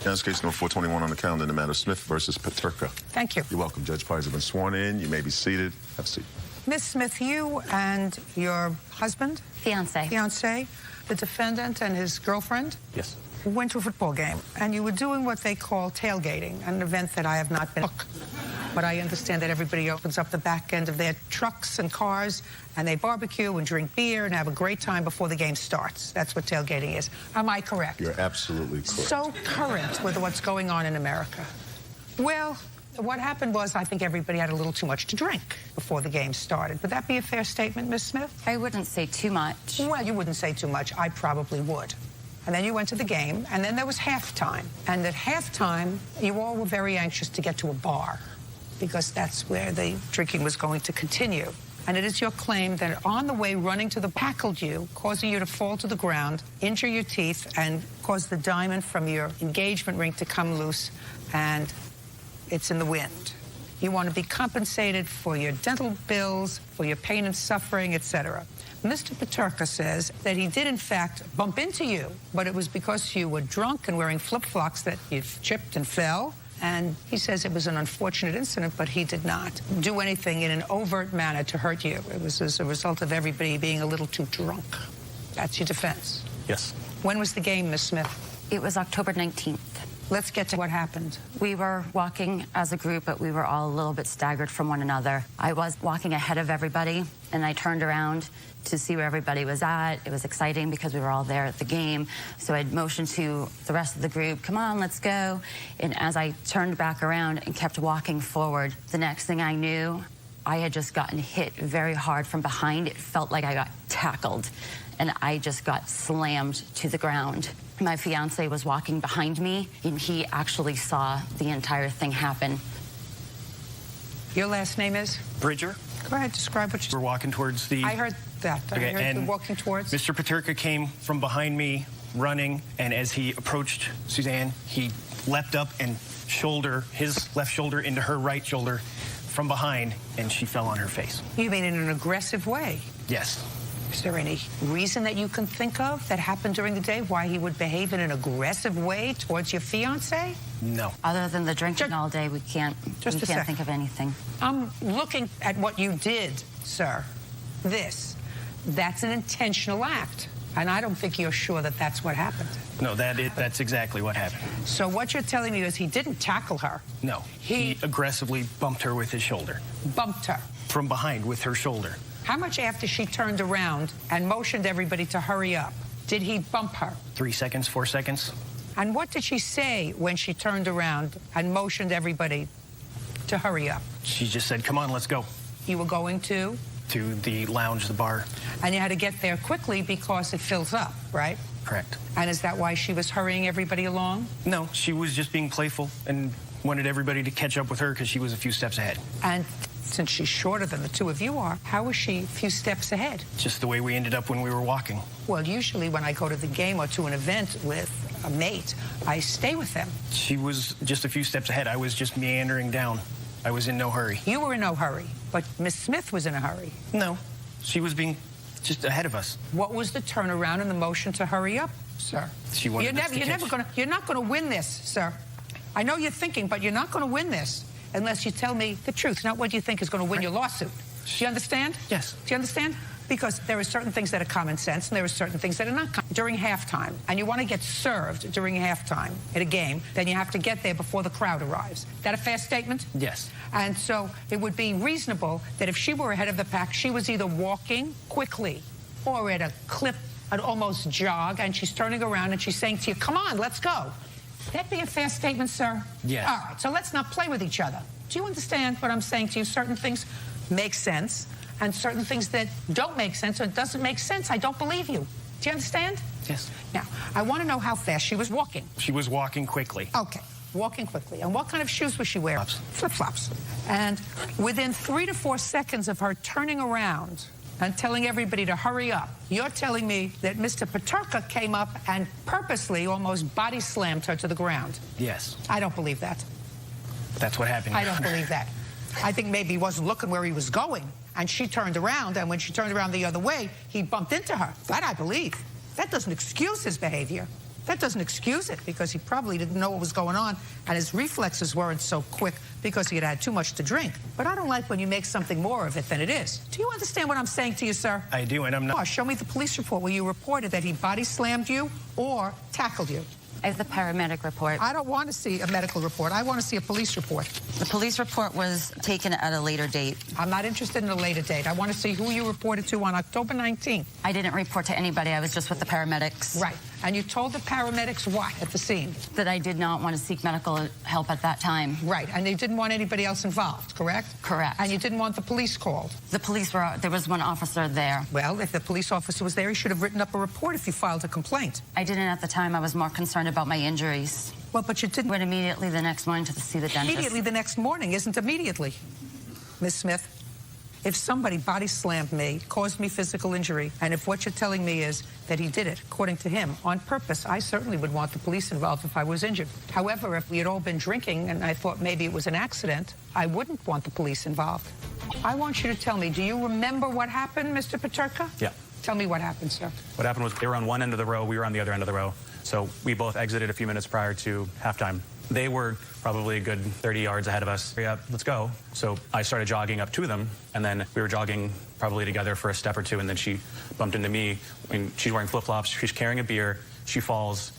Next case number 421 on the calendar in the matter of Smith versus Peterka. Thank you. You're welcome. Judge parties have been sworn in. You may be seated. Have a seat. Ms. Smith, you and your husband? Fiancé, the defendant and his girlfriend? Yes. Went to a football game, and you were doing what they call tailgating, an event that I have not been. But I understand that everybody opens up the back end of their trucks and cars, and they barbecue and drink beer and have a great time before the game starts. That's what tailgating is. Am I correct? You're absolutely correct. So current with what's going on in America. Well, what happened was I think everybody had a little too much to drink before the game started. Would that be a fair statement, Ms. Smith? I wouldn't say too much. Well, you wouldn't say too much. I probably would. And then you went to the game, and then there was halftime. And at halftime, you all were very anxious to get to a bar because that's where the drinking was going to continue. And it is your claim that on the way running to the tackled you, causing you to fall to the ground, injure your teeth, and cause the diamond from your engagement ring to come loose, and it's in the wind. You want to be compensated for your dental bills, for your pain and suffering, etc. Mr. Peterka says that he did, in fact, bump into you, but it was because you were drunk and wearing flip-flops that you tripped and fell. And he says it was an unfortunate incident, but he did not do anything in an overt manner to hurt you. It was as a result of everybody being a little too drunk. That's your defense. Yes. When was the game, Ms. Smith? It was October 19th. Let's get to what happened. We were walking as a group, but we were all a little bit staggered from one another. I was walking ahead of everybody, and I turned around to see where everybody was at. It was exciting because we were all there at the game. So I'd motioned to the rest of the group, come on, let's go. And as I turned back around and kept walking forward, the next thing I knew, I had just gotten hit very hard from behind. It felt like I got tackled, and I just got slammed to the ground. My fiance was walking behind me, and he actually saw the entire thing happen. Your last name is? Bridger. Go ahead, describe what you... We're walking towards the... I heard that. Okay, I heard and the walking towards. Mr. Peterka came from behind me, running, and as he approached Suzanne, he leapt up and his left shoulder into her right shoulder from behind, and she fell on her face. You mean in an aggressive way? Yes. Is there any reason that you can think of that happened during the day why he would behave in an aggressive way towards your fiancé? No. Other than the drinking all day, we can't think of anything. I'm looking at what you did, sir. That's an intentional act. And I don't think you're sure that that's what happened. No, that's exactly what happened. So what you're telling me is he didn't tackle her. No. He aggressively bumped her with his shoulder. Bumped her? From behind with her shoulder. How much after she turned around and motioned everybody to hurry up did he bump her? 3 seconds, 4 seconds. And what did she say when she turned around and motioned everybody to hurry up? She just said, come on, let's go. You were going to? To the lounge, the bar. And you had to get there quickly because it fills up, right? Correct. And is that why she was hurrying everybody along? No, she was just being playful and wanted everybody to catch up with her because she was a few steps ahead. And since she's shorter than the two of you are, how was she a few steps ahead? Just the way we ended up when we were walking. Well, usually when I go to the game or to an event with a mate, I stay with them. She was just a few steps ahead. I was just meandering down. I was in no hurry. You were in no hurry, but Miss Smith was in a hurry. No, she was being just ahead of us. What was the turnaround and the motion to hurry up, sir? She wanted you're not going to win this, sir. I know you're thinking, but you're not going to win this unless you tell me the truth, not what you think is going to win your lawsuit. Do you understand? Yes. Do you understand? Because there are certain things that are common sense and there are certain things that are not during halftime. And you want to get served during halftime at a game, then you have to get there before the crowd arrives. Is that a fair statement? Yes. And so it would be reasonable that if she were ahead of the pack, she was either walking quickly or at a clip, an almost jog, and she's turning around and she's saying to you, come on, let's go. That be a fair statement, sir? Yes. All right, so let's not play with each other. Do you understand what I'm saying to you? Certain things make sense, and certain things that don't make sense or doesn't make sense, I don't believe you. Do you understand? Yes. Now, I want to know how fast she was walking. She was walking quickly. Okay, walking quickly. And what kind of shoes was she wearing? Flip-flops. And within 3 to 4 seconds of her turning around and telling everybody to hurry up, you're telling me that Mr. Peterka came up and purposely almost body slammed her to the ground. Yes. I don't believe that. That's what happened. I don't believe that. I think maybe he wasn't looking where he was going, and she turned around, and when she turned around the other way, he bumped into her. That I believe. That doesn't excuse his behavior. That doesn't excuse it, because he probably didn't know what was going on, and his reflexes weren't so quick because he had had too much to drink. But I don't like when you make something more of it than it is. Do you understand what I'm saying to you, sir? I do, and I'm not. Show me the police report where you reported that he body slammed you or tackled you. I have the paramedic report. I don't want to see a medical report. I want to see a police report. The police report was taken at a later date. I'm not interested in a later date. I want to see who you reported to on October 19th. I didn't report to anybody. I was just with the paramedics. Right. And you told the paramedics what at the scene? That I did not want to seek medical help at that time. Right. And you didn't want anybody else involved, correct? Correct. And you didn't want the police called? The police were, there was one officer there. Well, if the police officer was there, he should have written up a report if you filed a complaint. I didn't at the time. I was more concerned about my injuries. Well, but you didn't. Went immediately the next morning to see the dentist. Immediately the next morning isn't immediately. Ms. Smith, if somebody body slammed me, caused me physical injury, and if what you're telling me is that he did it, according to him, on purpose, I certainly would want the police involved if I was injured. However, if we had all been drinking and I thought maybe it was an accident, I wouldn't want the police involved. I want you to tell me, do you remember what happened, Mr. Paterka? Yeah. Tell me what happened, sir. What happened was they were on one end of the row, we were on the other end of the row. So we both exited a few minutes prior to halftime. They were probably a good 30 yards ahead of us. Yeah, let's go. So I started jogging up to them, and then we were jogging probably together for a step or two, and then she bumped into me. I mean, she's wearing flip-flops, she's carrying a beer, she falls.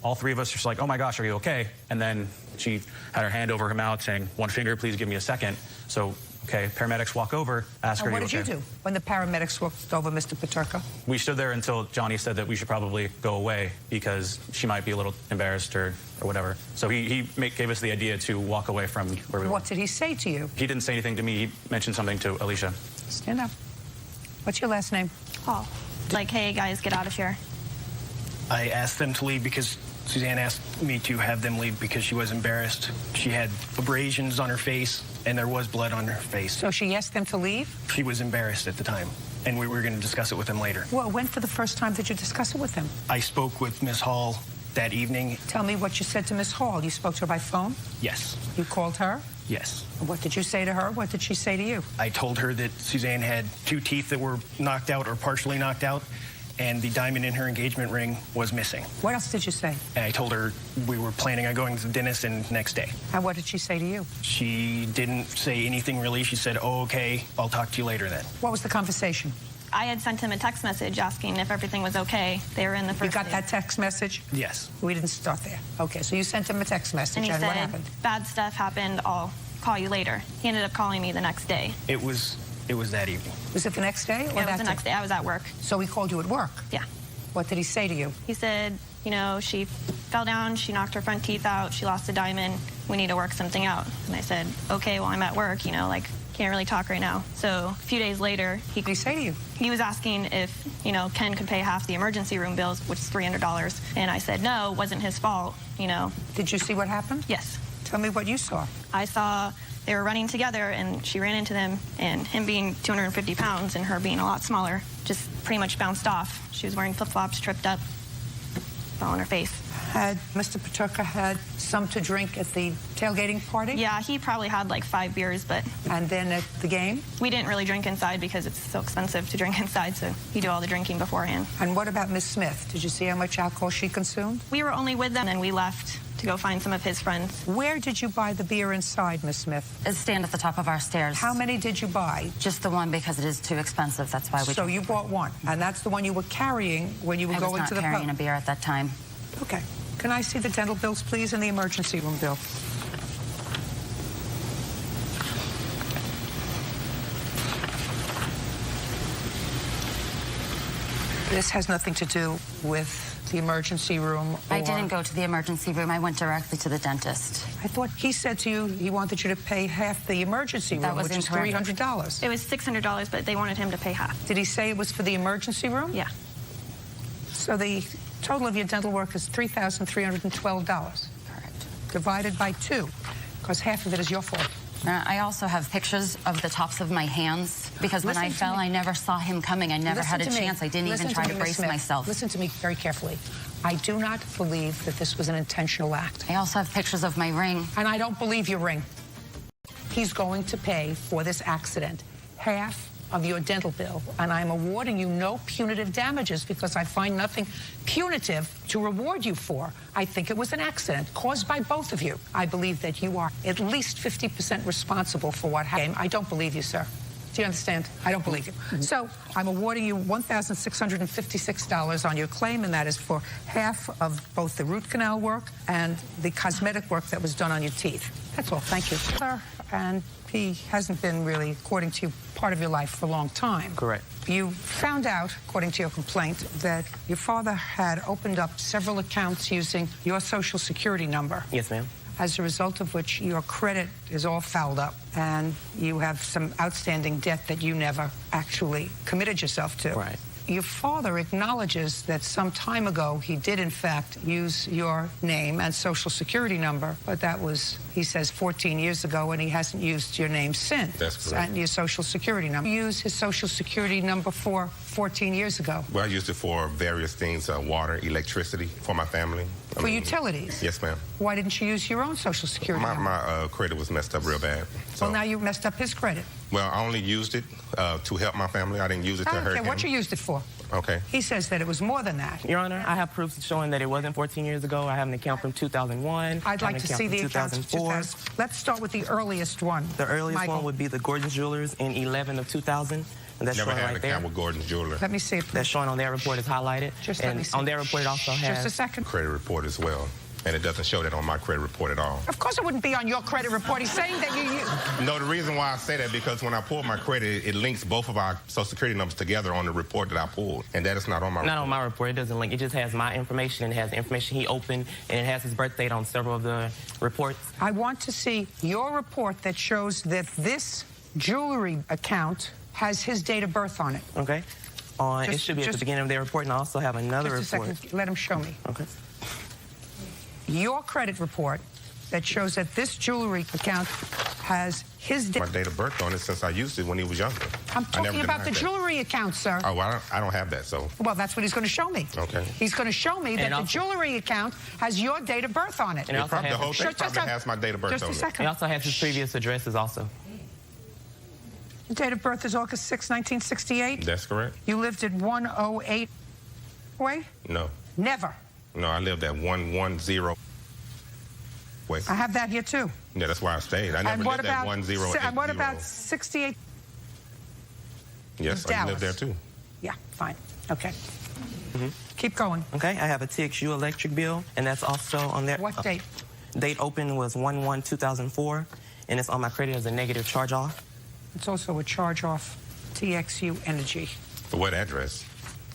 All three of us are just like, oh my gosh, are you okay? And then she had her hand over her mouth saying, one finger, please give me a second. So, okay, paramedics walk over, ask her, And what are did you you okay? do when the paramedics walked over, Mr. Paterka? We stood there until Johnny said that we should probably go away because she might be a little embarrassed or whatever. So he gave us the idea to walk away from where we were. What did he say to you? He didn't say anything to me. He mentioned something to Alicia. Stand up. What's your last name? Paul. Like, hey, guys, get out of here. I asked them to leave because Suzanne asked me to have them leave because she was embarrassed. She had abrasions on her face, and there was blood on her face. So she asked them to leave? She was embarrassed at the time, and we were going to discuss it with them later. Well, when for the first time did you discuss it with them? I spoke with Miss Hall that evening. Tell me what you said to Miss Hall. You spoke to her by phone? Yes. You called her? Yes. What did you say to her? What did she say to you? I told her that Suzanne had 2 teeth that were knocked out or partially knocked out, and the diamond in her engagement ring was missing. What else did you say? And I told her we were planning on going to the dentist and next day. And what did she say to you? She didn't say anything really. She said, oh, okay, I'll talk to you later then. What was the conversation? I had sent him a text message asking if everything was okay. They were in the first You got day. that text message? Yes. We didn't start there. Okay, so you sent him a text message, And he and what said, happened? bad stuff happened, I'll call you later. He ended up calling me the next day. It was that evening. Was it the next day or It that was the next day. I was at work. So he called you at work? Yeah. What did he say to you? He said, you know, she fell down, she knocked her front teeth out, she lost a diamond, we need to work something out. And I said, okay, well, I'm at work, you know, like, can't really talk right now. So a few days later, What did he say to you? he was asking if, you know, Ken could pay half the emergency room bills, which is $300. And I said, no, it wasn't his fault, you know. Did you see what happened? Yes. Tell me what you saw. I saw they were running together, and she ran into them, and him being 250 pounds and her being a lot smaller, just pretty much bounced off. She was wearing flip-flops, tripped up, fell on her face. Had Mr. Paterka had some to drink at the tailgating party? Yeah, he probably had like 5 beers, but And then at the game? we didn't really drink inside because it's so expensive to drink inside, so you do all the drinking beforehand. And what about Miss Smith? Did you see how much alcohol she consumed? We were only with them, and we left to go find some of his friends. Where did you buy the beer inside, Miss Smith? A stand at the top of our stairs. How many did you buy? Just the one because it is too expensive. That's why we. So you bought one, and that's the one you were carrying when you were I was going not to the carrying pub. a beer at that time. Okay. Can I see the dental bills, please, and the emergency room bill? This has nothing to do with the emergency room. I didn't go to the emergency room. I went directly to the dentist. I thought he said to you he wanted you to pay half the emergency That room, was which is incorrect. $300. It was $600, but they wanted him to pay half. Did he say it was for the emergency room? Yeah. So the total of your dental work is $3,312. Correct. Divided by 2, because half of it is your fault. I also have pictures of the tops of my hands because when I Listen to fell, me. I never saw him coming. I never Listen had a to me. chance. I didn't Listen even try me, to Miss brace Smith. myself. Listen to me very carefully. I do not believe that this was an intentional act. I also have pictures of my ring. And I don't believe your ring. He's going to pay for this accident half of your dental bill, and I'm awarding you no punitive damages because I find nothing punitive to reward you for. I think it was an accident caused by both of you. I believe that you are at least 50% responsible for what happened. I don't believe you, sir. Do you understand? I don't believe you. So I'm awarding you $1,656 on your claim, and that is for half of both the root canal work and the cosmetic work that was done on your teeth. That's all. Thank you. Sir, and he hasn't been really, according to you, part of your life for a long time. Correct. You found out, according to your complaint, that your father had opened up several accounts using your Social Security number. Yes, ma'am. As a result of which your credit is all fouled up and you have some outstanding debt that you never actually committed yourself to. Right. Your father acknowledges that some time ago he did, in fact, use your name and Social Security number, but that was, he says, 14 years ago, and he hasn't used your name since. That's correct. And your Social Security number. You used his Social Security number for 14 years ago. Well, I used it for various things, water, electricity, for my family. For utilities? Yes, ma'am. Why didn't you use your own Social Security number? My credit was messed up real bad. So, Well, now you messed up his credit. well, I only used it to help my family. I didn't use it to I don't hurt care him. what you used it for. Okay. He says that it was more than that. Your Honor, I have proofs showing that it wasn't 14 years ago. I have an account from 2001. I'd like to see the accounts from 2004. Let's start with the earliest one. The earliest Michael. one would be the Gordon's Jewelers in 11 of 2000. And that's Never showing had right an there. account with Gordon's Jeweler. Let me see it. That's showing on their report is highlighted. Just and let me see. on their report it also has... Just a second. Credit report as well. And it doesn't show that on my credit report at all. Of course it wouldn't be on your credit report. He's saying that you... No, the reason why I say that because when I pulled my credit, it links both of our Social Security numbers together on the report that I pulled. And that is not on my report. Not on my report. It doesn't link. It just has my information and it has the information he opened and it has his birth date on several of the reports. I want to see your report that shows that this jewelry account has his date of birth on it. Okay. It should be at the beginning of their report, and I also have another Just a report. second. Let him show me. Okay. Your credit report that shows that this jewelry account has his date. My date of birth on it since I used it when he was younger. I'm I never talking about the denied that. jewelry account, sir. Oh, well, I don't have that, so. Well, that's what he's going to show me. Okay. He's going to show me that And the also- jewelry account has your date of birth on it. And it also The has, whole thing probably has my date of birth just on a it. second. it also has his previous addresses also. Your date of birth is August 6, 1968. That's correct? You lived at 108 Way? No. Never. No, I lived at 110. Wait. I have that here too. Yeah, that's why I stayed. I never And what lived about at 1080. and what about 68? Yes, I Dallas? lived there too. Yeah, fine. Okay. Mm-hmm. Keep going. Okay, I have a TXU electric bill, and that's also on there. What date? Date open was 1/1/2004, and it's on my credit as a negative charge-off. It's also a charge off TXU Energy. For what address?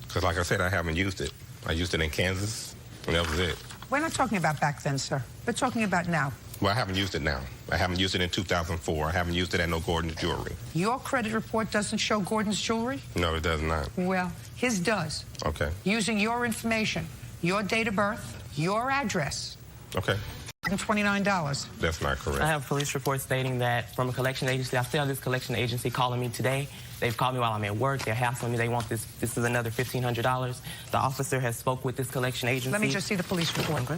Because like I said, I haven't used it. I used it in Kansas, and that was it. We're not talking about back then, sir. We're talking about now. Well, I haven't used it now. I haven't used it in 2004. I haven't used it at no Gordon's Jewelry. Your credit report doesn't show Gordon's jewelry? No, it does not. Well, his does. Okay. Using your information, your date of birth, your address, Okay. and $29. That's not correct. I have a police report stating that from a collection agency. I still have this collection agency calling me today. They've called me while I'm at work. They're hassling me. They want this. This is another $1,500. The officer has spoke with this collection agency. Let me just see the police report. Okay.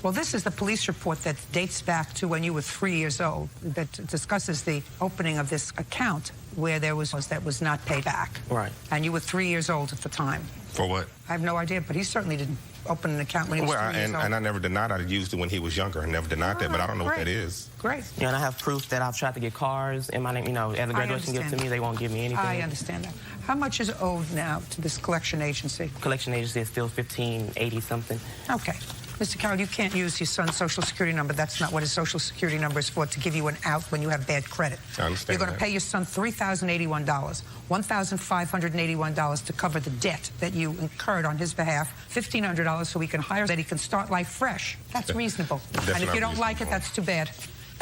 Well, this is the police report that dates back to when you were 3 years old, that discusses the opening of this account where there was that was not paid back. Right. And you were 3 years old at the time. For what? I have no idea, but he certainly didn't open an account when he was Well, 3 years old. and I never denied I used it when he was younger. I never denied that, but I don't know what Great. that is. Great. Yeah, and I have proof that I've tried to get cars in my name. You know, as a graduation gift to understand. me, they won't give me anything. I understand that. How much is owed now to this collection agency? Collection agency is still $1,580 something. Okay. Mr. Carroll, you can't use your son's Social Security number. That's not what his Social Security number is for, to give you an out when you have bad credit. I understand You're going to that. pay your son $3,081, $1,581 to cover the debt that you incurred on his behalf, $1,500 so he can hire, that he can start life fresh. That's reasonable. That's And if not you don't like it, reasonable. that's too bad.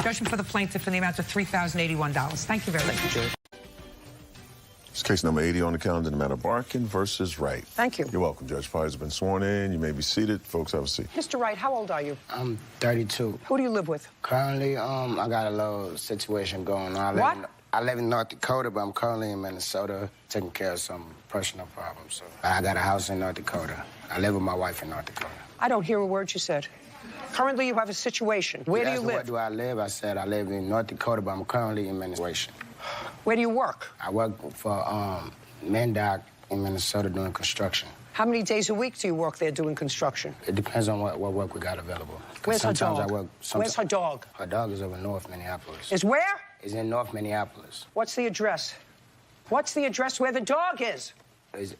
Judgment for the plaintiff in the amount of $3,081. Thank you very much. It's case number 80 on the calendar, the matter of Barkin versus Wright. Thank you. You're welcome. Judge Fires have been sworn in. You may be seated. Folks, have a seat. Mr. Wright, how old are you? I'm 32. Who do you live with? Currently, I got a little situation going on. I live What? in- I live in North Dakota, but I'm currently in Minnesota taking care of some personal problems. So I got a house in North Dakota. I live with my wife in North Dakota. I don't hear a word you said. Currently, you have a situation. Where do you live? Where do I live? I said I live in North Dakota, but I'm currently in Minnesota. Where do you work? I work for MnDOT in Minnesota doing construction. How many days a week do you work there doing construction? It depends on what work we got available. Where's her dog? I work, Where's her dog? Her dog is over North Minneapolis. Is where? Is in North Minneapolis. What's the address? What's the address where the dog is? Is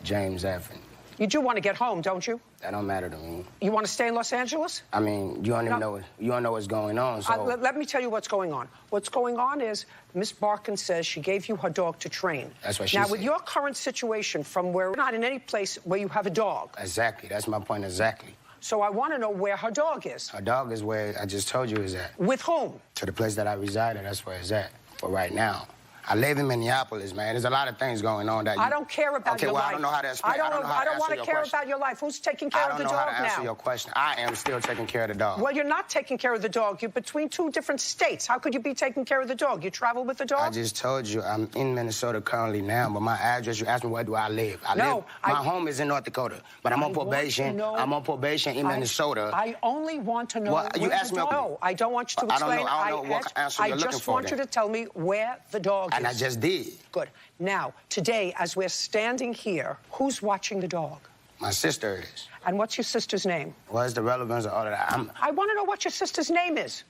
James Avenue. You do want to get home, don't you? That don't matter to me. You want to stay in Los Angeles? I mean, you don't even know. You don't know what's going on. So let me tell you what's going on. What's going on is Miss Barkin says she gave you her dog to train. That's what she said. said. With your current situation, from where you're not in any place where you have a dog. Exactly. That's my point. Exactly. So I want to know where her dog is. Her dog is where I just told you is at. With whom? To the place that I reside at. That's where it's at for right now. I live in Minneapolis, man. There's a lot of things going on that I don't care about your life. I don't know how to explain. I don't want to care about your life. Who's taking care of the dog now? I don't know how to answer your question. I am still taking care of the dog. Well, you're not taking care of the dog. You're between two different states. How could you be taking care of the dog? You travel with the dog? I just told you I'm in Minnesota currently now, but my address, you asked me where do I live. My home is in North Dakota, but I'm on probation. I'm on probation in Minnesota. I only want to know where you asked me. No, I don't want you to explain. I don't know what answer you're looking for. I just want you to tell me where the dog is. And I just did. Good. Now, today, as we're standing here, who's watching the dog? My sister is. And what's your sister's name? What's the relevance of all of that? I want to know what your sister's name is.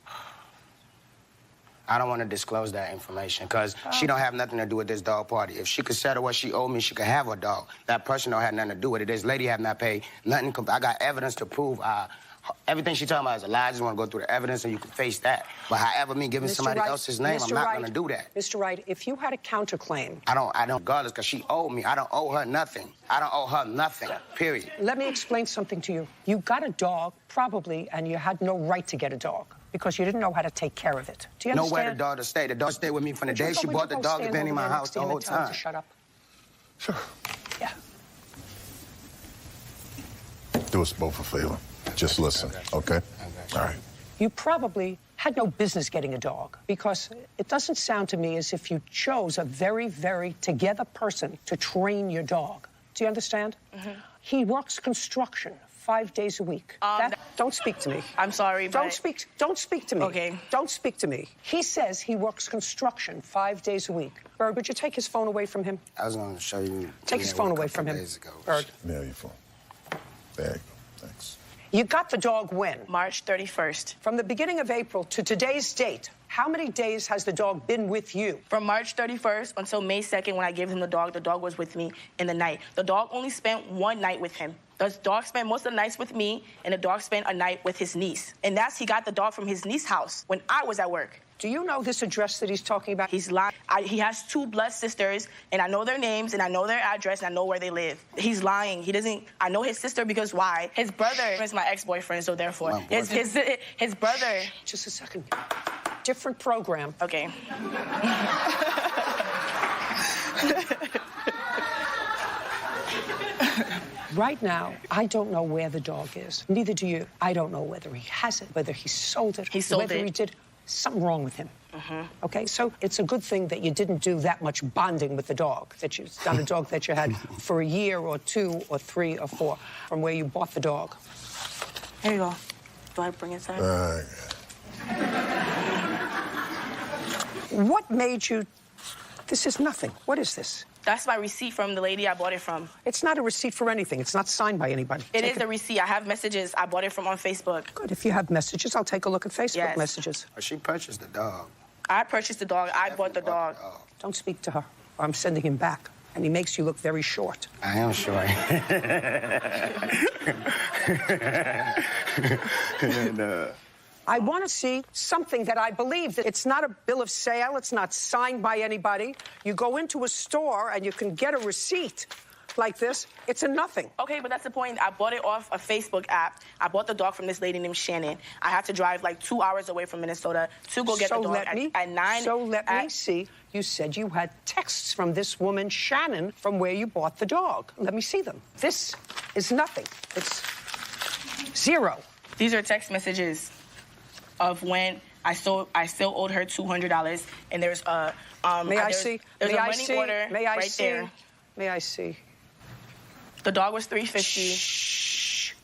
I don't want to disclose that information because she don't have nothing to do with this dog party. If she could settle what she owed me, she could have her dog. That person don't have nothing to do with it. This lady have not paid nothing. I got evidence to prove everything she talking about is a lie. I just want to go through the evidence and you can face that. But however, me giving somebody else's name, I'm not going to do that. Mr. Wright, if you had a counterclaim... I don't, regardless, because she owed me. I don't owe her nothing. I don't owe her nothing, period. Let me explain something to you. You got a dog, probably, and you had no right to get a dog because you didn't know how to take care of it. Do you understand? Know where the dog to stay. The dog stayed with me from the day she bought the dog. It's been in my house the whole time. Shut up. Sure. Yeah. Do us both a favor. Just listen, okay? All right. You probably had no business getting a dog because it doesn't sound to me as if you chose a very, very together person to train your dog. Do you understand? Mm-hmm. He works construction 5 days a week. Don't speak to me. I'm sorry, Don't speak to me. Okay. Don't speak to me. He says he works construction 5 days a week. Bird, would you take his phone away from him? I was going to show you. Take his phone away from him. Bird. Yeah, your phone. There you go. Thanks. You got the dog when? March 31st. From the beginning of April to today's date, how many days has the dog been with you? From March 31st until May 2nd, when I gave him the dog was with me in the night. The dog only spent one night with him. The dog spent most of the nights with me, and the dog spent a night with his niece. And he got the dog from his niece's house when I was at work. Do you know this address that he's talking about? He's lying. He has 2 blood sisters, and I know their names, and I know their address, and I know where they live. He's lying. He doesn't. I know his sister because why? His brother is my ex-boyfriend, so therefore, his brother. Just a second. Different program. Okay. Right now, I don't know where the dog is. Neither do you. I don't know whether he has it, whether he sold it, whether he did. Something wrong with him. Okay, so it's a good thing that you didn't do that much bonding with the dog, that you got a dog that you had for a year or 2 or 3 or 4 from where you bought the dog. Here you go. Do I bring it inside? What made you... This is nothing. What is this? That's my receipt from the lady I bought it from. It's not a receipt for anything. It's not signed by anybody. It is a receipt. I have messages. I bought it from on Facebook. Good. If you have messages, I'll take a look at Facebook messages. She purchased the dog. I purchased the dog. I bought the dog. Don't speak to her, or I'm sending him back. And he makes you look very short. I am short. I want to see something that I believe. It's not a bill of sale. It's not signed by anybody. You go into a store and you can get a receipt like this. It's a nothing. Okay, but that's the point. I bought it off a Facebook app. I bought the dog from this lady named Shannon. I had to drive like 2 hours away from Minnesota to go get the dog at 9. So let me see. You said you had texts from this woman, Shannon, from where you bought the dog. Let me see them. This is nothing. It's 0. These are text messages of when I still owed her $200, and there's a May I see? There's May a I money see? order May I right see? there. May I see? The dog was $350. Shh.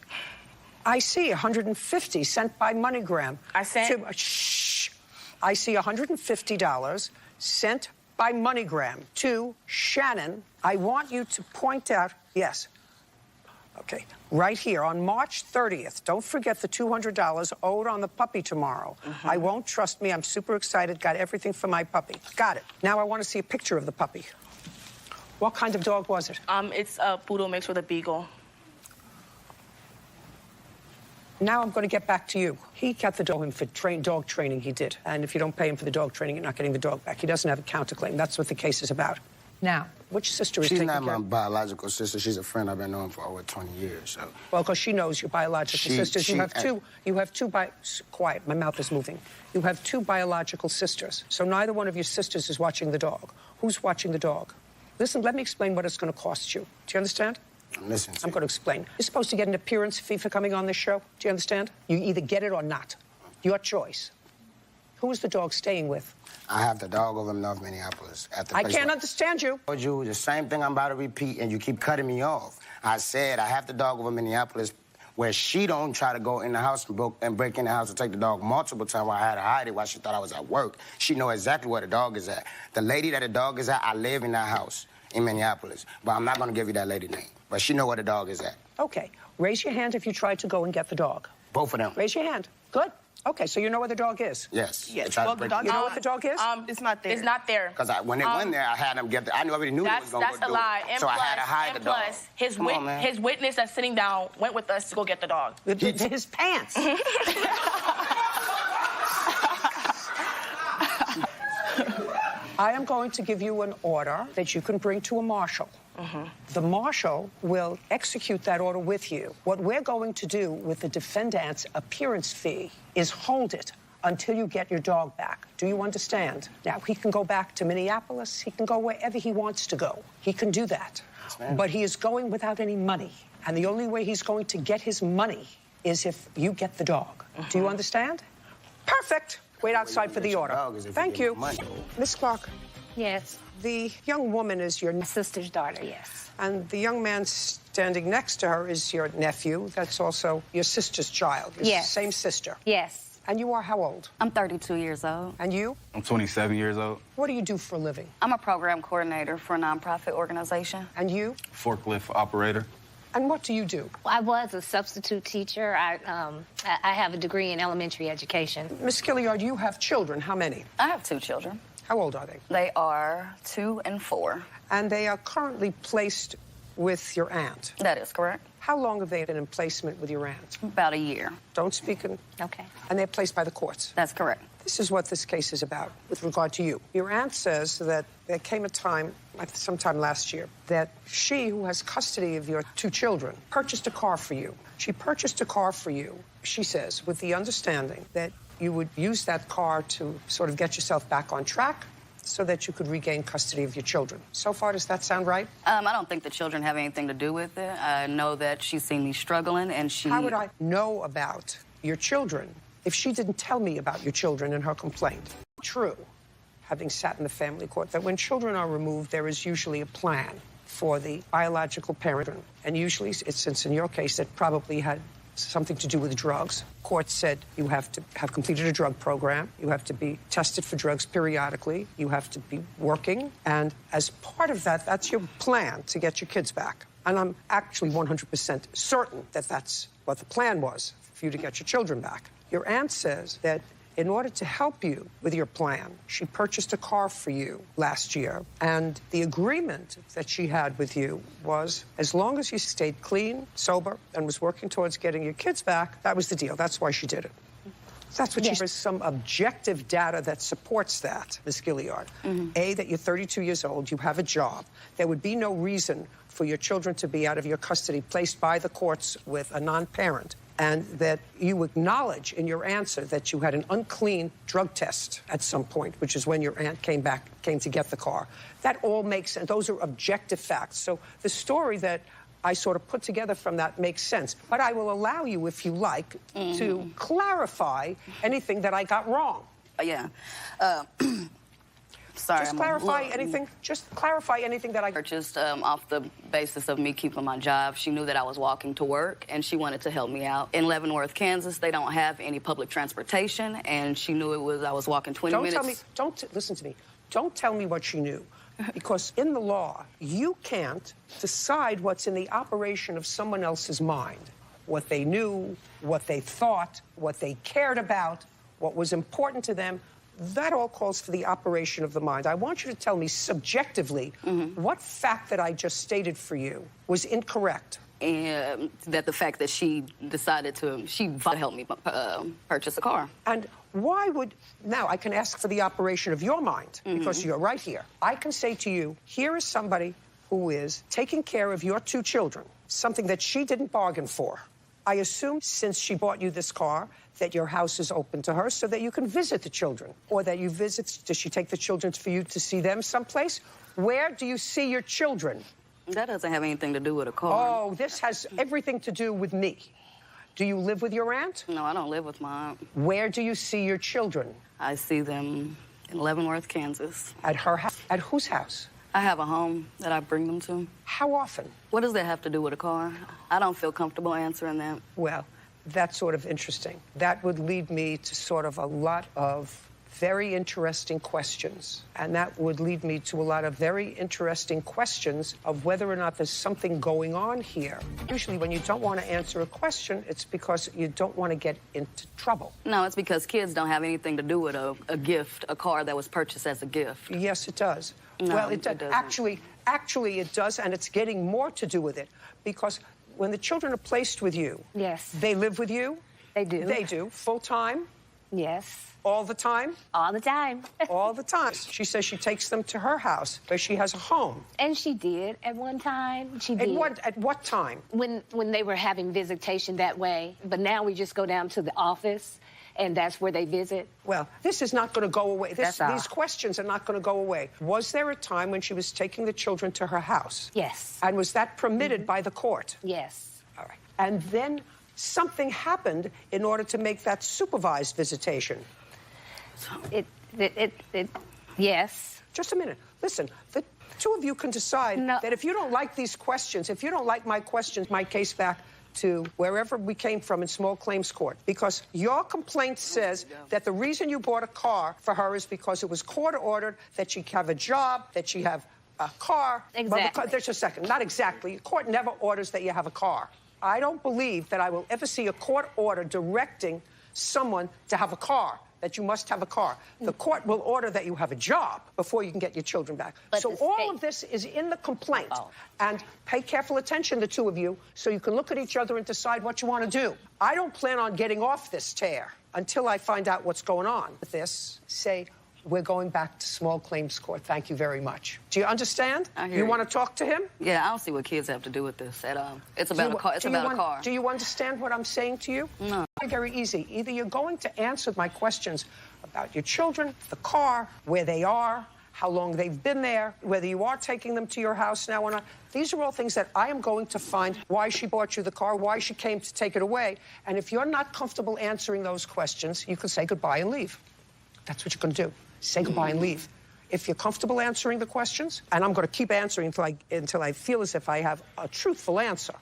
I see 150 sent by MoneyGram. I sent. Shh. I see $150 sent by MoneyGram to Shannon. I want you to point out. Yes. Okay. Right here on March 30th. Don't forget the $200 owed on the puppy tomorrow. I won't, trust me. I'm super excited. Got everything for my puppy. Got it. Now I want to see a picture of the puppy. What kind of dog was it? It's a poodle mixed with a beagle. Now I'm going to get back to you. He got the dog in for dog training, he did. And if you don't pay him for the dog training, you're not getting the dog back. He doesn't have a counterclaim. That's what the case is about. Now, which sister is taking care? She's not my biological sister. She's a friend I've been knowing for over 20 years, so. Well, because she knows your biological sisters. You have two quiet, my mouth is moving. You have two biological sisters. So neither one of your sisters is watching the dog. Who's watching the dog? Listen, let me explain what it's going to cost you. Do you understand? I'm listening. I'm going to explain. You're supposed to get an appearance fee for coming on this show. Do you understand? You either get it or not. Your choice. Who is the dog staying with? I have the dog over in North Minneapolis. At the I can't understand you. I told you the same thing I'm about to repeat, and you keep cutting me off. I said I have the dog over in Minneapolis where she don't try to go in the house and break in the house and take the dog multiple times while I had to hide it while she thought I was at work. She know exactly where the dog is at. The lady that the dog is at, I live in that house in Minneapolis. But I'm not going to give you that lady name. But she know where the dog is at. Okay. Raise your hand if you tried to go and get the dog. Both of them. Raise your hand. Good. Okay, so you know where the dog is? Yes. Yes. Well, The dog, you know what the dog is? It's not there. It's not there. Because when they went there, I had them get I already knew they was going to go do it. That's a lie. And so plus, I had to hide the dog. Plus, his witness that's sitting down went with us to go get the dog. His pants. I am going to give you an order that you can bring to a marshal. The marshal will execute that order with you. What we're going to do with the defendant's appearance fee is hold it until you get your dog back. Do you understand? Now, he can go back to Minneapolis. He can go wherever he wants to go. He can do that. Yes, but he is going without any money. And the only way he's going to get his money is if you get the dog. Do you understand? Perfect. Wait outside for the order. Thank you. Miss Clark. Yes. The young woman is your sister's daughter, yes. And the young man standing next to her is your nephew. That's also your sister's child. Yes. Same sister. Yes. And you are how old? I'm 32 years old. And you? I'm 27 years old. What do you do for a living? I'm a program coordinator for a nonprofit organization. And you? Forklift operator. And what do you do? I was a substitute teacher. I have a degree in elementary education. Miss Gilliard, you have children. How many? I have 2 children. How old are they? They are 2 and 4. And they are currently placed with your aunt? That is correct. How long have they been in placement with your aunt? About a year. Don't speak in... Okay. And they're placed by the courts? That's correct. This is what this case is about with regard to you. Your aunt says that there came a time, sometime last year, that she, who has custody of your 2 children, purchased a car for you. She purchased a car for you, she says, with the understanding that you would use that car to sort of get yourself back on track so that you could regain custody of your children. So far, does that sound right? I don't think the children have anything to do with it. I know that she's seen me struggling, and she... How would I know about your children if she didn't tell me about your children in her complaint? True, having sat in the family court, that when children are removed, there is usually a plan for the biological parent. And usually, since in your case, it probably had something to do with drugs. Court said you have to have completed a drug program. You have to be tested for drugs periodically. You have to be working. And as part of that, that's your plan to get your kids back. And I'm actually 100% certain that that's what the plan was, for you to get your children back. Your aunt says that in order to help you with your plan, she purchased a car for you last year. And the agreement that she had with you was as long as you stayed clean, sober, and was working towards getting your kids back, that was the deal. That's why she did it. That's what she says. Some objective data that supports that, Ms. Gilliard. A, that you're 32 years old, you have a job. There would be no reason for your children to be out of your custody, placed by the courts with a non-parent. And that you acknowledge in your answer that you had an unclean drug test at some point, which is when your aunt came to get the car. That all makes sense. Those are objective facts. So the story that I sort of put together from that makes sense. But I will allow you, if you like, to clarify anything that I got wrong. Yeah. Sorry, Just clarify anything. Just clarify anything that I purchased off the basis of me keeping my job. She knew that I was walking to work, and she wanted to help me out. In Leavenworth, Kansas, they don't have any public transportation, and she knew I was walking 20 minutes. Listen to me. Don't tell me what she knew. Because in the law, you can't decide what's in the operation of someone else's mind. What they knew, what they thought, what they cared about, what was important to them. That all calls for the operation of the mind. I want you to tell me subjectively what fact that I just stated for you was incorrect. And that the fact that she decided to help me purchase a car. And why would, now I can ask for the operation of your mind, because you're right here. I can say to you, here is somebody who is taking care of your 2 children, something that she didn't bargain for. I assume since she bought you this car, that your house is open to her so that you can visit the children, or that you visit, does she take the children for you to see them someplace? Where do you see your children? That doesn't have anything to do with a car. Oh, this has everything to do with me. Do you live with your aunt? No, I don't live with my aunt. Where do you see your children? I see them in Leavenworth, Kansas. At her house? At whose house? I have a home that I bring them to. How often? What does that have to do with a car? I don't feel comfortable answering that. Well, that's sort of interesting. That would lead me to sort of a lot of very interesting questions. And that would lead me to a lot of very interesting questions of whether or not there's something going on here. Usually when you don't want to answer a question, it's because you don't want to get into trouble. No, it's because kids don't have anything to do with a gift, a car that was purchased as a gift. Yes, it does. No, well, it doesn't. Actually, it does, and it's getting more to do with it. Because when the children are placed with you, Yes. they live with you? They do. They do. Full time? Yes. All the time? All the time. All the time. She says she takes them to her house, where she has a home. And she did at one time. She did. At what time? When they were having visitation that way. But now we just go down to the office, and that's where they visit. Well, this is not going to go away. That's all. These questions are not going to go away. Was there a time when she was taking the children to her house? Yes. And was that permitted by the court? Yes. All right. And then something happened in order to make that supervised visitation. Yes. Just a minute. Listen, the 2 of you can decide that if you don't like these questions, if you don't like my questions, my case back to wherever we came from in small claims court. Because your complaint says that the reason you bought a car for her is because it was court-ordered that she have a job, that she have a car. Exactly. There's a second. Not exactly. Court never orders that you have a car. I don't believe that I will ever see a court order directing someone to have a car, that you must have a car. The court will order that you have a job before you can get your children back. So all of this is in the complaint. And pay careful attention, the 2 of you, so you can look at each other and decide what you want to do. I don't plan on getting off this tear until I find out what's going on with this. Say, we're going back to small claims court. Thank you very much. Do you understand? I hear you want to talk to him? Yeah, I don't see what kids have to do with this at all. It's about a car. It's about a car. Do you understand what I'm saying to you? No. Very easy. Either you're going to answer my questions about your children, the car, where they are, how long they've been there, whether you are taking them to your house now or not. These are all things that I am going to find why she bought you the car, why she came to take it away. And if you're not comfortable answering those questions, you can say goodbye and leave. That's what you're going to do. Say goodbye and leave. If you're comfortable answering the questions, and I'm going to keep answering until I feel as if I have a truthful answer.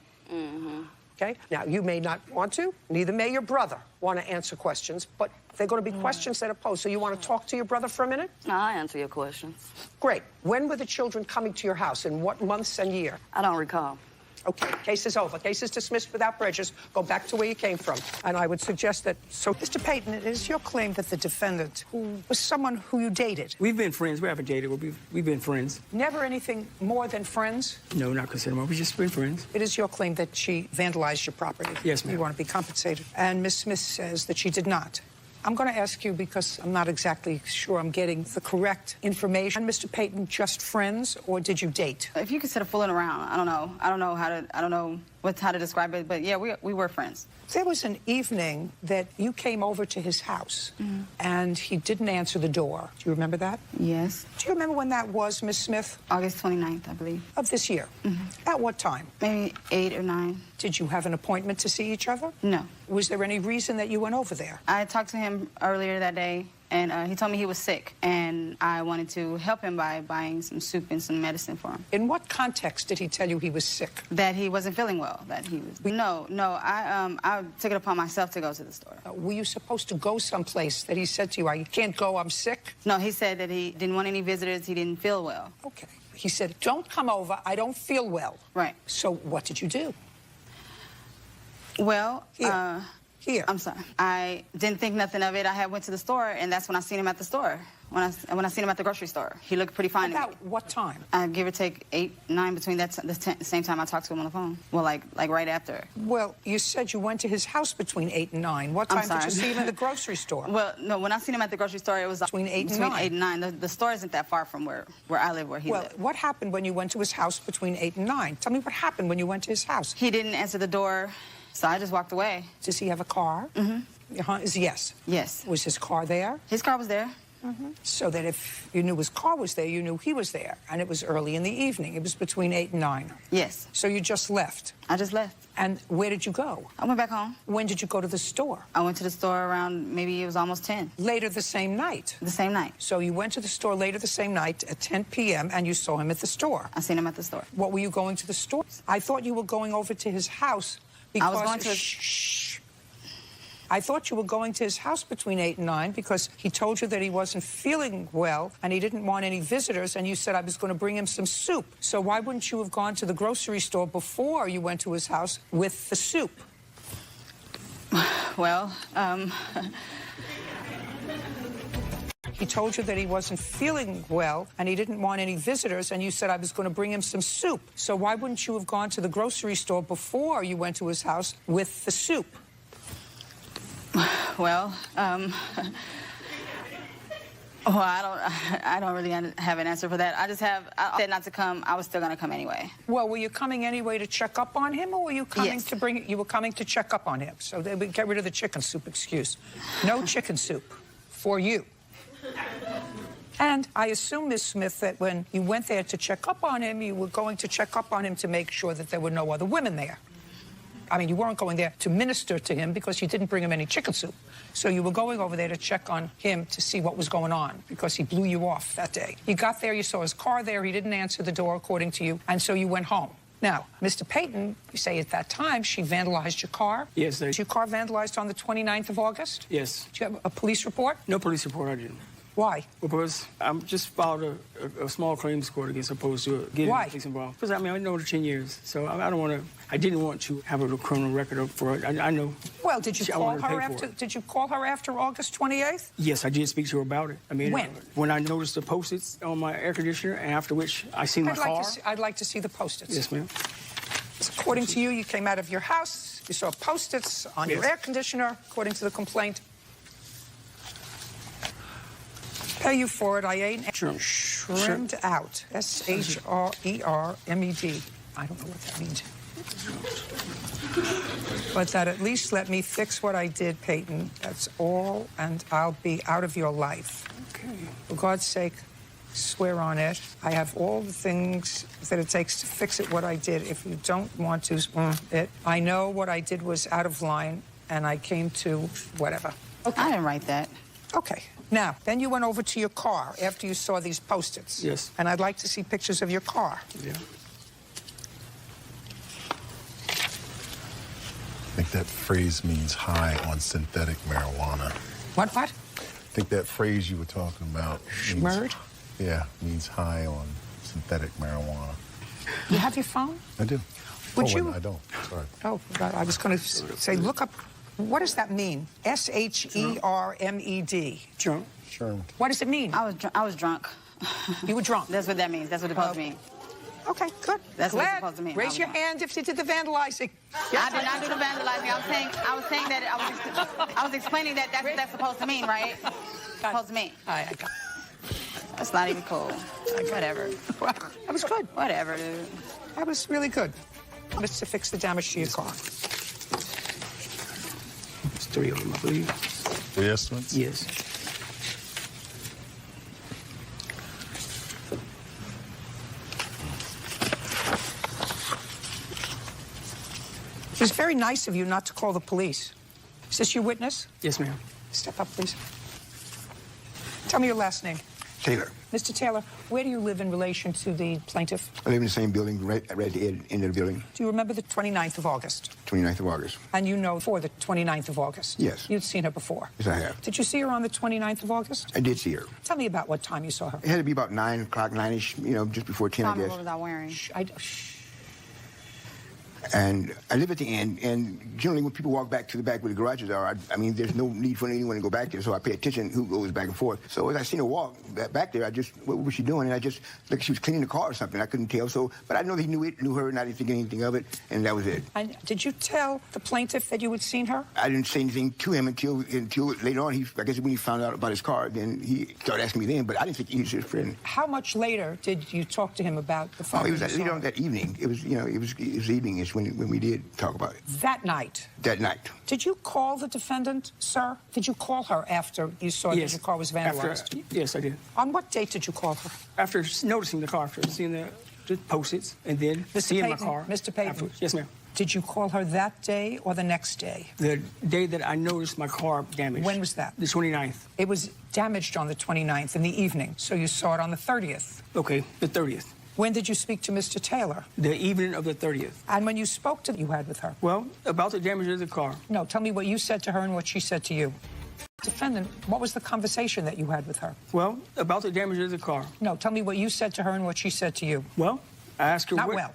Okay? Now, you may not want to, neither may your brother want to answer questions, but they're going to be questions that are posed. So you want to talk to your brother for a minute? No, I answer your questions. Great. When were the children coming to your house? In what months and year? I don't recall. Okay, case is over. Case is dismissed without prejudice. Go back to where you came from. And I would suggest that... So, Mr. Payton, it is your claim that the defendant, who was someone who you dated... We've been friends. We haven't dated, but we've been friends. Never anything more than friends? No, not considered more. We've just been friends. It is your claim that she vandalized your property? Yes, ma'am. You want to be compensated. And Ms. Smith says that she did not. I'm going to ask you because I'm not exactly sure I'm getting the correct information. Mr. Payton, just friends, or did you date? If you consider fooling around, I don't know. I don't know how to describe it, but yeah, we were friends. There was an evening that you came over to his house, and he didn't answer the door. Do you remember that? Yes. Do you remember when that was, Miss Smith? August 29th, I believe. Of this year? At what time? Maybe 8 or 9. Did you have an appointment to see each other? No. Was there any reason that you went over there? I talked to him earlier that day, and he told me he was sick, and I wanted to help him by buying some soup and some medicine for him. In what context did he tell you he was sick? That he wasn't feeling well, that he was... No, I took it upon myself to go to the store. Were you supposed to go someplace that he said to you, I can't go, I'm sick? No, he said that he didn't want any visitors, he didn't feel well. Okay. He said, don't come over, I don't feel well. Right. So what did you do? Well, Here. I'm sorry. I didn't think nothing of it. I had went to the store, and that's when I seen him at the store. When I seen him at the grocery store. He looked pretty fine. About what time? Give or take 8, 9, between the same time I talked to him on the phone. Well, like right after. Well, you said you went to his house between 8 and 9. What time did you see him in the grocery store? Well, no, when I seen him at the grocery store, it was between 8 and 9. Between 8 and 9. The store isn't that far from where I live, where he lived. Well, what happened when you went to his house between 8 and 9? Tell me what happened when you went to his house. He didn't answer the door, so I just walked away. Does he have a car? Mm-hmm. Yes. Yes. Was his car there? His car was there. Mm-hmm. So that if you knew his car was there, you knew he was there. And it was early in the evening. It was between 8 and 9. Yes. So you just left? I just left. And where did you go? I went back home. When did you go to the store? I went to the store around, maybe it was almost 10. Later the same night? The same night. So you went to the store later the same night at 10 p.m. and you saw him at the store? I seen him at the store. What were you going to the store? I thought you were going over to his house because... I was going to... Shh. I thought you were going to his house between 8 and 9 because he told you that he wasn't feeling well and he didn't want any visitors, and you said I was going to bring him some soup. So why wouldn't you have gone to the grocery store before you went to his house with the soup? Well, He told you that he wasn't feeling well and he didn't want any visitors, and you said I was going to bring him some soup. So why wouldn't you have gone to the grocery store before you went to his house with the soup? Well, I don't really have an answer for that. I said not to come. I was still going to come anyway. Well, were you coming anyway to check up on him, or were you coming Yes. to bring... You were coming to check up on him. So they would get rid of the chicken soup excuse. No chicken soup for you. And I assume, Ms. Smith, that when you went there to check up on him, you were going to check up on him to make sure that there were no other women there. I mean, you weren't going there to minister to him because you didn't bring him any chicken soup. So you were going over there to check on him to see what was going on because he blew you off that day. You got there, you saw his car there, he didn't answer the door according to you, and so you went home. Now, Mr. Payton, you say at that time she vandalized your car? Yes, Was your car vandalized on the 29th of August? Yes. Did you have a police report? No police report, I didn't. Why? Because I just filed a small claims court against opposed to getting Why? the police involved. Because, I mean, I know the 10 years, so I don't want to... I didn't want to have a criminal record for it. I know... Well, did you I call wanted to her pay for after? it. Did you call her after August 28th? Yes, I did speak to her about it. I mean, When? When I noticed the Post-its on my air conditioner, and after which I seen my car. I'd like to see the Post-its. Yes, ma'am. According to you, you came out of your house, you saw Post-its on your Yes. air conditioner, according to the complaint. Pay you for it, I ain't shrimmed out. S-H-R-E-R-M-E-D. I don't know what that means. But that at least let me fix what I did, Peyton. That's all, and I'll be out of your life. Okay. For God's sake, swear on it. I have all the things that it takes to fix it, what I did. If you don't want to, I know what I did was out of line, and I came to whatever. Okay. I didn't write that. Okay. Now, then you went over to your car after you saw these Post-its. Yes. And I'd like to see pictures of your car. Yeah. I think that phrase means high on synthetic marijuana. What? I think that phrase you were talking about... Schmurd? Means high on synthetic marijuana. You have your phone? I do. Would wait, you... I don't. Sorry. Oh, I was going to say, look up... What does that mean? S-H-E-R-M-E-D. Drunk. Sure. What does it mean? I was drunk. You were drunk? That's what that means. That's what it's supposed to mean. Okay, good. That's what it's Glad. supposed to mean. Raise your hand if you did the vandalizing. I did not do the vandalizing. I was saying that I was explaining that that's what that's supposed to mean, right? Supposed to mean. I got it. That's not even cool. Whatever. Well, that was good. Whatever, dude. That was really good. It's to fix the damage to your car. It's 3 of them, I believe. 3 estimates? Yes. was very nice of you not to call the police. Is this your witness? Yes, ma'am. Step up, please. Tell me your last name. Taylor. Mr. Taylor, where do you live in relation to the plaintiff? I live in the same building, right at the end of the building. Do you remember the 29th of August? 29th of August. And you know for the 29th of August? Yes. You'd seen her before? Yes, I have. Did you see her on the 29th of August? I did see her. Tell me about what time you saw her. It had to be about 9 o'clock, 9-ish, you know, just before 10, I guess. What was I wearing? And I live at the end, and generally when people walk back to the back where the garages are, I mean, there's no need for anyone to go back there, so I pay attention who goes back and forth. So as I seen her walk back there, what was she doing? And I just, like she was cleaning the car or something. I couldn't tell, but I know he knew her, and I didn't think anything of it, and that was it. And did you tell the plaintiff that you had seen her? I didn't say anything to him until later on. I guess when he found out about his car, then he started asking me then, but I didn't think he was his friend. How much later did you talk to him about the fact it was later on that evening. It was, it was evening-ish when we did talk about it. That night? That night. Did you call the defendant, sir? Did you call her after you saw that your car was vandalized? Yes, I did. On what date did you call her? After noticing the car, after seeing the post-its, and then seeing my car. Mr. Payton? Afterwards. Yes, ma'am. Did you call her that day or the next day? The day that I noticed my car damaged. When was that? The 29th. It was damaged on the 29th in the evening, so you saw it on the 30th. Okay, the 30th. When did you speak to Mr. Taylor? The evening of the 30th. And when you spoke to you had with her? Well, about the damage of the car. No, tell me what you said to her and what she said to you. Defendant, what was the conversation that you had with her? Well, about the damage of the car. No, tell me what you said to her and what she said to you. Well, I asked her... Not well.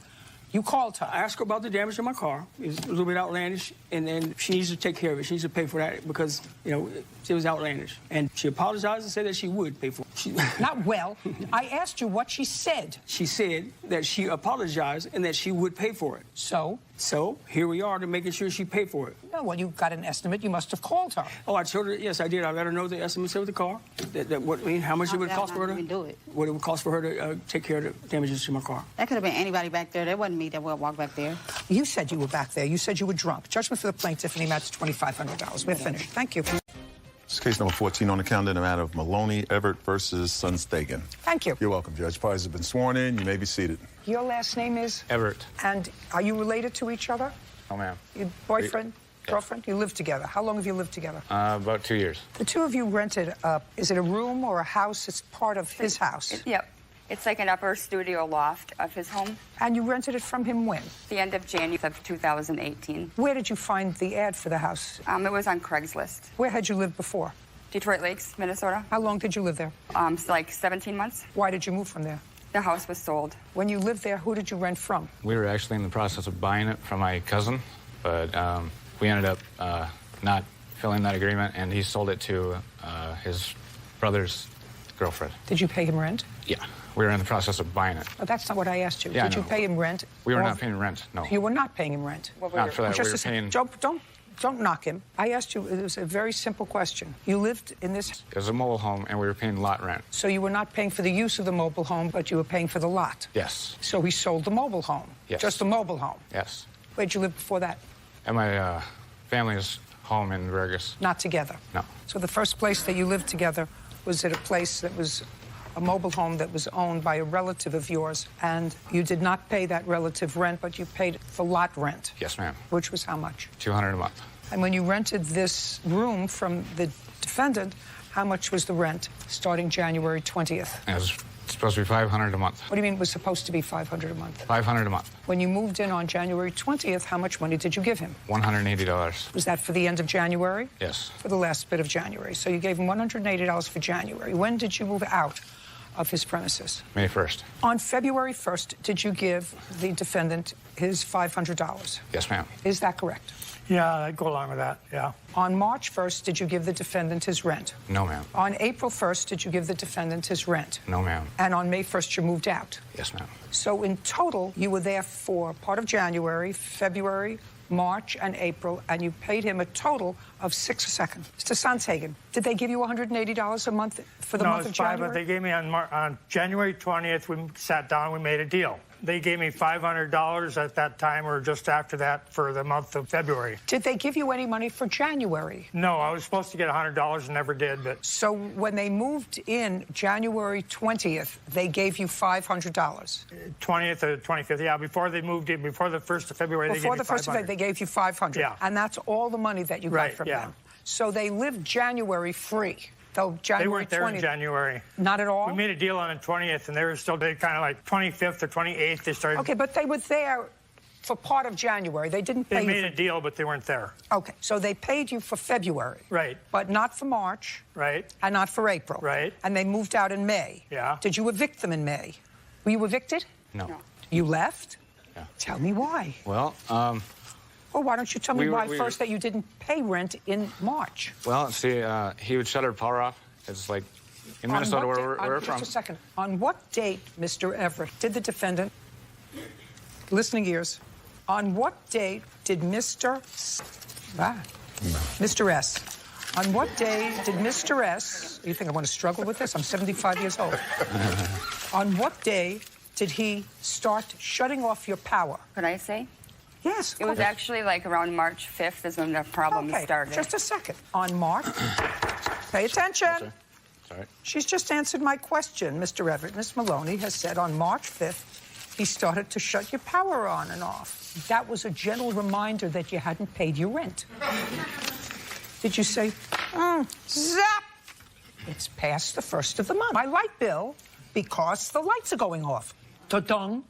You called her. I asked her about the damage to my car. It was a little bit outlandish, and then she needs to take care of it. She needs to pay for that because, it was outlandish. And she apologized and said that she would pay for it. Not well. I asked you what she said. She said that she apologized and that she would pay for it. So? So, here we are to making sure she paid for it. No, well, you got an estimate. You must have called her. Oh, I told her, yes, I did. I let her know the estimates of the car, how much it would cost for her to do it. What it would cost for her to take care of the damages to my car. That could have been anybody back there. That wasn't me that would walk back there. You said you were back there. You said you were drunk. Judgment for the plaintiff in the amount of $2,500. We're finished. Thank you. This is case number 14 on the calendar in the matter of Maloney Everett versus Sunstagen. Thank you. You're welcome, Judge. Parties have been sworn in. You may be seated. Your last name is? Everett. And are you related to each other? Oh, ma'am. Your boyfriend, girlfriend? You live together. How long have you lived together? About 2 years. The two of you rented, is it a room or a house? It's part of his house. Yep. It's like an upper studio loft of his home. And you rented it from him when? The end of January of 2018. Where did you find the ad for the house? It was on Craigslist. Where had you lived before? Detroit Lakes, Minnesota. How long did you live there? Like 17 months. Why did you move from there? The house was sold. When you lived there, who did you rent from? We were actually in the process of buying it from my cousin, but we ended up not filling that agreement, and he sold it to his brother's girlfriend. Did you pay him rent? Yeah. We were in the process of buying it. Oh, that's not what I asked you. Yeah, did you pay him rent? We were not paying rent, no. You were not paying him rent? Not for that. We were paying... Don't knock him. I asked you, it was a very simple question. You lived in this... It was a mobile home, and we were paying lot rent. So you were not paying for the use of the mobile home, but you were paying for the lot? Yes. So he sold the mobile home? Yes. Just the mobile home? Yes. Where'd you live before that? At my family's home in Vegas. Not together? No. So the first place that you lived together was at a place that was a mobile home that was owned by a relative of yours, and you did not pay that relative rent, but you paid the lot rent? Yes, ma'am. Which was how much? $200 a month. And when you rented this room from the defendant, how much was the rent starting January 20th? It was supposed to be $500 a month. What do you mean it was supposed to be $500 a month? $500 a month. When you moved in on January 20th, how much money did you give him? $180. Was that for the end of January? Yes. For the last bit of January. So you gave him $180 for January. When did you move out of his premises? May 1st. On February 1st, did you give the defendant his $500? Yes, ma'am. Is that correct? Yeah, I'd go along with that, yeah. On March 1st, did you give the defendant his rent? No, ma'am. On April 1st, did you give the defendant his rent? No, ma'am. And on May 1st, you moved out? Yes, ma'am. So in total, you were there for part of January, February, March, and April, and you paid him a total of Mr. Sonshagen, did they give you $180 a month for the month of January? No, it's $5, but they gave me on January 20th, we sat down, we made a deal. They gave me $500 at that time or just after that for the month of February. Did they give you any money for January? No, I was supposed to get $100 and never did. But So when they moved in January 20th, they gave you $500. 20th or 25th, yeah, before they moved in, before the 1st of February, Before they the gave me 1st of February, they gave you $500. Yeah. And that's all the money that you got from them. So they lived January free. Though January They weren't there 20th, in January. Not at all? We made a deal on the 20th, and they were still kind of like 25th or 28th. They started. Okay, but they were there for part of January. They didn't pay They you made for... a deal, but they weren't there. Okay, so they paid you for February. Right. But not for March. Right. And not for April. Right. And they moved out in May. Yeah. Did you evict them in May? Were you evicted? No. You left? Yeah. Tell me why. Well, Well, why don't you tell me why we first that you didn't pay rent in March? well, see, he would shut our power off. It's like in Minnesota, On what where we're from. Just a second. On what date, Mr. Everett, did the defendant, listening ears, on what date did Mr. S, on what day did Mr. S, you think I want to struggle with this? I'm 75 years old. On what day did he start shutting off your power? Could I say? Yes. It was actually like around March 5th is when the problem started. Just a second. On March, pay attention. Sorry. She's just answered my question, Mr. Everett. Ms. Maloney has said on March 5th, he started to shut your power on and off. That was a gentle reminder that you hadn't paid your rent. Did you say, zap? It's past the 1st of the month. My light bill, because the lights are going off. Ta-dung.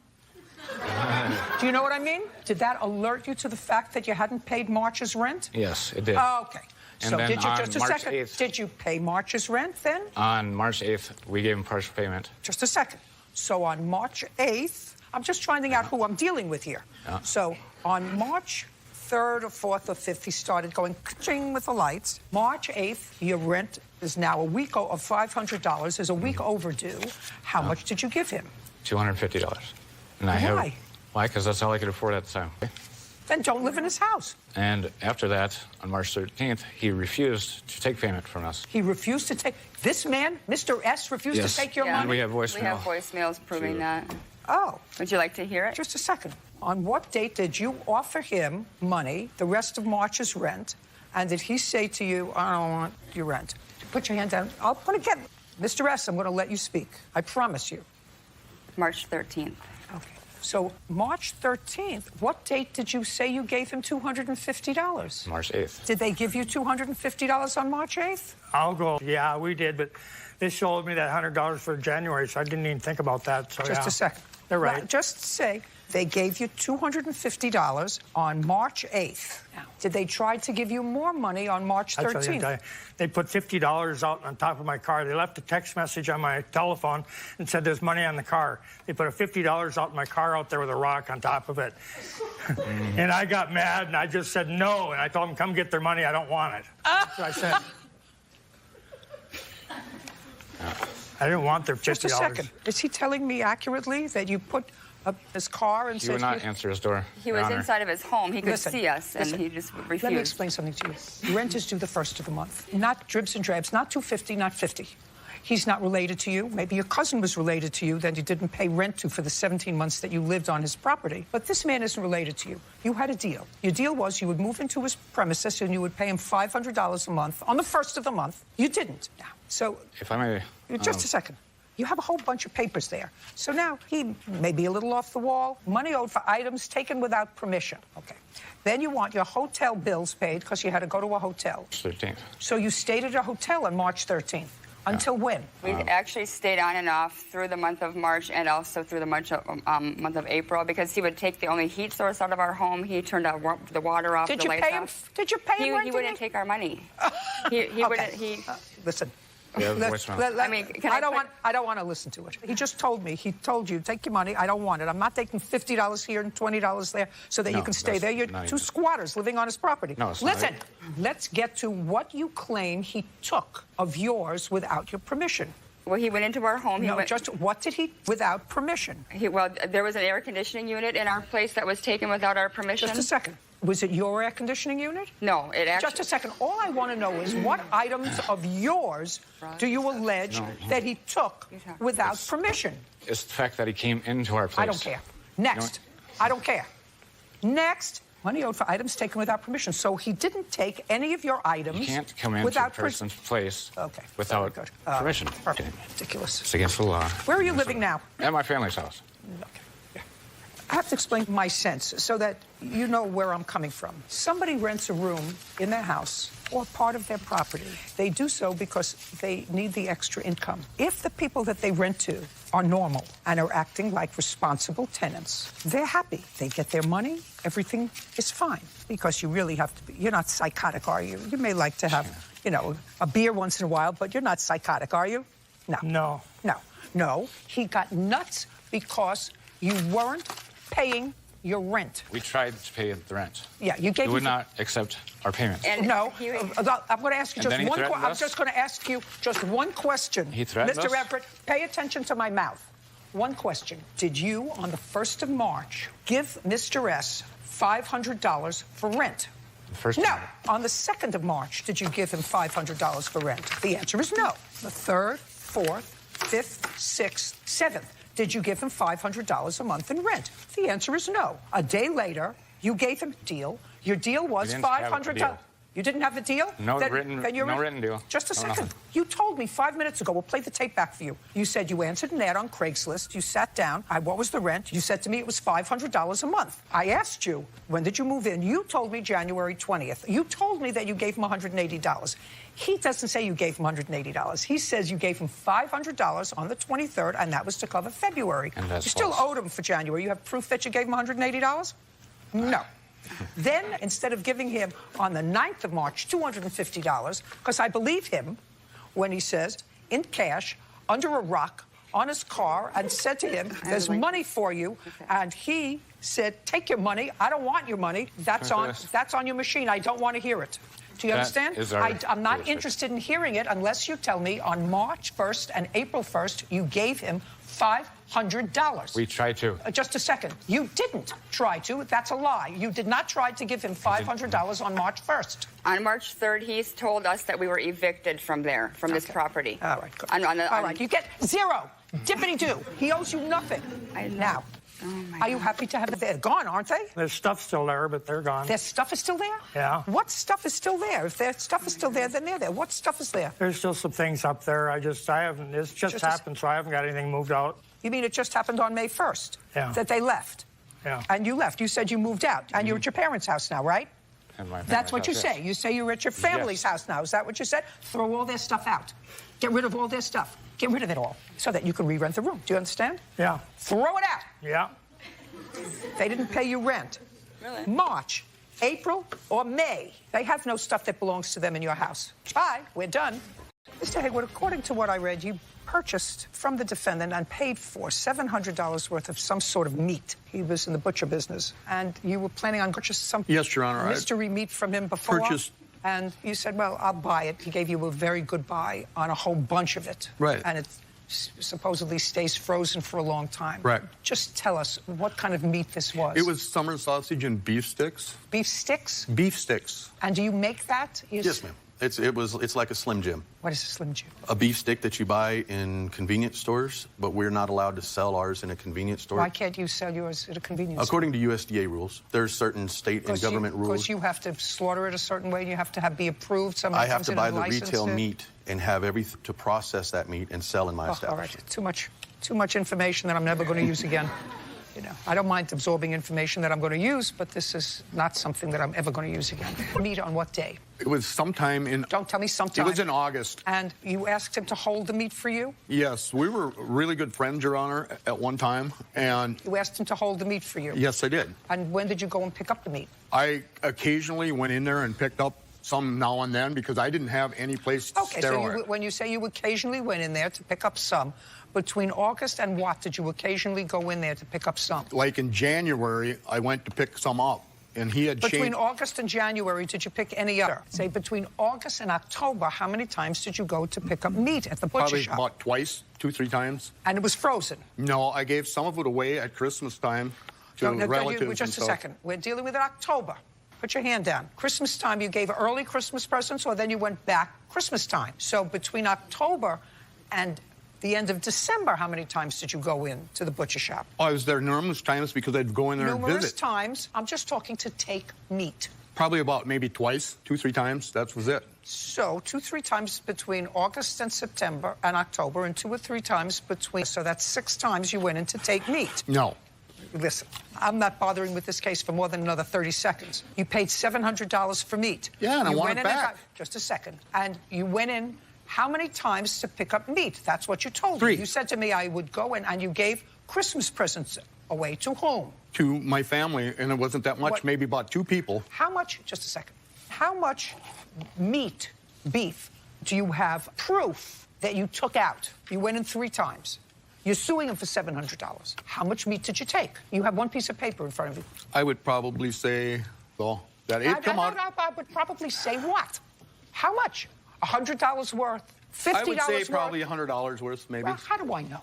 Do you know what I mean? Did that alert you to the fact that you hadn't paid March's rent? Yes, it did. Okay. And So then did you, on just a March second, 8th did you pay March's rent then? On March 8th, we gave him partial payment. Just a second. So on March 8th, I'm just finding out who I'm dealing with here. Yeah. So on March 3rd or 4th or 5th, he started going ka-ching with the lights. March 8th, your rent is now a week of $500, is a week overdue. How much did you give him? $250. And Why? Why? Because that's all I could afford at the time. Then don't live in his house. And after that, on March 13th, he refused to take payment from us. He refused to take, this man, Mr. S, refused Yes. to take your Yeah. money? And we have voicemail. We have voicemails proving that. Oh. Would you like to hear it? Just a second. On what date did you offer him money, the rest of March's rent, and did he say to you, I don't want your rent? Put your hand down. I'm going to get Mr. S, I'm going to let you speak. I promise you. March 13th. Okay. So March 13th, what date did you say you gave him $250? March 8th. Did they give you $250 on March 8th? I'll go. Yeah, we did, but they showed me that $100 for January, so I didn't even think about that. So Just yeah. a second. They're right. Well, just say they gave you $250 on March 8th. Did they try to give you more money on March That's what 13th? they put $50 out on top of my car. They left a text message on my telephone and said there's money on the car. They put a $50 out in my car out there with a rock on top of it. And I got mad and I just said no. And I told them, come get their money. I don't want it. That's what I said. I didn't want their $50. Just a second. Is he telling me accurately that you put up his car and He said... would not answer his door. He Your was Honor. inside of his home. He could Listen, see us, and listen. he just refused. Let me explain something to you. Rent is due the 1st of the month. Not dribs and drabs. Not $250, not $50. He's not related to you. Maybe your cousin was related to you that you didn't pay rent to for the 17 months that you lived on his property. But this man isn't related to you. You had a deal. Your deal was you would move into his premises and you would pay him $500 a month on the 1st of the month. You didn't. So... If I may... Just a second. You have a whole bunch of papers there. So now he may be a little off the wall. Money owed for items taken without permission. Okay. Then you want your hotel bills paid because you had to go to a hotel. 13th. So you stayed at a hotel on March 13th. Until when? We actually stayed on and off through the month of March and also through the month of April because he would take the only heat source out of our home. He turned out the water off, Did the you lights pay him? off. Did you pay him rent? He wouldn't take our money. He wouldn't. Listen. Yeah, I mean, I don't want to listen to it. He just told me. He told you, take your money. I don't want it. I'm not taking $50 here and $20 there so that No, you can stay that's there. You're not two even- squatters living on his property. No, it's not Listen, let's get to what you claim he took of yours without your permission. Well, he went into our home. No, just what did he without permission? Well, there was an air conditioning unit in our place that was taken without our permission. Just a second. Was it your air conditioning unit? No, it actually... Just a second. All I want to know is what items of yours do you allege that he took without permission? It's the fact that he came into our place. I don't care. Next. I don't care. Next. Money owed for items taken without permission. So he didn't take any of your items. You can't come into a person's place without permission. Perfect. Ridiculous. It's against the law. Where are you living now? At my family's house. I have to explain my sense so that you know where I'm coming from. Somebody rents a room in their house or part of their property. They do so because they need the extra income. If the people that they rent to are normal and are acting like responsible tenants, they're happy. They get their money. Everything is fine because you really have to be. You're not psychotic, are you? You may like to have, you know, a beer once in a while, but you're not psychotic, are you? No. No. No. No. He got nuts because you weren't paying your rent. We tried to pay the rent. Yeah, you gave. He would not accept our payments. No, I'm going to ask you just one. I'm just going to ask you just one question. He threatened Mr. us? Everett, pay attention to my mouth. One question: did you, on the 1st of March, give Mr. S. $500 for rent? No. On the 2nd of March, did you give him $500 for rent? The answer is no. The 3rd, 4th, 5th, 6th, 7th. Did you give him $500 a month in rent? The answer is no. A day later, you gave him a deal. Your deal was $500. You didn't have a deal? No written deal. Just a second. Nothing. You told me 5 minutes ago, we'll play the tape back for you. You said you answered an ad on Craigslist. You sat down. What was the rent? You said to me it was $500 a month. I asked you, when did you move in? You told me January 20th. You told me that you gave him $180. He doesn't say you gave him $180. He says you gave him $500 on the 23rd, and that was to cover February. And that's you still false. owed him for January. You have proof that you gave him $180? No. Then, instead of giving him on the 9th of March $250, because I believe him when he says, in cash, under a rock, on his car, and said to him, there's money for you, and he said, take your money, I don't want your money, that's on your machine, I don't want to hear it. Do you understand? I'm not interested in hearing it unless you tell me on March 1st and April 1st you gave him $500. We tried to. Just a second. You didn't try to. That's a lie. You did not try to give him $500 on March 1st. On March 3rd, he's told us that we were evicted from this property. All right, good. All right, you get zero. Dippity-doo. He owes you nothing. Now, are you happy to have it? They're gone, aren't they? Their stuff's still there, but they're gone. Their stuff is still there? Yeah. What stuff is still there? If their stuff is still there, then they're there. What stuff is there? There's still some things up there. It's just happened, so I haven't got anything moved out. You mean it just happened on May 1st? Yeah. That they left? Yeah. And you left. You said you moved out. And you're at your parents' house now, right? That's what you say. You say you're at your family's house now. Is that what you said? Throw all their stuff out. Get rid of all their stuff. Get rid of it all so that you can re-rent the room. Do you understand? Yeah. Throw it out. Yeah. They didn't pay you rent. Really? March, April, or May. They have no stuff that belongs to them in your house. Bye. We're done. Mr. Haywood, according to what I read, you purchased from the defendant and paid for $700 worth of some sort of meat. He was in the butcher business. And you were planning on purchasing some Your Honor, mystery meat from him before? Purchased. And you said, well, I'll buy it. He gave you a very good buy on a whole bunch of it. Right. And it supposedly stays frozen for a long time. Right. Just tell us what kind of meat this was. It was summer sausage and beef sticks. Beef sticks? Beef sticks. And do you make that? Yes, ma'am. It's like a Slim Jim. What is a Slim Jim? A beef stick that you buy in convenience stores, but we're not allowed to sell ours in a convenience store. Why can't you sell yours at a convenience store? According to USDA rules, there's certain state and government rules. Because you have to slaughter it a certain way, and you have to be approved. I have to buy the retail meat and have everything to process that meat and sell in my establishment. All right, too much information that I'm never going to use again. You know, I don't mind absorbing information that I'm going to use, but this is not something that I'm ever going to use again. Meat on what day? It was sometime in... Don't tell me sometime. It was in August. And you asked him to hold the meat for you? Yes, we were really good friends, Your Honor, at one time, and... You asked him to hold the meat for you? Yes, I did. And when did you go and pick up the meat? I occasionally went in there and picked up some now and then because I didn't have any place to store it. When you say you occasionally went in there to pick up some, between August and what did you occasionally go in there to pick up some? Like in January, I went to pick some up, and he had Between August and January, did you pick any other? Say, between August and October, how many times did you go to pick up meat at the butcher shop? Probably about twice, 2-3 times. And it was frozen? No, I gave some of it away at Christmas time to relatives. Just a second. We're dealing with October. Put your hand down. Christmas time, you gave early Christmas presents, or then you went back Christmas time. So between October and The end of December, how many times did you go in to the butcher shop? I was there numerous times because I'd go in there and Numerous visit. times. I'm just talking to take meat. Probably about maybe twice, 2-3 times. That was it. So 2-3 times between August and September and October, and 2 or 3 times between. So that's 6 times you went in to take meat. No. Listen, I'm not bothering with this case for more than another 30 seconds. You paid $700 for meat. Yeah, and I You want went it in and back. just a second. And you went in how many times to pick up meat? That's what you told 3. me. You said to me I would go in, and you gave Christmas presents away to whom? To my family, and it wasn't that much, What? maybe about 2 people. How much, just a second, how much meat, beef, do you have proof that you took out? You went in 3 times. You're suing him for $700. How much meat did you take? You have one piece of paper in front of you. I would probably say, well, that it come out. I would probably say what? How much? $100 worth? $50 I would say worth? probably $100 worth, maybe. Well, how do I know?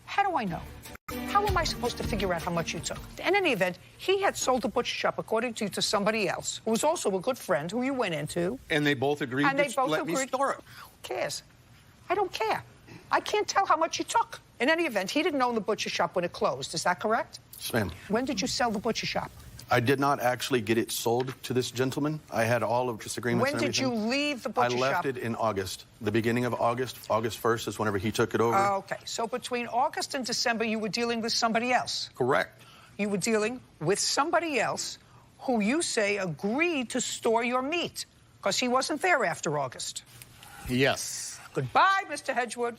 How do I know? How am I supposed to figure out how much you took? In any event, he had sold the butcher shop, according to you, to somebody else, who was also a good friend, who you went into. And they both agreed to let me store it. Who cares? I don't care. I can't tell how much you took. In any event, he didn't own the butcher shop when it closed. Is that correct? Yes, ma'am. When did you sell the butcher shop? I did not actually get it sold to this gentleman. I had all of his agreements When and did you everything. leave the butcher shop? I left it in August. The beginning of August. August 1st is whenever he took it over. Okay. So between August and December, you were dealing with somebody else. Correct. You were dealing with somebody else who you say agreed to store your meat because he wasn't there after August. Yes. Goodbye, Mr. Hedgewood.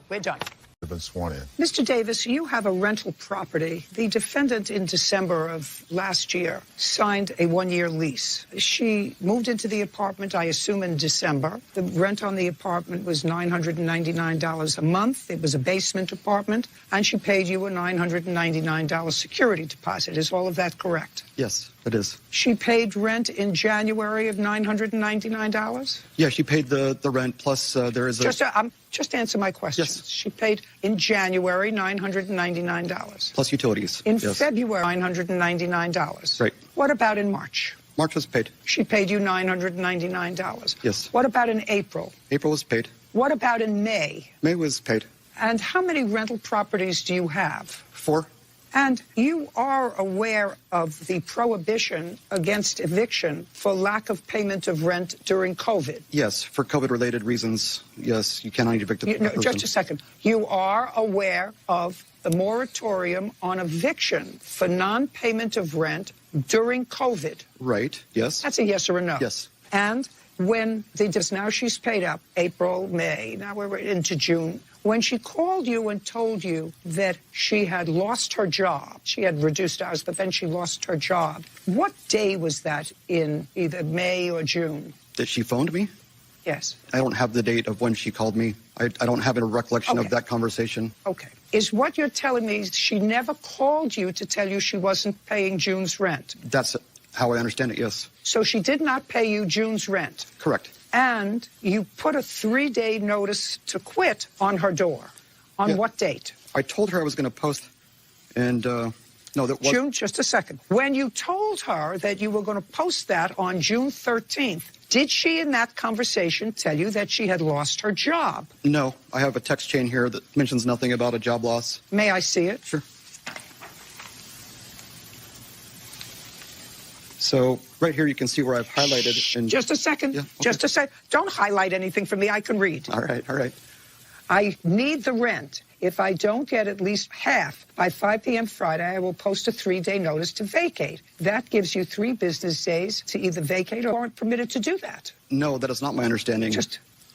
We're done. Have been sworn in. Mr. Davis, you have a rental property. The defendant in December of last year signed a 1-year lease. She moved into the apartment, I assume, in December. The rent on the apartment was $999 a month. It was a basement apartment, and she paid you a $999 security deposit. Is all of that correct? Yes, it is. She paid rent in January of $999? Yeah, she paid the rent, plus there is a... Just answer my question. Yes. She paid in January $999. Plus utilities. In yes. February, $999. Right. What about in March? March was paid. She paid you $999. Yes. What about in April? April was paid. What about in May? May was paid. And how many rental properties do you have? 4. And you are aware of the prohibition against eviction for lack of payment of rent during COVID? Yes, for COVID-related reasons, yes, you cannot evict a person. Just a second. You are aware of the moratorium on eviction for non-payment of rent during COVID? Right, yes. That's a yes or a no? Yes. And when they just now she's paid up April, May, now we're into June. When she called you and told you that she had lost her job, she had reduced hours, but then she lost her job, what day was that in either May or June? That she phoned me? Yes. I don't have the date of when she called me. I don't have a recollection Okay. of that conversation. Okay. Is what you're telling me she never called you to tell you she wasn't paying June's rent? That's how I understand it, yes. So she did not pay you June's rent? Correct. And you put a 3-day notice to quit on her door. On what date? I told her I was going to post, and no, that was... June, just a second. When you told her that you were going to post that on June 13th, did she in that conversation tell you that she had lost her job? No, I have a text chain here that mentions nothing about a job loss. May I see it? Sure. So right here you can see where I've highlighted. And just a second. Yeah, okay. Just a sec. Don't highlight anything for me. I can read. All right, all right. I need the rent. If I don't get at least half by 5 p.m. Friday, I will post a 3-day notice to vacate. That gives you 3 business days to either vacate or aren't permitted to do that. No, that is not my understanding.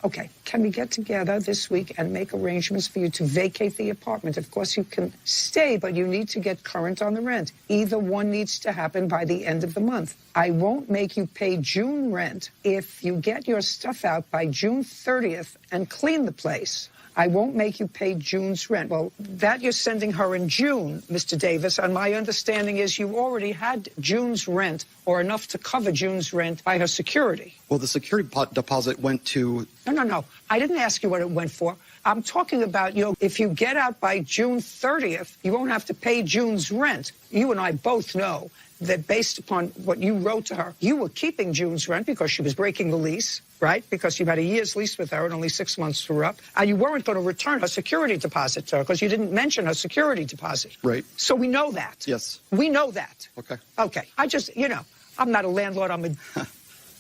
Okay, can we get together this week and make arrangements for you to vacate the apartment? Of course, you can stay, but you need to get current on the rent. Either one needs to happen by the end of the month. I won't make you pay June rent if you get your stuff out by June 30th and clean the place. I won't make you pay June's rent. Well, that you're sending her in June, Mr. Davis, and my understanding is you already had June's rent or enough to cover June's rent by her security. Well, the security deposit went to... No. I didn't ask you what it went for. I'm talking about, if you get out by June 30th, you won't have to pay June's rent. You and I both know that based upon what you wrote to her, you were keeping June's rent because she was breaking the lease, right? Because you had a year's lease with her and only 6 months were up. And you weren't going to return her security deposit to her because you didn't mention her security deposit. Right. So we know that. Yes. We know that. Okay. Okay. I just, you know, I'm not a landlord. I'm a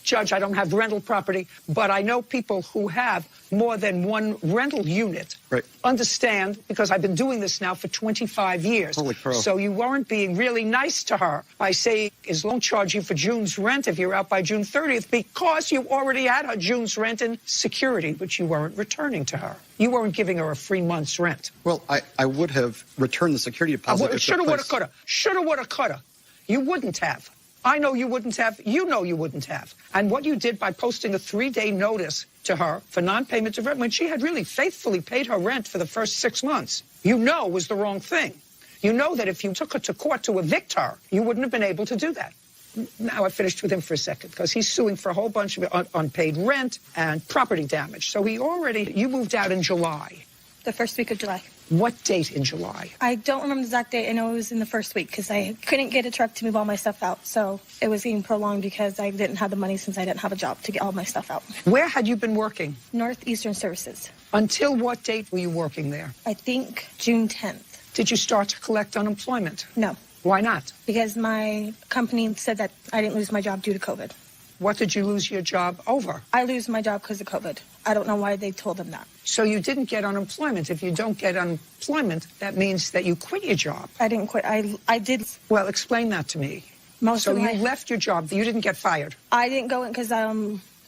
judge. I don't have rental property. But I know people who have more than one rental unit. Right. Understand, because I've been doing this now for 25 years. Holy crow. So you weren't being really nice to her by saying, is won't charge you for June's rent if you're out by June 30th, because you already had her June's rent and security, which you weren't returning to her. You weren't giving her a free month's rent. Well, I would have returned the security deposit. Shoulda, woulda, coulda. Shoulda, woulda, coulda. You wouldn't have. I know you wouldn't have. You know you wouldn't have. And what you did by posting a 3-day notice to her for non-payment of rent when she had really faithfully paid her rent for the first 6 months, you know was the wrong thing. You know that if you took her to court to evict her, you wouldn't have been able to do that. Now I finished with him for a second because he's suing for a whole bunch of unpaid rent and property damage. So you moved out in July. The first week of July. What date in July? I don't remember the exact date. I know it was in the first week because I couldn't get a truck to move all my stuff out. So it was being prolonged because I didn't have the money since I didn't have a job to get all my stuff out. Where had you been working? Northeastern Services. Until what date were you working there? I think June 10th. Did you start to collect unemployment? No. Why not? Because my company said that I didn't lose my job due to COVID. What did you lose your job over? I lose my job because of COVID. I don't know why they told them that. So you didn't get unemployment. If you don't get unemployment, that means that you quit your job. I didn't quit. I did. Well, explain that to me. So you left your job. You didn't get fired. I didn't go in because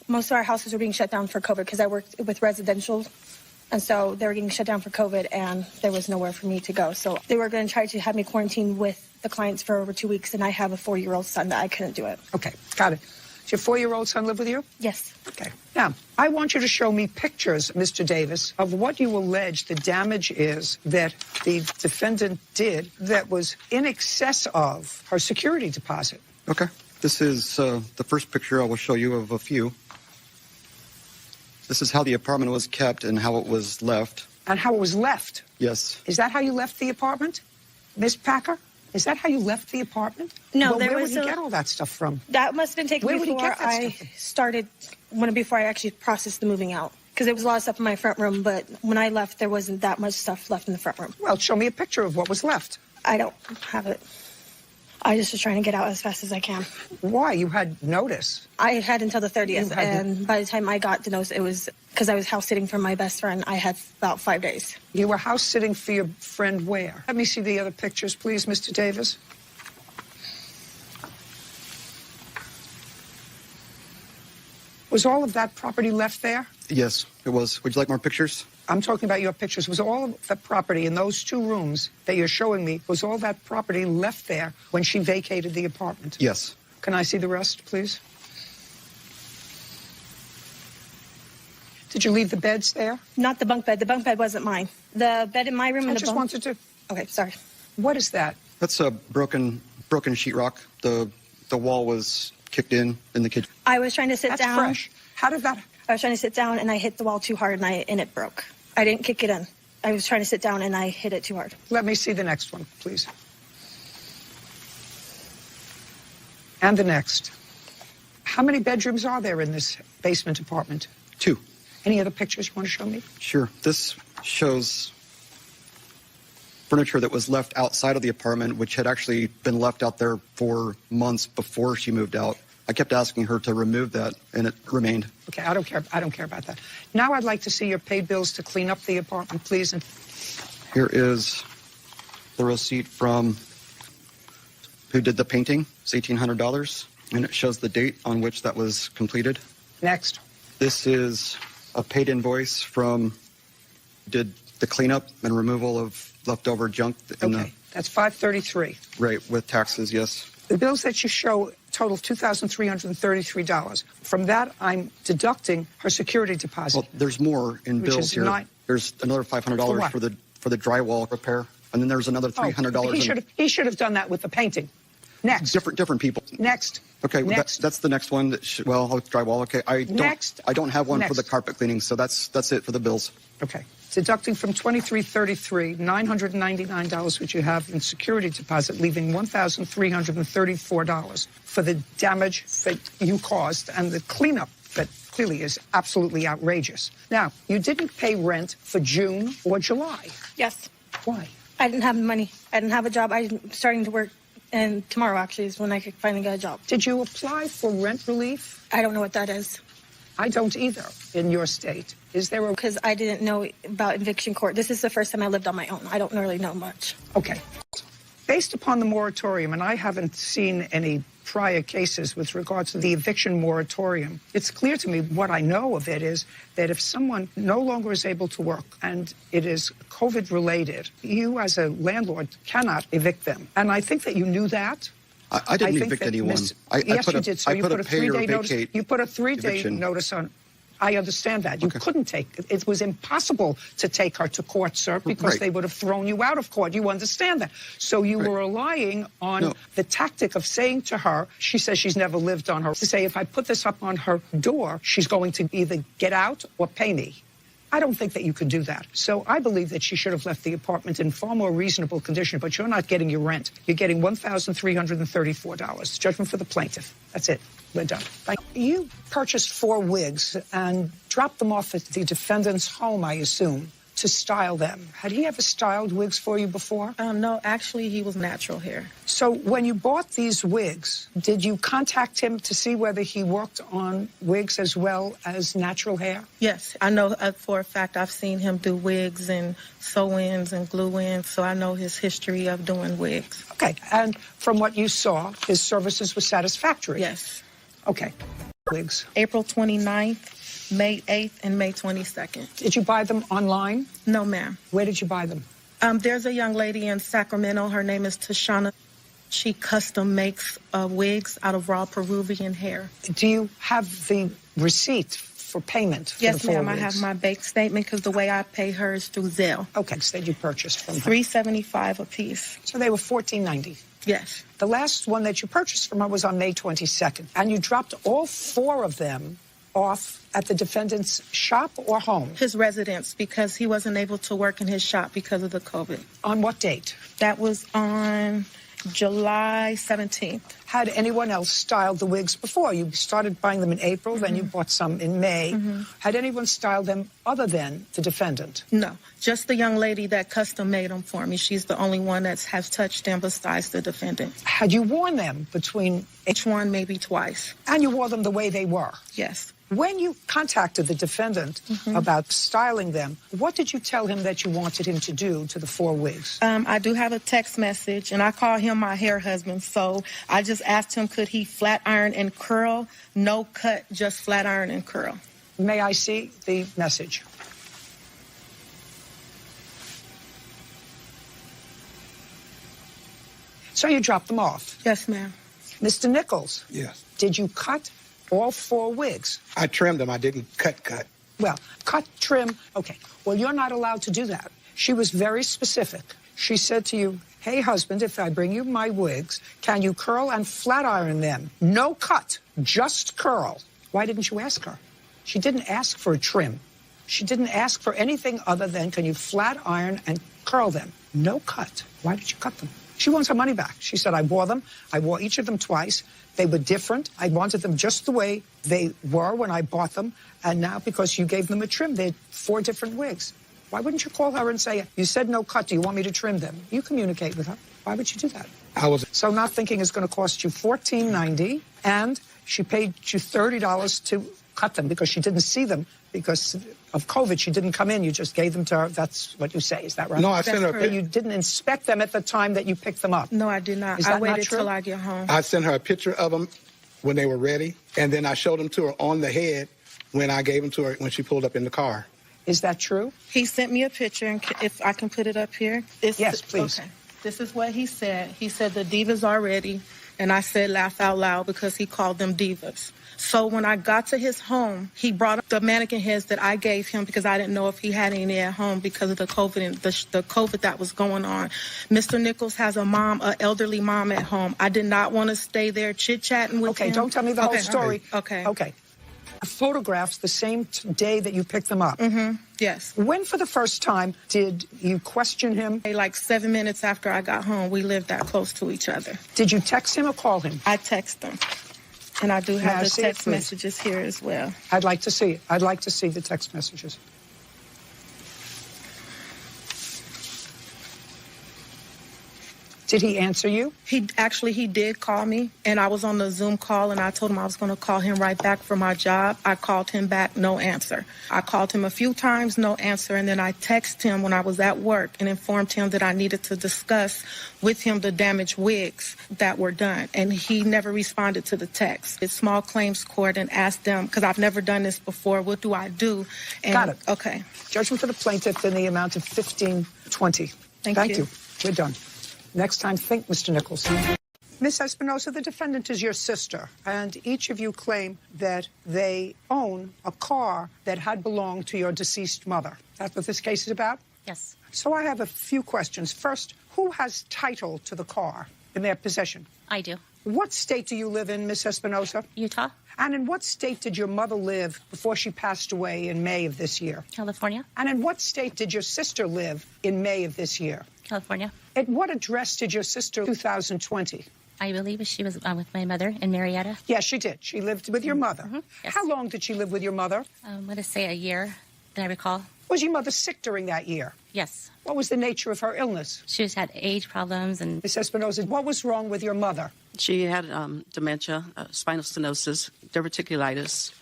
most of our houses were being shut down for COVID because I worked with residential. And so they were getting shut down for COVID, and there was nowhere for me to go. So they were going to try to have me quarantine with the clients for over 2 weeks, and I have a 4-year-old son that I couldn't do it. Okay, got it. Does your 4-year-old son live with you? Yes. Okay. Now, I want you to show me pictures, Mr. Davis, of what you allege the damage is that the defendant did that was in excess of her security deposit. Okay. This is the first picture I will show you of a few. This is how the apartment was kept and how it was left. And how it was left? Yes. Is that how you left the apartment, Miss Packer? Is that how you left the apartment? No, well, there where was would he get all that stuff from? That must have been taken before I actually processed the moving out. Because there was a lot of stuff in my front room, but when I left, there wasn't that much stuff left in the front room. Well, show me a picture of what was left. I don't have it. I just was trying to get out as fast as I can. Why? You had notice. I had until the 30th, and by the time I got the notice, it was because I was house sitting for my best friend. I had about 5 days. You were house sitting for your friend where? Let me see the other pictures, please, Mr. Davis. Was all of that property left there? Yes, it was. Would you like more pictures? I'm talking about your pictures. Was all of the property in those 2 rooms that you're showing me, was all that property left there when she vacated the apartment? Yes. Can I see the rest, please? Did you leave the beds there? Not the bunk bed. The bunk bed wasn't mine. The bed in my room and the bunk... wanted to... Okay, sorry. What is that? That's a broken sheetrock. The wall was kicked in the kitchen. I was trying to sit down. That's fresh. How did that... I was trying to sit down, and I hit the wall too hard, and it broke. I didn't kick it in. I was trying to sit down, and I hit it too hard. Let me see the next one, please. And the next. How many bedrooms are there in this basement apartment? 2. Any other pictures you want to show me? Sure. This shows furniture that was left outside of the apartment, which had actually been left out there for months before she moved out. I kept asking her to remove that, and it remained. Okay, I don't care about that. Now I'd like to see your paid bills to clean up the apartment, please. And here is the receipt from who did the painting. It's $1,800, and it shows the date on which that was completed. Next. This is a paid invoice from did the cleanup and removal of leftover junk. Okay, that's $533. Right, with taxes, yes. The bills that you show total $2,333. From that, I'm deducting her security deposit. Well, there's more in bills here. There's another $500 for the drywall repair, and then there's another $300. He should have done that with the painting. Next. Different people. Next. Okay, next. That's the next one. Drywall. Okay, I don't have one for the carpet cleaning, so that's it for the bills. Okay. deducting from $2,333, $999, which you have in security deposit, leaving $1,334 for the damage that you caused and the cleanup that clearly is absolutely outrageous. Now, you didn't pay rent for June or July. Yes. Why? I didn't have money. I didn't have a job. I'm starting to work, and tomorrow actually is when I could finally get a job. Did you apply for rent relief? I don't know what that is. I don't either in your state. Is there a... Because I didn't know about eviction court. This is the first time I lived on my own. I don't really know much. Okay. Based upon the moratorium, and I haven't seen any prior cases with regard to the eviction moratorium, it's clear to me what I know of it is that if someone no longer is able to work and it is COVID related, you as a landlord cannot evict them. And I think that you knew that. I didn't evict anyone. Yes, you did. So you put a pay or 3-day notice. vacate You put a 3-day eviction. notice on. I understand that. You couldn't take it. It was impossible to take her to court, sir, because Right. they would have thrown you out of court. You understand that. So you were relying on the tactic of saying to her, she says she's never lived on her, to say, if I put this up on her door, she's going to either get out or pay me. I don't think that you could do that. So I believe that she should have left the apartment in far more reasonable condition, but you're not getting your rent. You're getting $1,334. Judgment for the plaintiff. That's it. We're done. You purchased 4 wigs and dropped them off at the defendant's home, I assume, to style them. Had he ever styled wigs for you before? No, actually, he was natural hair. So when you bought these wigs, did you contact him to see whether he worked on wigs as well as natural hair? Yes, I know for a fact I've seen him do wigs and sew-ins and glue-ins, so I know his history of doing wigs. Okay, and from what you saw, his services were satisfactory? Yes. Okay. Wigs. April 29th, May 8th, and May 22nd. Did you buy them online? No, ma'am. Where did you buy them? There's a young lady in Sacramento. Her name is Tashana. She custom makes wigs out of raw Peruvian hair. Do you have the receipt for payment for Yes, the 4 ma'am. wigs? I have my bank statement because the way I pay her is through Zelle. Okay, so you purchased from her. $375 a piece. So they were $14.90. Yes. The last one that you purchased from her was on May 22nd, and you dropped all 4 of them off at the defendant's shop or home? His residence, because he wasn't able to work in his shop because of the COVID. On what date? That was on July 17th. Had anyone else styled the wigs before? You started buying them in April, then you bought some in May. Had anyone styled them other than the defendant? No, just the young lady that custom made them for me. She's the only one that has touched them besides the defendant. Had you worn them between... Each one maybe twice. And you wore them the way they were? Yes. When you contacted the defendant about styling them, what did you tell him that you wanted him to do to the 4 wigs? I do have a text message, and I call him my hair husband. So I just asked him, could he flat iron and curl? No cut, just flat iron and curl. May I see the message? So you dropped them off? Yes, ma'am. Mr. Nichols? Yes. Did you cut all 4 wigs? I trimmed them. I didn't cut. Well, cut, trim. Okay. Well, you're not allowed to do that. She was very specific. She said to you, hey, husband, if I bring you my wigs, can you curl and flat iron them? No cut, just curl. Why didn't you ask her? She didn't ask for a trim. She didn't ask for anything other than, can you flat iron and curl them? No cut. Why did you cut them? She wants her money back. She said, I wore them. I wore each of them twice. They were different. I wanted them just the way they were when I bought them. And now, because you gave them a trim, they're 4 different wigs. Why wouldn't you call her and say, you said no cut. Do you want me to trim them? You communicate with her. Why would you do that? So not thinking it's going to cost you $14.90, and she paid you $30 to cut them because she didn't see them because of COVID. She didn't come in. You just gave them to her. That's what you say. Is that right? No, I sent her a picture. You didn't inspect them at the time that you picked them up. No, I did not. Is I that waited not true? till I get home. I sent her a picture of them when they were ready, and then I showed them to her on the head when I gave them to her when she pulled up in the car. Is that true? He sent me a picture, and if I can put it up here. Yes, please. Okay. This is what he said. He said the divas are ready, and I said laugh out loud because he called them divas. So when I got to his home, he brought up the mannequin heads that I gave him because I didn't know if he had any at home because of the COVID and the COVID that was going on. Mr. Nichols has an elderly mom at home. I did not want to stay there chit-chatting with him. Okay, don't tell me the whole Okay, story. Okay. Okay. Photographs the same day that you picked them up. Mm-hmm. Yes. When for the first time did you question him? Like 7 minutes after I got home, we lived that close to each other. Did you text him or call him? I text him. And I do May I have the see it, text please? messages here as well. I'd like to see it. I'd like to see the text messages. Did he answer you? He did call me, and I was on the Zoom call, and I told him I was going to call him right back for my job. I called him back, no answer. I called him a few times, no answer, and then I texted him when I was at work and informed him that I needed to discuss with him the damaged wigs that were done, and he never responded to the text. It's small claims court and asked them, because I've never done this before, what do I do? And, Got it. Okay. Judgment for the plaintiff in the amount of $15.20. Thank you. We're done. Next time, think, Mr. Nichols. Ms. Espinosa, the defendant is your sister, and each of you claim that they own a car that had belonged to your deceased mother. That's what this case is about? Yes. So I have a few questions. First, who has title to the car in their possession? I do. What state do you live in, Ms. Espinosa? Utah. And in what state did your mother live before she passed away in May of this year? California. And in what state did your sister live in May of this year? California. At what address did your sister 2020? I believe she was with my mother in Marietta. Yes, she did. She lived with your mother. Yes. How long did she live with your mother? I'm going to say a year, that I recall. Was your mother sick during that year? Yes. What was the nature of her illness? She just had age problems. And Ms. Espinosa, what was wrong with your mother? She had dementia, spinal stenosis, diverticulitis,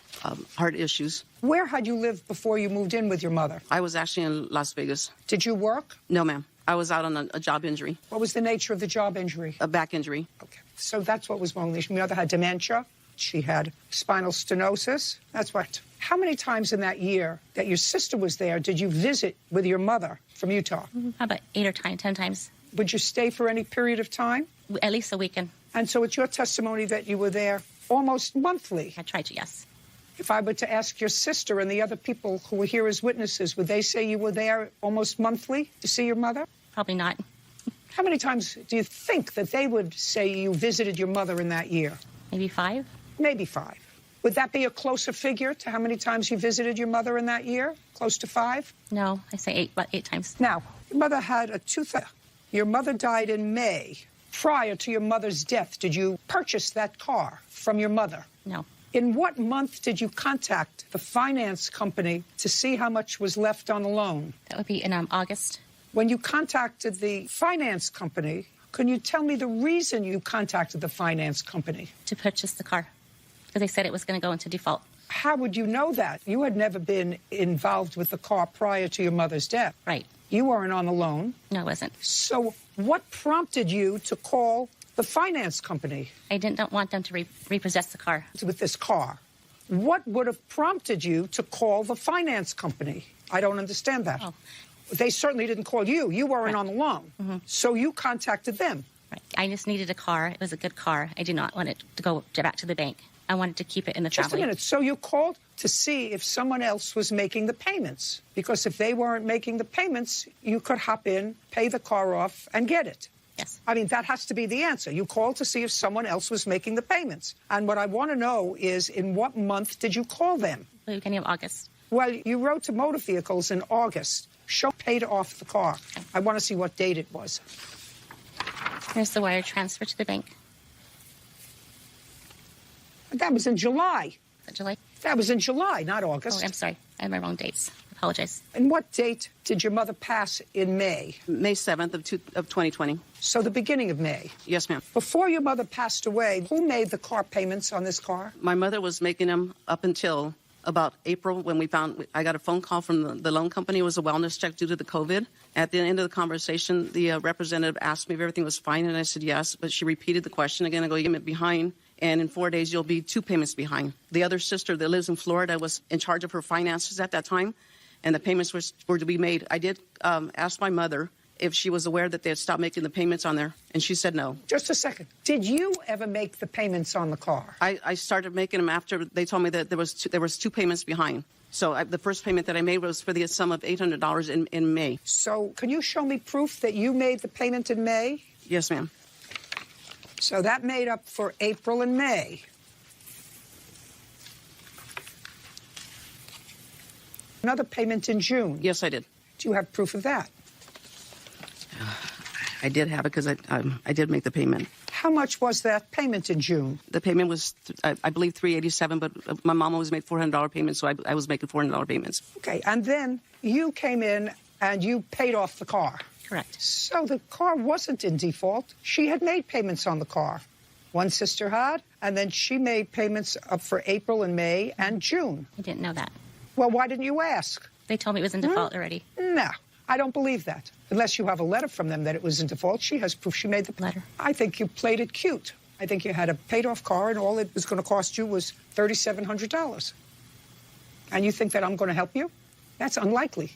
heart issues. Where had you lived before you moved in with your mother? I was actually in Las Vegas. Did you work? No, ma'am. I was out on a job injury. What was the nature of the job injury? A back injury. Okay. So that's what was wrong. Your mother had dementia. She had spinal stenosis. That's what. How many times in that year that your sister was there did you visit with your mother from Utah? About 8 or 10 times. Would you stay for any period of time? At least a weekend. And so it's your testimony that you were there almost monthly? I tried to, yes. If I were to ask your sister and the other people who were here as witnesses, would they say you were there almost monthly to see your mother? Probably not. How many times do you think that they would say you visited your mother in that year? Maybe 5. Maybe 5. Would that be a closer figure to how many times you visited your mother in that year? Close to 5? No, I say 8, about 8 times. Now, your mother had a tooth. Your mother died in May. Prior to your mother's death, did you purchase that car from your mother? No. In what month did you contact the finance company to see how much was left on the loan? That would be in August. When you contacted the finance company, can you tell me the reason you contacted the finance company? To purchase the car, because they said it was going to go into default. How would you know that? You had never been involved with the car prior to your mother's death. Right. You weren't on the loan. No, I wasn't. So what prompted you to call the finance company? I didn't want them to repossess the car. With this car. What would have prompted you to call the finance company? I don't understand that. Oh. They certainly didn't call you. You weren't on the loan. So you contacted them. Right. I just needed a car. It was a good car. I did not want it to go back to the bank. I wanted to keep it in the family. Just a minute. So you called to see if someone else was making the payments. Because if they weren't making the payments, you could hop in, pay the car off, and get it. Yes. I mean, that has to be the answer. You called to see if someone else was making the payments. And what I want to know is, in what month did you call them? The beginning of August. Well, you wrote to Motor Vehicles in August. Show paid off the car. I want to see what date it was. Here's the wire transfer to the bank. That was in July. July? That was in July, not August. Oh, I'm sorry. I have my wrong dates. I apologize. And what date did your mother pass in May? May 7th of 2020. So the beginning of May? Yes, ma'am. Before your mother passed away, who made the car payments on this car? My mother was making them up until about April when I got a phone call from the loan company. It was a wellness check due to the COVID. At the end of the conversation, the representative asked me if everything was fine, and I said yes, but she repeated the question again. I go, you get behind, and in 4 days, you'll be 2 payments behind. The other sister that lives in Florida was in charge of her finances at that time, and the payments were to be made. I did ask my mother if she was aware that they had stopped making the payments on there, and she said no. Just a second. Did you ever make the payments on the car? I started making them after they told me that there was 2 payments behind. So the first payment that I made was for the sum of $800 in May. So can you show me proof that you made the payment in May? Yes, ma'am. So that made up for April and May. another payment in June. Yes, I did. Do you have proof of that? I did have it because I did make the payment. How much was that payment in June? The payment was, I believe, $387, but my mom always made $400 payments, so I was making $400 payments. Okay, and then you came in and you paid off the car. Correct. So the car wasn't in default. She had made payments on the car. One sister had, and then she made payments up for April and May and June. I didn't know that. Well, why didn't you ask? They told me it was in default already. No, I don't believe that. Unless you have a letter from them that it was in default. She has proof she made the letter. I think you played it cute. I think you had a paid-off car, and all it was going to cost you was $3,700. And you think that I'm going to help you? That's unlikely.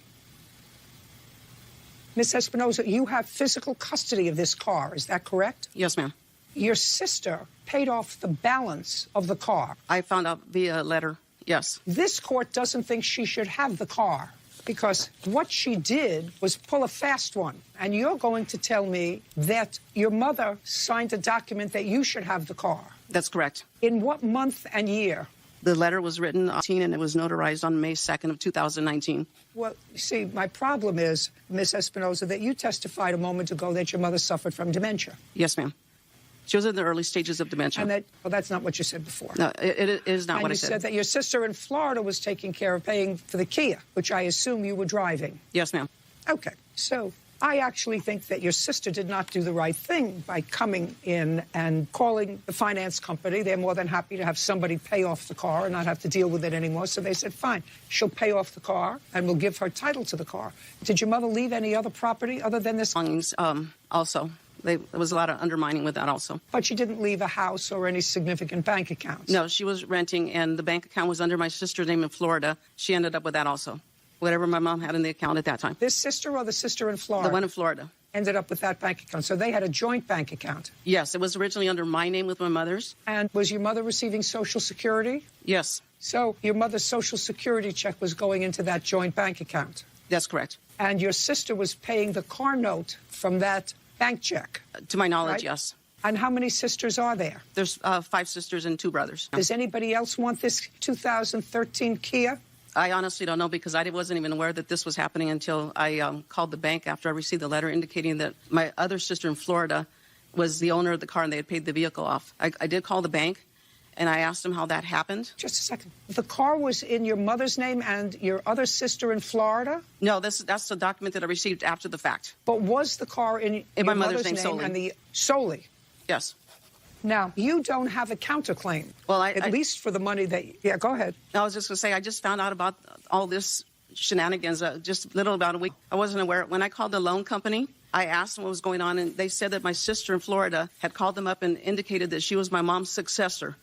Miss Espinoza, you have physical custody of this car. Is that correct? Yes, ma'am. Your sister paid off the balance of the car. I found out via letter, yes. This court doesn't think she should have the car because what she did was pull a fast one. And you're going to tell me that your mother signed a document that you should have the car. That's correct. In what month and year? The letter was written and it was notarized on May 2nd of 2019. Well, you see, my problem is, Miss Espinoza, that you testified a moment ago that your mother suffered from dementia. Yes, ma'am. She was in the early stages of dementia. And that's not what you said before. No, it is not what I said. And you said that your sister in Florida was taking care of paying for the Kia, which I assume you were driving. Yes, ma'am. Okay, so I actually think that your sister did not do the right thing by coming in and calling the finance company. They're more than happy to have somebody pay off the car and not have to deal with it anymore. So they said, fine, she'll pay off the car and we'll give her title to the car. Did your mother leave any other property other than this? Also. There was a lot of undermining with that also. But she didn't leave a house or any significant bank accounts? No, she was renting, and the bank account was under my sister's name in Florida. She ended up with that also. Whatever my mom had in the account at that time. This sister or the sister in Florida? The one in Florida. Ended up with that bank account. So they had a joint bank account? Yes, it was originally under my name with my mother's. And was your mother receiving Social Security? Yes. So your mother's Social Security check was going into that joint bank account? That's correct. And your sister was paying the car note from that bank check? To my knowledge, right? Yes. And how many sisters are there? There's 5 sisters and 2 brothers. Does anybody else want this 2013 Kia? I honestly don't know because I wasn't even aware that this was happening until I called the bank after I received the letter indicating that my other sister in Florida was the owner of the car and they had paid the vehicle off. I did call the bank and I asked them how that happened. Just a second. The car was in your mother's name and your other sister in Florida? No, that's the document that I received after the fact. But was the car in my your mother's name solely? solely? Solely? Yes. Now, you don't have a counterclaim. Well, at least for the money that... Yeah, go ahead. I was just going to say, I just found out about all this shenanigans just little about a week. I wasn't aware. When I called the loan company, I asked them what was going on, and they said that my sister in Florida had called them up and indicated that she was my mom's successor.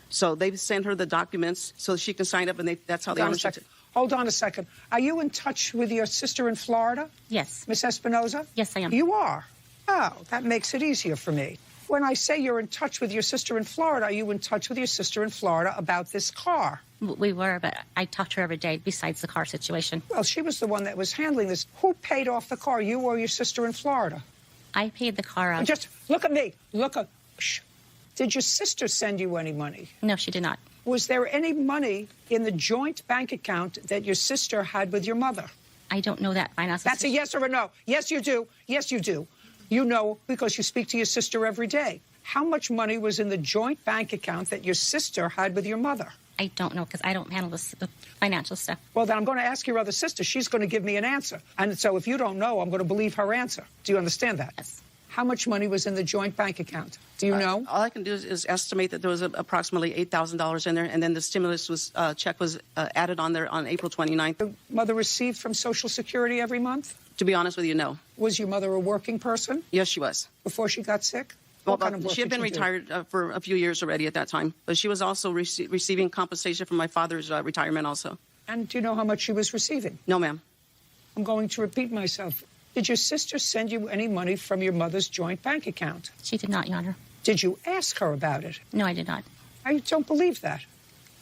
So they sent her the documents so she can sign up, and that's how they understood it. Hold on a second. Are you in touch with your sister in Florida? Yes. Miss Espinoza? Yes, I am. You are? Oh, that makes it easier for me. When I say you're in touch with your sister in Florida, are you in touch with your sister in Florida about this car? We were, but I talked to her every day besides the car situation. Well, she was the one that was handling this. Who paid off the car, you or your sister in Florida? I paid the car out. Just look at me. Shh. Did your sister send you any money? No, she did not. Was there any money in the joint bank account that your sister had with your mother? I don't know that. That's a yes or a no. Yes, you do. Yes, you do. You know because you speak to your sister every day. How much money was in the joint bank account that your sister had with your mother? I don't know because I don't handle the financial stuff. Well, then I'm going to ask your other sister. She's going to give me an answer. And so if you don't know, I'm going to believe her answer. Do you understand that? Yes. How much money was in the joint bank account? Do you know? All I can do is estimate that there was approximately $8,000 in there, and then the stimulus check was added on there on April 29th. The mother received from Social Security every month? To be honest with you, no. Was your mother a working person? Yes, she was. Before she got sick? Well, she had been retired for a few years already at that time, but she was also receiving compensation from my father's retirement also. And do you know how much she was receiving? No, ma'am. I'm going to repeat myself. Did your sister send you any money from your mother's joint bank account? She did not, Your Honor. Did you ask her about it? No, I did not. I don't believe that.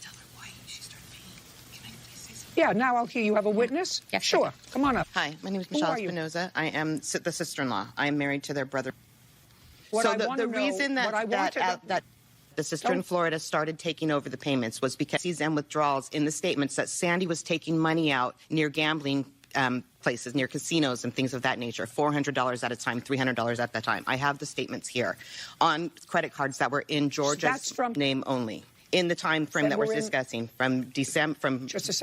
Tell her why she started paying. Can I please say something? Yeah, now I'll hear you. Have a witness? Yes. Sure. Come on up. Hi, my name is Michelle Espinoza. I am the sister-in-law. I am married to their brother. What so I the want to reason know, that the sister in Florida started taking over the payments was because he's in withdrawals in the statements that Sandy was taking money out near gambling places, near casinos and things of that nature, $400 at a time, $300 at that time. I have the statements here on credit cards that were in Georgia's name only in the time frame that we're discussing, from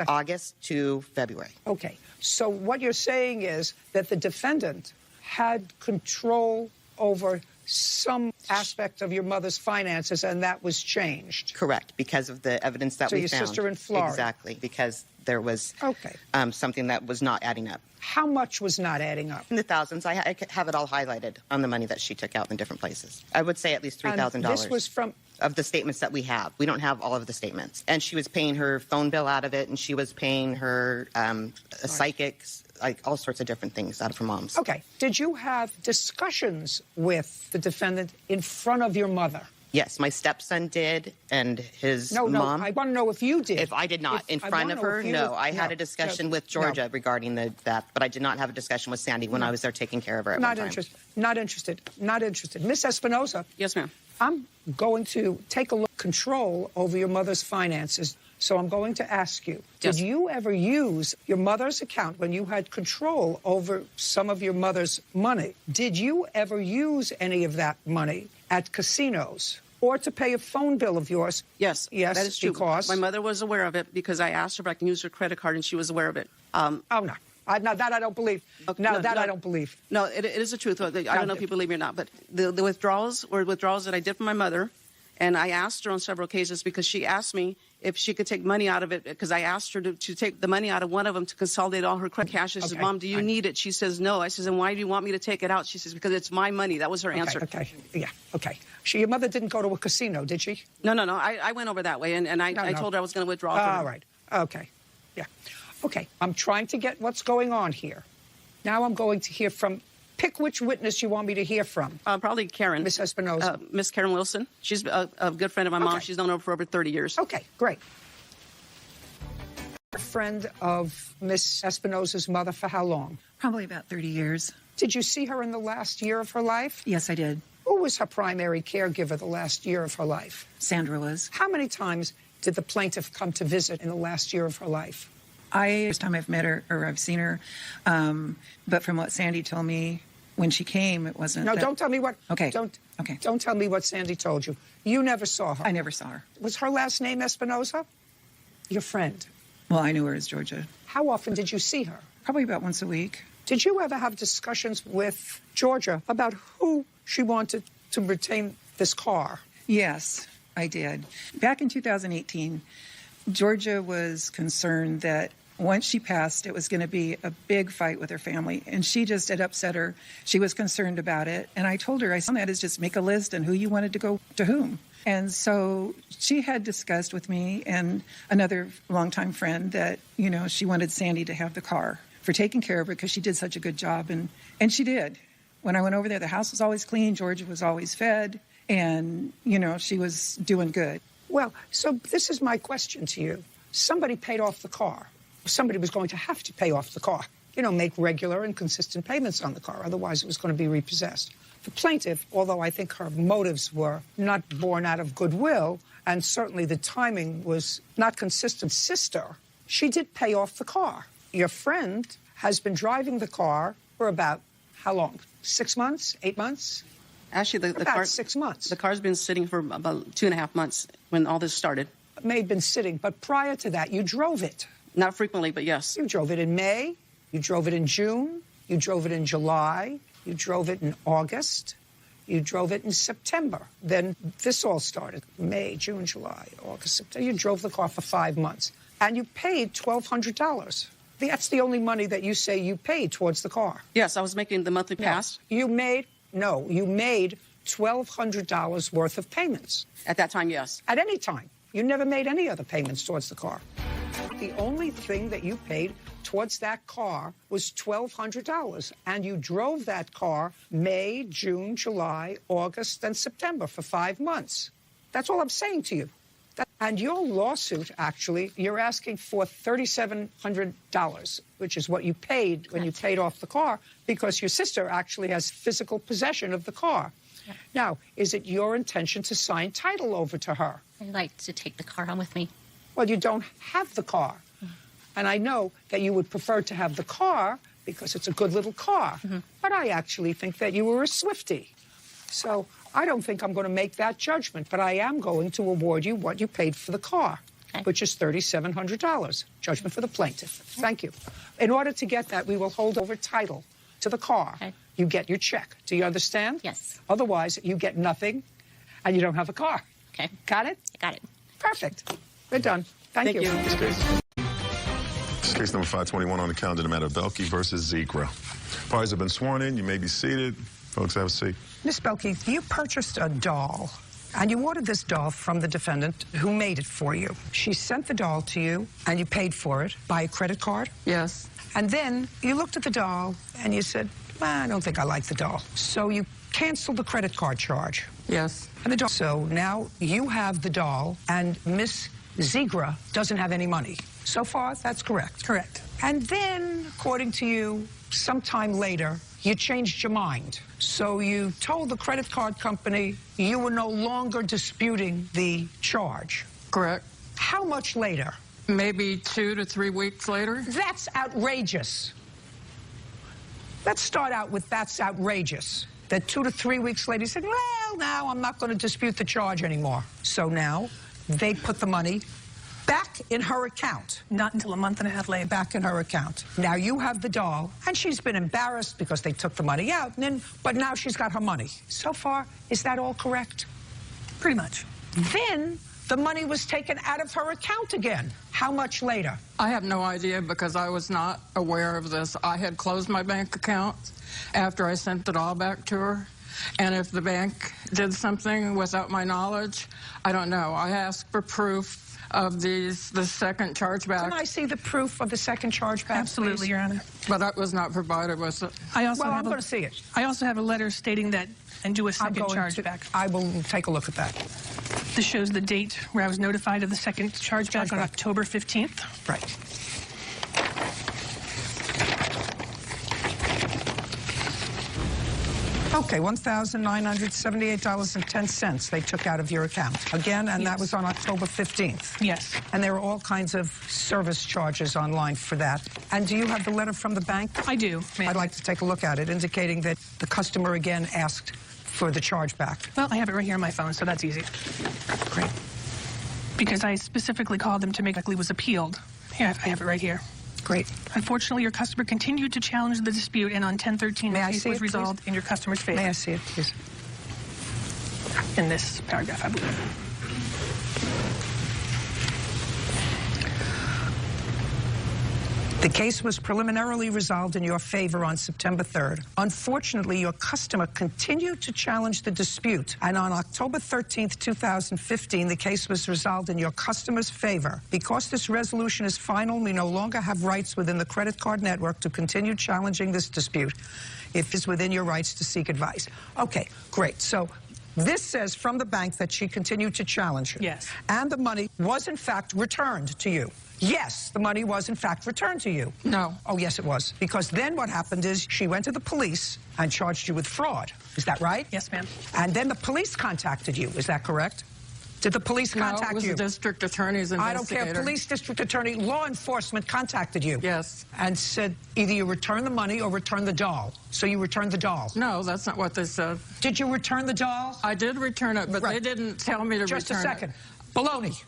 August to February. Okay. So what you're saying is that the defendant had control over some aspect of your mother's finances, and that was changed. Correct, because of the evidence that we found. So your sister in Florida. Exactly, because there was something that was not adding up. How much was not adding up? In the thousands. I have it all highlighted on the money that she took out in different places. I would say at least $3,000. This was from... Of the statements that we have. We don't have all of the statements. And she was paying her phone bill out of it, and she was paying her psychics, like all sorts of different things out of her mom's. Okay. Did you have discussions with the defendant in front of your mother? Yes, my stepson did, and his mom. No, I want to know if you did. If I did not. In front of her, no. I had a discussion with Georgia regarding the theft, but I did not have a discussion with Sandy when I was there taking care of her at one time. Not interested. Miss Espinosa. Yes, ma'am. I'm going to take a look, control over your mother's finances. So I'm going to ask you, did you ever use your mother's account when you had control over some of your mother's money? Did you ever use any of that money at casinos or to pay a phone bill of yours? Yes, yes, that is true. Because my mother was aware of it because I asked her if I can use her credit card, and she was aware of it. Oh, no. Now, that I don't believe. Okay, I don't believe. No, it is the truth. I don't know if you believe me or not, but the withdrawals were withdrawals that I did for my mother, and I asked her on several occasions because she asked me if she could take money out of it, because I asked her to take the money out of one of them to consolidate all her credit cash. She says, Mom, do you need it? She says, no. I says, and why do you want me to take it out? She says, because it's my money. That was her answer. Okay. Your mother didn't go to a casino, did she? No. I went over that way, and I told her I was going to withdraw. All right. Okay. Yeah. Okay. I'm trying to get what's going on here. Now I'm going to hear from... Pick which witness you want me to hear from. Probably Karen. Miss Espinosa. Miss Karen Wilson. She's a good friend of my mom. She's known her for over 30 years. Okay, great. A friend of Miss Espinosa's mother for how long? Probably about 30 years. Did you see her in the last year of her life? Yes, I did. Who was her primary caregiver the last year of her life? Sandra was. How many times did the plaintiff come to visit in the last year of her life? First time I've met her or I've seen her, but from what Sandy told me when she came, it wasn't. No, don't tell me what. Okay. Don't tell me what Sandy told you. You never saw her. I never saw her. Was her last name Espinosa? Your friend. Well, I knew her as Georgia. How often did you see her? Probably about once a week. Did you ever have discussions with Georgia about who she wanted to retain this car? Yes, I did. Back in 2018, Georgia was concerned that once she passed, it was going to be a big fight with her family. And it upset her. She was concerned about it. And I told her, that is just make a list and who you wanted to go to whom. And so she had discussed with me and another longtime friend that, she wanted Sandy to have the car for taking care of her because she did such a good job. And she did. When I went over there, the house was always clean. Georgia was always fed. And, she was doing good. Well, so this is my question to you. Somebody paid off the car. Somebody was going to have to pay off the car, make regular and consistent payments on the car. Otherwise, it was going to be repossessed. The plaintiff, although I think her motives were not born out of goodwill, and certainly the timing was not consistent, sister, she did pay off the car. Your friend has been driving the car for about how long? 6 months? 8 months? Actually, the car, 6 months. The car's been sitting for about 2.5 months when all this started. It may have been sitting, but prior to that, you drove it. Not frequently, but yes. You drove it in May. You drove it in June. You drove it in July. You drove it in August. You drove it in September. Then this all started. May, June, July, August, September. You drove the car for 5 months. And you paid $1,200. That's the only money that you say you paid towards the car. Yes, I was making the monthly pass. You made $1,200 worth of payments. At that time, yes. At any time. You never made any other payments towards the car. The only thing that you paid towards that car was $1,200, and you drove that car May, June, July, August, and September for 5 months. That's all I'm saying to you. And your lawsuit, actually, you're asking for $3,700, which is what you paid when you paid off the car, because your sister actually has physical possession of the car. Now, is it your intention to sign title over to her? I'd like to take the car home with me. Well, you don't have the car. And I know that you would prefer to have the car because it's a good little car. But I actually think that you were a Swiftie. So I don't think I'm going to make that judgment, but I am going to award you what you paid for the car, which is $3,700. Judgment for the plaintiff. Thank you. In order to get that, we will hold over title to the car. You get your check. Do you understand? Yes. Otherwise, you get nothing and you don't have a car. Okay. Got it? Got it. Perfect. We're done. Thank you. This case number 521 on the calendar, the matter of Belkey versus Zigra. Parties have been sworn in. You may be seated. Folks, have a seat. Miss Belkey, you purchased a doll, and you ordered this doll from the defendant who made it for you. She sent the doll to you, and you paid for it by a credit card? Yes. And then you looked at the doll, and you said, well, I don't think I like the doll. So you canceled the credit card charge. Yes. And the doll. So now you have the doll, and Miss Zigra doesn't have any money. So far, that's correct? Correct. And then, according to you, sometime later, you changed your mind. So you told the credit card company you were no longer disputing the charge. Correct. How much later? Maybe 2 to 3 weeks later. That's outrageous. Let's start out with that's outrageous. That 2 to 3 weeks later, you said, well, now I'm not going to dispute the charge anymore. So now they put the money back in her account. Not until a month and a half later. Back in her account. Now you have the doll, and she's been embarrassed because they took the money out, but now she's got her money. So far, is that all correct? Pretty much. Then the money was taken out of her account again. How much later? I have no idea because I was not aware of this. I had closed my bank account after I sent the doll back to her. And if the bank did something without my knowledge, I don't know. I asked for proof of the second chargeback. Can I see the proof of the second chargeback, Absolutely, please? Your Honor. But that was not provided, was it? I'm going to see it. I also have a letter stating that and do a second chargeback. I will take a look at that. This shows the date where I was notified of the second chargeback on October 15th. Right. Okay, $1,978.10 they took out of your account. Again, and that was on October 15th. Yes. And there were all kinds of service charges online for that. And do you have the letter from the bank? I do. I'd like to take a look at it, indicating that the customer again asked for the charge back. Well, I have it right here on my phone, so that's easy. Great. Because I specifically called them to make it was appealed. Here, I have it right here. Great. Unfortunately, your customer continued to challenge the dispute, and on 10/13, the case was resolved in your customer's favor. May I see it, please? In this paragraph, I believe. The case was preliminarily resolved in your favor on September 3rd. Unfortunately, your customer continued to challenge the dispute, and on October 13th, 2015, the case was resolved in your customer's favor. Because this resolution is final, we no longer have rights within the credit card network to continue challenging this dispute. It is within your rights to seek advice. Okay, great. So this says from the bank that she continued to challenge it. Yes. And the money was, in fact, returned to you. Yes, the money was, in fact, returned to you. No. Oh, yes, it was. Because then what happened is she went to the police and charged you with fraud. Is that right? Yes, ma'am. And then the police contacted you. Is that correct? Did the police contact No, it was you? the district attorney's investigator. I don't care. Police, district attorney, law enforcement contacted you. Yes. And said either you return the money or return the doll. So you returned the doll. No, that's not what they said. Did you return the doll? I did return it, but they didn't tell me to return it. Just a second. Baloney.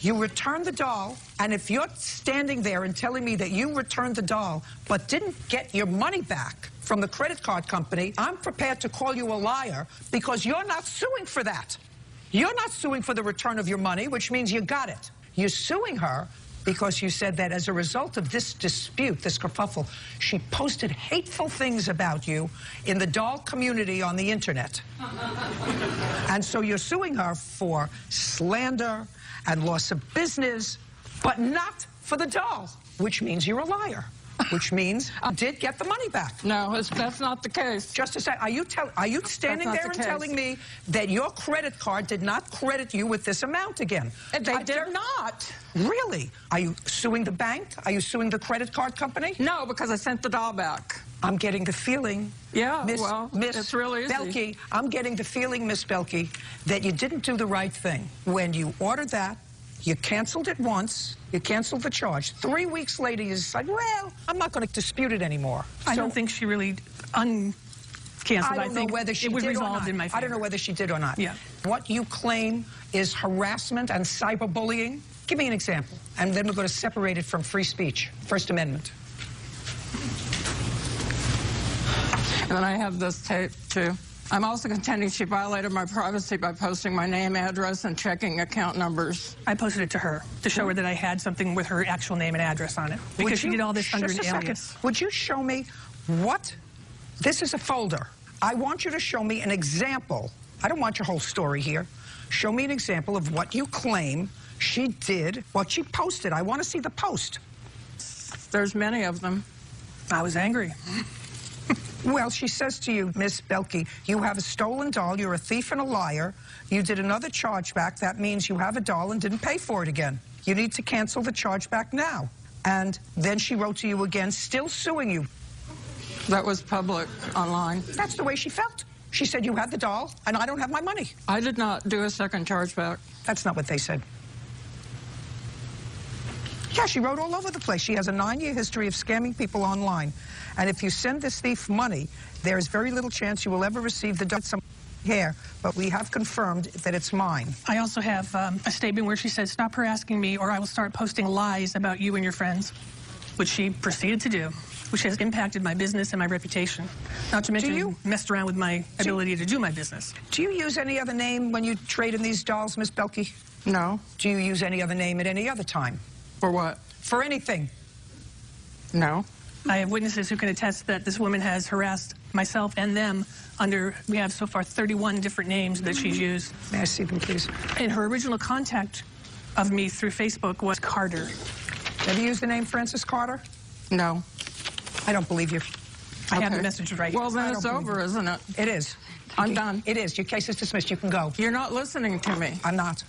You returned the doll, and if you're standing there and telling me that you returned the doll but didn't get your money back from the credit card company, I'm prepared to call you a liar because you're not suing for that. You're not suing for the return of your money, which means you got it. You're suing her because you said that as a result of this dispute, this kerfuffle, she posted hateful things about you in the doll community on the internet. And so you're suing her for slander and loss of business, but not for the doll, which means you're a liar, which means I did get the money back. No, that's not the case. Just a sec. Are you standing there and telling me that your credit card did not credit you with this amount again? They did not. Really? Are you suing the bank? Are you suing the credit card company? No, because I sent the doll back. I'm getting the feeling, Yeah, Miss it's really easy. Belke, I'm getting the feeling, Miss Belke, that you didn't do the right thing. When you ordered that, you canceled it once, you canceled the charge. 3 weeks later, you decided, well, I'm not going to dispute it anymore. I don't think she really canceled. I don't know whether she it was did or resolved not. in my favor. I don't know whether she did or not. Yeah. What you claim is harassment and cyberbullying. Give me an example, and then we're going to separate it from free speech, First Amendment. And then I have this tape, too. I'm also contending she violated my privacy by posting my name, address, and checking account numbers. I posted it to her to show her that I had something with her actual name and address on it, because she did all this under an alias. Would you show me what? This is a folder. I want you to show me an example. I don't want your whole story here. Show me an example of what you claim she did, what she posted. I want to see the post. There's many of them. I was angry. Well, she says to you, Miss Belke, you have a stolen doll, you're a thief and a liar. You did another chargeback. That means you have a doll and didn't pay for it again. You need to cancel the chargeback now. And then she wrote to you again, still suing you. That was public online. That's the way she felt. She said you had the doll and I don't have my money. I did not do a second chargeback. That's not what they said. Yeah, she wrote all over the place. She has a 9-year history of scamming people online. And if you send this thief money, there is very little chance you will ever receive the doll. Some hair, but we have confirmed that it's mine. I also have a statement where she says, stop harassing me or I will start posting lies about you and your friends, which she proceeded to do, which has impacted my business and my reputation. Not to mention messed around with my ability to do my business. Do you use any other name when you trade in these dolls, Miss Belke? No. Do you use any other name at any other time? For what? For anything. No. I have witnesses who can attest that this woman has harassed myself and them under, we have so far 31 different names that she's used. May I see them, please? And her original contact of me through Facebook was Carter. Have you used the name Francis Carter? No. I don't believe you. I have the message right. Well, then it's over, isn't it? It is. I'm done. It is. Your case is dismissed. You can go. You're not listening to me. I'm not.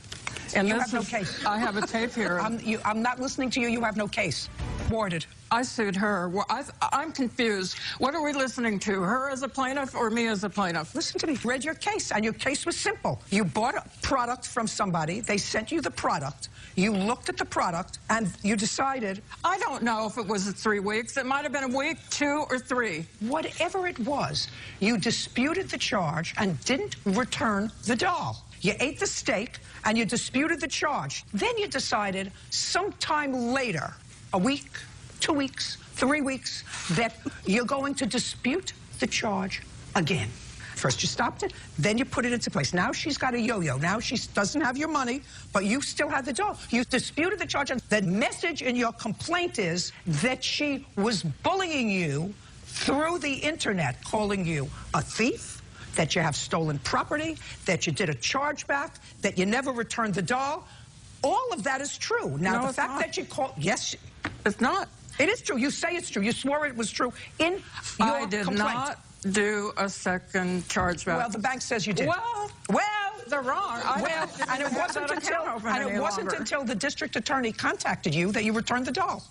And you this have no is- case. I have a tape here. I'm not listening to you. You have no case. Warded. I sued her. Well, I'm confused. What are we listening to? Her as a plaintiff or me as a plaintiff? Listen to me. Read your case, and your case was simple. You bought a product from somebody. They sent you the product. You looked at the product, and you decided. I don't know if it was 3 weeks. It might have been a week, 2 or 3. Whatever it was, you disputed the charge and didn't return the doll. You ate the steak, and you disputed the charge. Then you decided sometime later, a week, 2 weeks, 3 weeks, that you're going to dispute the charge again. First you stopped it, then you put it into place. Now she's got a yo-yo. Now she doesn't have your money, but you still have the doll. You disputed the charge, and the message in your complaint is that she was bullying you through the internet, calling you a thief, that you have stolen property, that you did a chargeback, that you never returned the doll. All of that is true. Now, No, the fact that you called, yes. It's not. It is true. You say it's true. You swore it was true in your I did complaint. not do a second chargeback. Well, the bank says you did. Well, they're wrong. Well, and it wasn't until the district attorney contacted you that you returned the doll.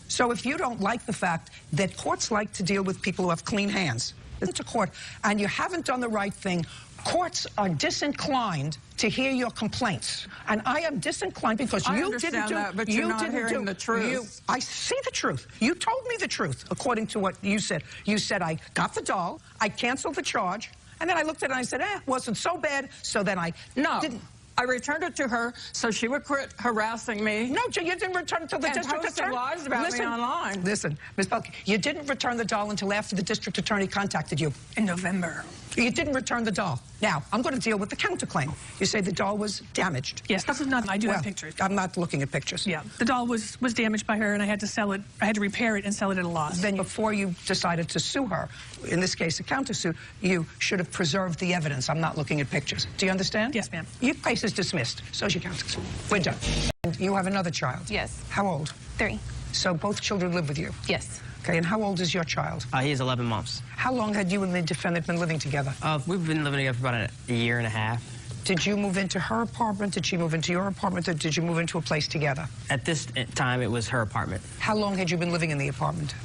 So if you don't like the fact that courts like to deal with people who have clean hands, into court, and you haven't done the right thing, courts are disinclined to hear your complaints. And I am disinclined because I you understand didn't do that, but you you're not didn't hearing do the truth. I see the truth. You told me the truth, according to what you said. You said I got the doll, I canceled the charge, and then I looked at it and I said, it wasn't so bad, so then I didn't. I returned it to her so she would quit harassing me. No, you didn't return it until the district attorney. Lies about me online. Listen, Ms. Belke, you didn't return the doll until after the district attorney contacted you. In November. You didn't return the doll. Now, I'm going to deal with the counterclaim. You say the doll was damaged. Yes, this is not. I do have pictures. I'm not looking at pictures. Yeah, the doll was damaged by her, and I had to sell it. I had to repair it and sell it at a loss. Then before you decided to sue her, in this case a countersuit, you should have preserved the evidence. I'm not looking at pictures. Do you understand? Yes, ma'am. Your case is dismissed. So's your countersuit. We're done. And you have another child? Yes. How old? 3. So both children live with you? Yes. Okay, and how old is your child? He's 11 months. How long had you and the defendant been living together? We've been living together for about a year and a half. Did you move into her apartment? Did she move into your apartment? Or did you move into a place together? At this time, it was her apartment. How long had you been living in the apartment?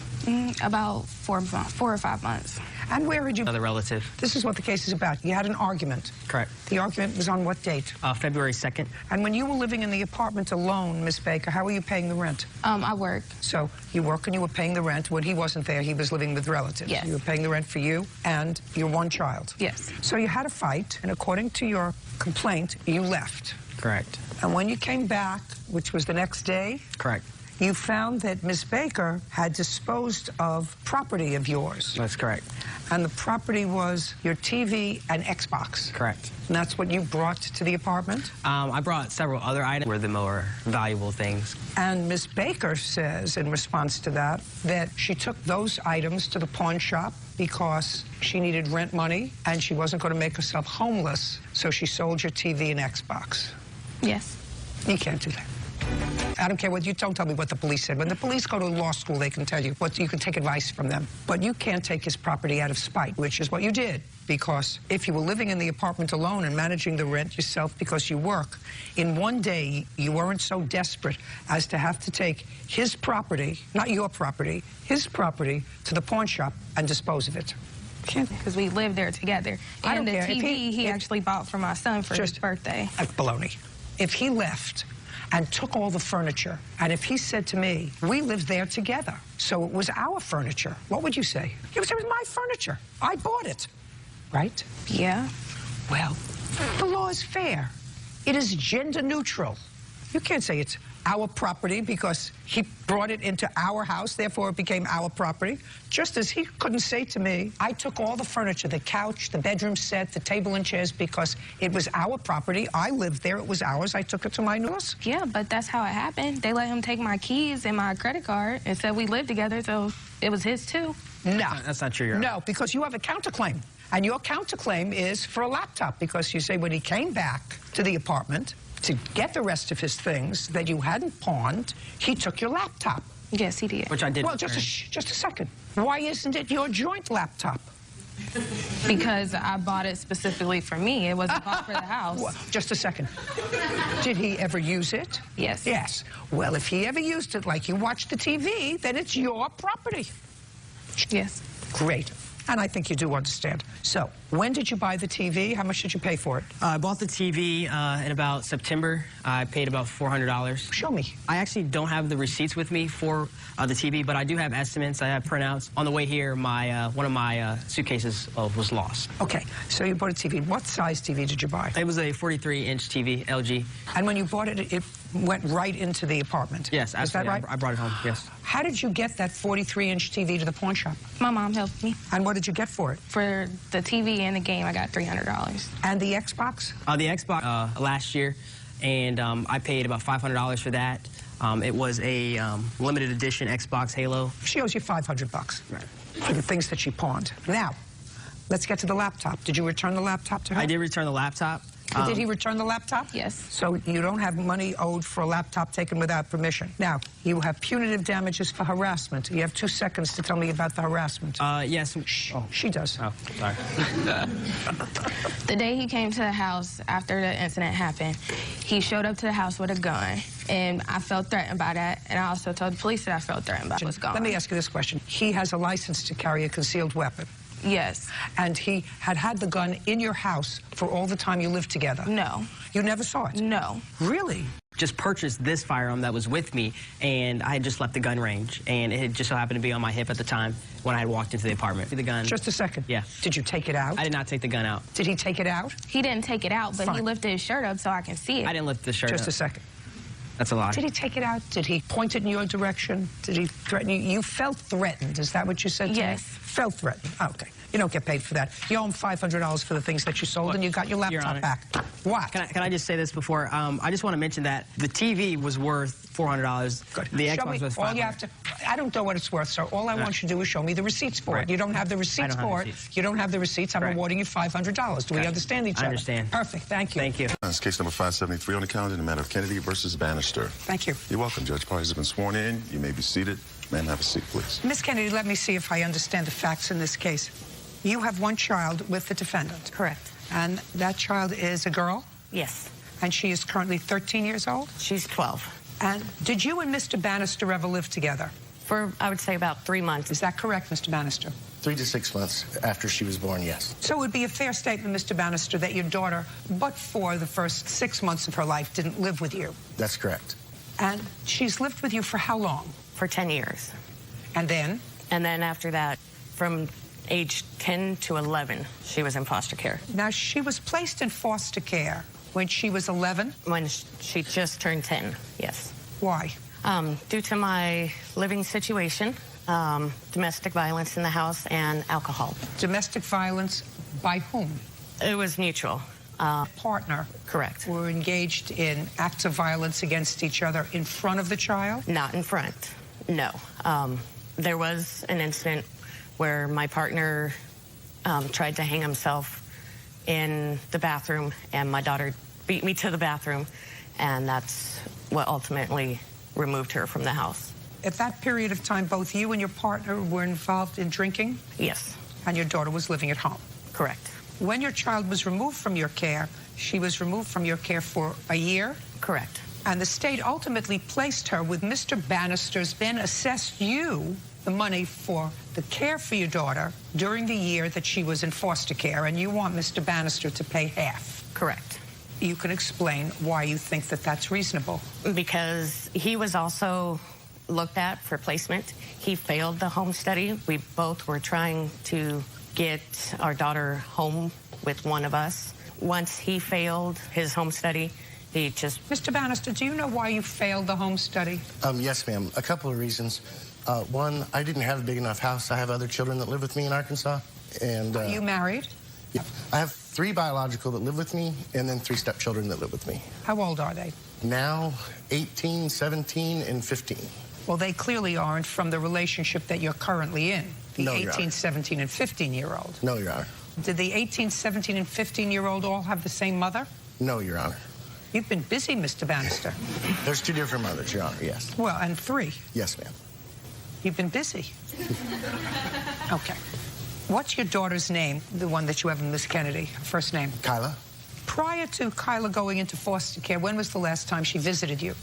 About 4 or 5 months. And where had you... Another relative. This is what the case is about. You had an argument. Correct. The argument was on what date? February 2nd. And when you were living in the apartment alone, Miss Baker, how were you paying the rent? I work. So you work and you were paying the rent. When he wasn't there, he was living with relatives. Yes. You were paying the rent for you and your one child. Yes. So you had a fight, and according to your complaint, you left. Correct. And when you came back, which was the next day, Correct. you found that Miss Baker had disposed of property of yours. That's correct. And the property was your TV and Xbox. Correct. And that's what you brought to the apartment? I brought several other items were the more valuable things. And Miss Baker says, in response to that she took those items to the pawn shop because she needed rent money and she wasn't going to make herself homeless, so she sold your TV and Xbox. Yes. You can't do that. I don't care what you don't tell me what the police said. When the police go to law school, they can tell you what you can take advice from them. But you can't take his property out of spite, which is what you did. Because if you were living in the apartment alone and managing the rent yourself because you work, in one day you weren't so desperate as to have to take his property, not your property, his property to the pawn shop and dispose of it. Because we lived there together. I don't And the care. If TV he if- actually bought for my son for his birthday. That's baloney. If he left and took all the furniture, and if he said to me, we lived there together, so it was our furniture, what would you say? It was my furniture. I bought it. Right? Yeah. Well, the law is fair. It is gender neutral. You can't say it's our property because he brought it into our house, therefore it became our property. Just as he couldn't say to me, I took all the furniture, the couch, the bedroom set, the table and chairs, because it was our property. I lived there. It was ours. I took it to my nurse. Yeah, but that's how it happened. They let him take my keys and my credit card and said we lived together, so it was his too. No. That's not true. No, because you have a counterclaim. And your counterclaim is for a laptop, because you say when he came back to the apartment to get the rest of his things that you hadn't pawned, he took your laptop. Yes, he did. Which I did. Well, just a second. Why isn't it your joint laptop? Because I bought it specifically for me. It wasn't bought for the house. Well, just a second. Did he ever use it? Yes. Yes. Well, if he ever used it like you watched the TV, then it's your property. Yes. Great. And I think you do understand. So, when did you buy the TV? How much did you pay for it? I bought the TV in about September. I paid about $400. Show me. I actually don't have the receipts with me for the TV, but I do have estimates. I have printouts. On the way here, one of my suitcases was lost. Okay, so you bought a TV. What size TV did you buy? It was a 43-inch TV, LG. And when you bought it, it went right into the apartment? Yes, absolutely. Is that right? I brought it home, yes. How did you get that 43-inch TV to the pawn shop? My mom helped me. And what did you get for it? For the TV and the game, I got $300. And the Xbox? The Xbox last year, and I paid about $500 for that. It was a limited edition Xbox Halo. She owes you $500 right. for the things that she pawned. Now, let's get to the laptop. Did you return the laptop to her? I did return the laptop. Did he return the laptop? Yes. So you don't have money owed for a laptop taken without permission. Now, you have punitive damages for harassment. You have 2 seconds to tell me about the harassment. Yes. She does. Oh, sorry. The day he came to the house after the incident happened, he showed up to the house with a gun, and I felt threatened by that, and I also told the police that I felt threatened by what's going on. Let me ask you this question. He has a license to carry a concealed weapon. Yes. And he had the gun in your house for all the time you lived together? No. You never saw it? No. Really? Just purchased this firearm that was with me, and I had just left the gun range, and it just so happened to be on my hip at the time when I had walked into the apartment. The gun. Just a second. Yeah. Did you take it out? I did not take the gun out. Did he take it out? He didn't take it out, but Fine. he lifted his shirt up so I can see it. I didn't lift the shirt Just up. a second. That's a lie. Did he take it out? Did he point it in your direction? Did he threaten you? You felt threatened. Is that what you said to me? Yes. Felt threatened. Oh, okay. You don't get paid for that. You owe him $500 for the things that you sold, and you got your laptop back. What? Can I just say this before? I just want to mention that the TV was worth $400. Good. The Show Xbox me was $500. all you have to. I don't know what it's worth, sir. All I want you to do is show me the receipts for it. You don't have the receipts for it. You don't have the receipts. I'm awarding you $500. Do we understand each other? I understand. Perfect. Thank you. Thank you. That's case number 573 on the calendar in the matter of Kennedy versus Bannister. Thank you. You're welcome, Judge. Parties have been sworn in. You may be seated. Ma'am, have a seat, please. Miss Kennedy, let me see if I understand the facts in this case. You have one child with the defendant. Correct. And that child is a girl? Yes. And she is currently 13 years old? She's 12. And did you and Mr. Bannister ever live together? For, I would say, about 3 months. Is that correct, Mr. Bannister? 3 to 6 months after she was born, yes. So it would be a fair statement, Mr. Bannister, that your daughter, but for the first 6 months of her life, didn't live with you. That's correct. And she's lived with you for how long? For 10 years. And then? And then after that, from age 10 to 11, she was in foster care. Now, she was placed in foster care when she was 11? When she just turned 10, yes. Why? Due to my living situation, domestic violence in the house, and alcohol. Domestic violence by whom? It was mutual. Partner? Correct. Were engaged in acts of violence against each other in front of the child? Not in front, no. There was an incident where my partner tried to hang himself in the bathroom, and my daughter beat me to the bathroom, and that's what ultimately removed her from the house. At that period of time, both you and your partner were involved in drinking? Yes. And your daughter was living at home? Correct. When your child was removed from your care, she was removed from your care for a year? Correct. And the state ultimately placed her with Mr. Bannister's, then assessed you the money for the care for your daughter during the year that she was in foster care, and you want Mr. Bannister to pay half? Correct. You can explain why you think that that's reasonable. Because he was also looked at for placement. He failed the home study. We both were trying to get our daughter home with one of us. Once he failed his home study, he just... Mr. Bannister, do you know why you failed the home study? Yes, ma'am. A couple of reasons. One, I didn't have a big enough house. I have other children that live with me in Arkansas. And Are you married? Yeah. I have 3 biological that live with me, and then 3 stepchildren that live with me. How old are they? Now, 18, 17, and 15. Well, they clearly aren't from the relationship that you're currently in, the No, Your 18, Honor. 17, and 15-year-old. No, Your Honor. Did the 18, 17, and 15-year-old all have the same mother? No, Your Honor. You've been busy, Mr. Bannister. There's 2 different mothers, Your Honor, yes. Well, and 3. Yes, ma'am. You've been busy. Okay. What's your daughter's name, the one that you have in Miss Kennedy, first name? Kyla. Prior to Kyla going into foster care, when was the last time she visited you?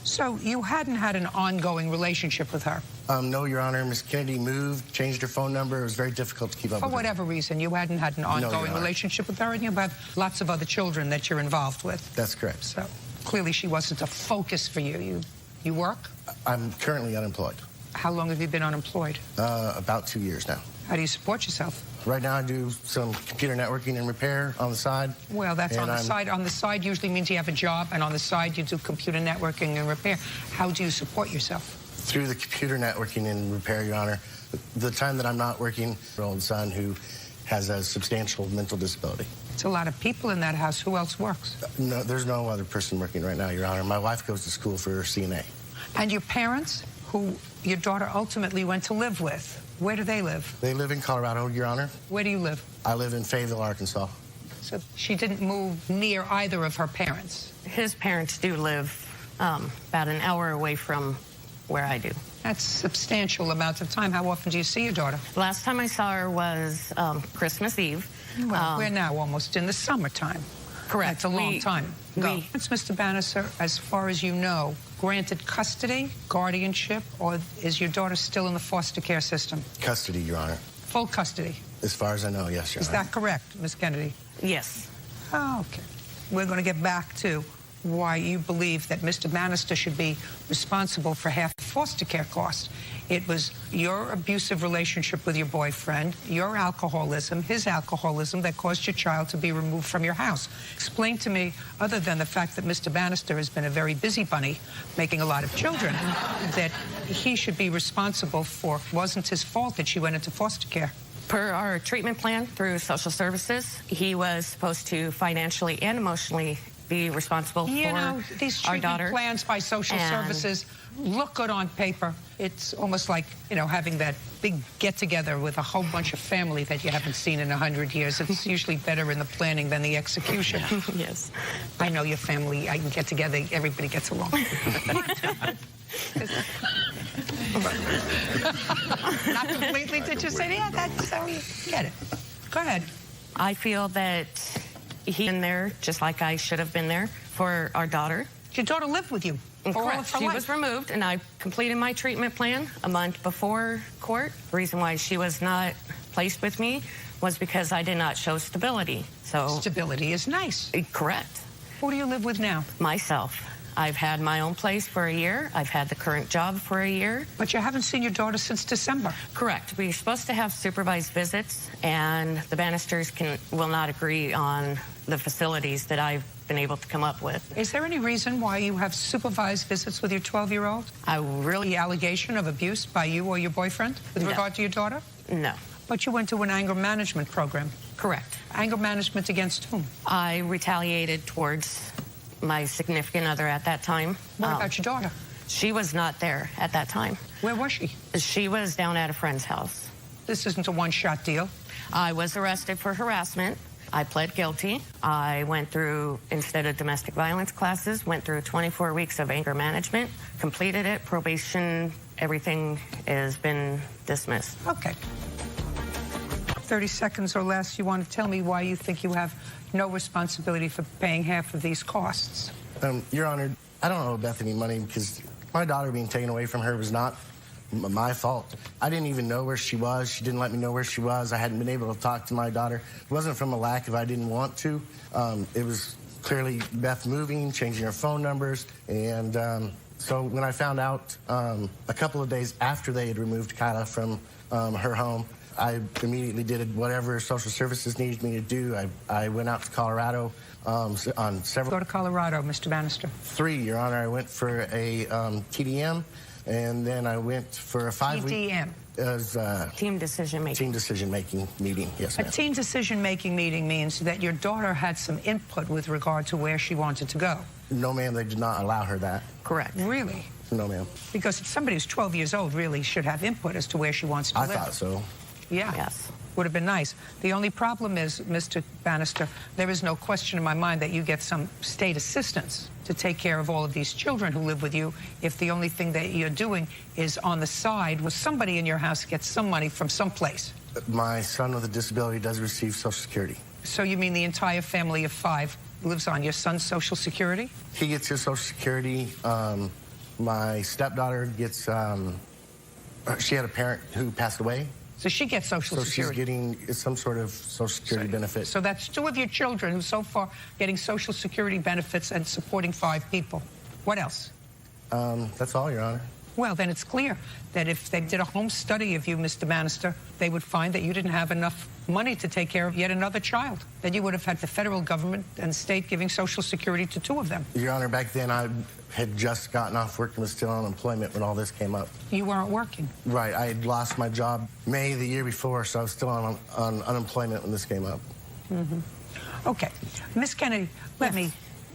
So you hadn't had an ongoing relationship with her? No, Your Honor. Miss Kennedy moved, changed her phone number. It was very difficult to keep up For with her. whatever reason, you hadn't had an ongoing relationship with her, and you have lots of other children that you're involved with. That's correct. So clearly she wasn't a focus for you. You work? I'm currently unemployed. How long have you been unemployed? About 2 years now. How do you support yourself? Right now I do some computer networking and repair on the side. Well, that's on the side. On the side usually means you have a job, and on the side you do computer networking and repair. How do you support yourself? Through the computer networking and repair, Your Honor. The time that I'm not working, my old son who has a substantial mental disability. It's a lot of people in that house. Who else works? No, there's no other person working right now, Your Honor. My wife goes to school for CNA. And your parents, who your daughter ultimately went to live with, where do they live? They live in Colorado, Your Honor. Where do you live? I live in Fayetteville, Arkansas. So she didn't move near either of her parents? His parents do live about an hour away from where I do. That's a substantial amount of time. How often do you see your daughter? Last time I saw her was Christmas Eve. Well, we're now almost in the summertime. Correct. That's a long time. It's Mr. Bannister, as far as you know, granted custody, guardianship, or is your daughter still in the foster care system? Custody, Your Honor. Full custody? As far as I know, yes, Your Honor. Is that correct, Ms. Kennedy? Yes. Oh, okay. We're going to get back to why you believe that Mr. Bannister should be responsible for half the foster care cost. It was your abusive relationship with your boyfriend, your alcoholism, his alcoholism, that caused your child to be removed from your house. Explain to me, other than the fact that Mr. Bannister has been a very busy bunny, making a lot of children, that he should be responsible for. Wasn't his fault that she went into foster care. Per our treatment plan through social services, he was supposed to financially and emotionally be responsible for these our treatment daughter. plans by social services look good on paper. It's almost like, having that big get-together with a whole bunch of family that you haven't seen in 100 years. It's usually better in the planning than the execution. Yes. I know your family. I can get together. Everybody gets along. Not completely. Did you say, yeah, that's how you get it? Go ahead. I feel that he's been there just like I should have been there for our daughter. Your daughter lived with you? For all of Correct. her She life. was removed, and I completed my treatment plan a month before court. The reason why she was not placed with me was because I did not show stability. So Stability is nice. Correct. Who do you live with now? Myself. I've had my own place for a year. I've had the current job for a year. But you haven't seen your daughter since December. Correct. We're supposed to have supervised visits, and the Bannisters will not agree on the facilities that I've been able to come up with. Is there any reason why you have supervised visits with your 12-year-old? The allegation of abuse by you or your boyfriend with No. regard to your daughter? No. But you went to an anger management program. Correct. Anger management against whom? I retaliated towards my significant other at that time. What about your daughter? She was not there at that time. Where was she? She was down at a friend's house. This isn't a one-shot deal. I was arrested for harassment. I pled guilty. I went through, instead of domestic violence classes, went through 24 weeks of anger management, completed it, probation, everything has been dismissed. Okay. 30 seconds or less, you want to tell me why you think you have no responsibility for paying half of these costs? Your Honor, I don't owe Bethany money because my daughter being taken away from her was not my fault. I didn't even know where she was. She didn't let me know where she was. I hadn't been able to talk to my daughter. It wasn't from a lack of I didn't want to. It was clearly Beth moving, changing her phone numbers, and so when I found out a couple of days after they had removed Kyla from her home, I immediately did whatever social services needed me to do. I went out to Colorado on several... Go to Colorado, Mr. Bannister. 3, Your Honor. I went for a TDM, and then I went for a 5-week... TDM? As team decision-making. Team decision-making meeting, yes, A ma'am. team decision-making meeting means that your daughter had some input with regard to where she wanted to go. No, ma'am, they did not allow her that. Correct. Really? No, ma'am. Because somebody who's 12 years old really should have input as to where she wants to live. I thought so. Yeah. Yes. Would have been nice. The only problem is, Mr. Bannister, there is no question in my mind that you get some state assistance to take care of all of these children who live with you if the only thing that you're doing is on the side where somebody in your house gets some money from someplace. My son with a disability does receive Social Security. So you mean the entire family of 5 lives on your son's Social Security? He gets his Social Security. My stepdaughter gets, she had a parent who passed away. So she gets Social So Security. she's getting some sort of Social Security benefit. So that's 2 of your children who so far getting Social Security benefits and supporting 5 people. What else? That's all, Your Honor. Well, then it's clear that if they did a home study of you, Mr. Bannister, they would find that you didn't have enough money to take care of yet another child. Then you would have had the federal government and state giving Social Security to 2 of them. Your Honor, back then I had just gotten off work and was still on unemployment when all this came up. You weren't working. Right. I had lost my job May the year before, so I was still on unemployment when this came up. Mm-hmm. Okay. Ms. Kennedy, let me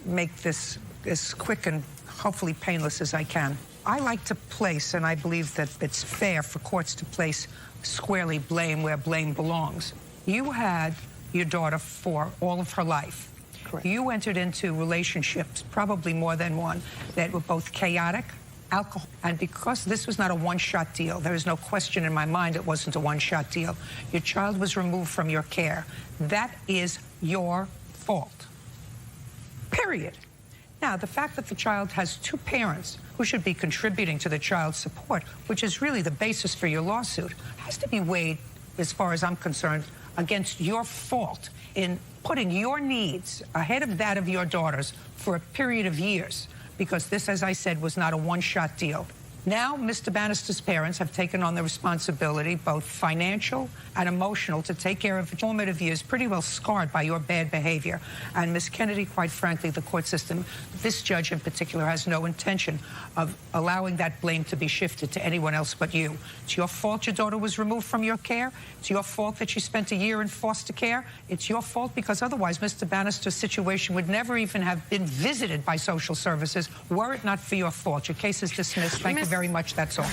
make this as quick and hopefully painless as I can. I like to place, and I believe that it's fair for courts to place squarely blame where blame belongs. You had your daughter for all of her life. Correct. You entered into relationships, probably more than one, that were both chaotic, alcohol, and because this was not a one-shot deal, there is no question in my mind it wasn't a one-shot deal. Your child was removed from your care. That is your fault. Period. Now, the fact that the child has 2 parents who should be contributing to the child's support, which is really the basis for your lawsuit, has to be weighed, as far as I'm concerned, against your fault in putting your needs ahead of that of your daughter's for a period of years, because this, as I said, was not a one-shot deal. Now, Mr. Bannister's parents have taken on the responsibility, both financial and emotional, to take care of formative years pretty well scarred by your bad behavior. And Ms. Kennedy, quite frankly, the court system, this judge in particular, has no intention of allowing that blame to be shifted to anyone else but you. It's your fault your daughter was removed from your care. It's your fault that she spent a year in foster care. It's your fault because otherwise Mr. Bannister's situation would never even have been visited by social services were it not for your fault. Your case is dismissed. Thank you very much. That's all.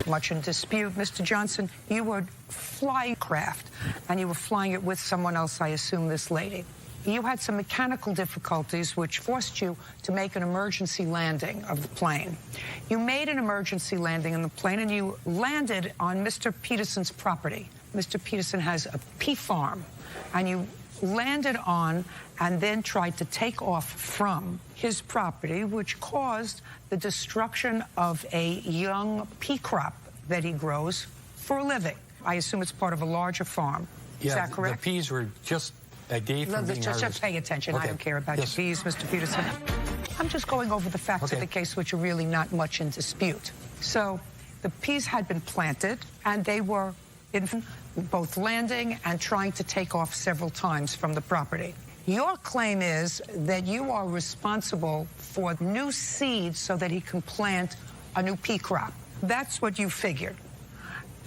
Much in dispute. Mr. Johnson, you were flying craft, and you were flying it with someone else, I assume this lady. You had some mechanical difficulties which forced you to make an emergency landing of the plane. You made an emergency landing in the plane, and you landed on Mr. Peterson's property. Mr. Peterson has a pea farm, and you landed on and then tried to take off from his property, which caused the destruction of a young pea crop that he grows for a living. I assume it's part of a larger farm. Is that correct? The peas were just a day from being just harvested. pay attention. I don't care about your peas, Mr. Peterson. I'm just going over the facts of the case, which are really not much in dispute. So the peas had been planted, and they were both landing and trying to take off several times from the property. Your claim is that you are responsible for new seeds so that he can plant a new pea crop. That's what you figured.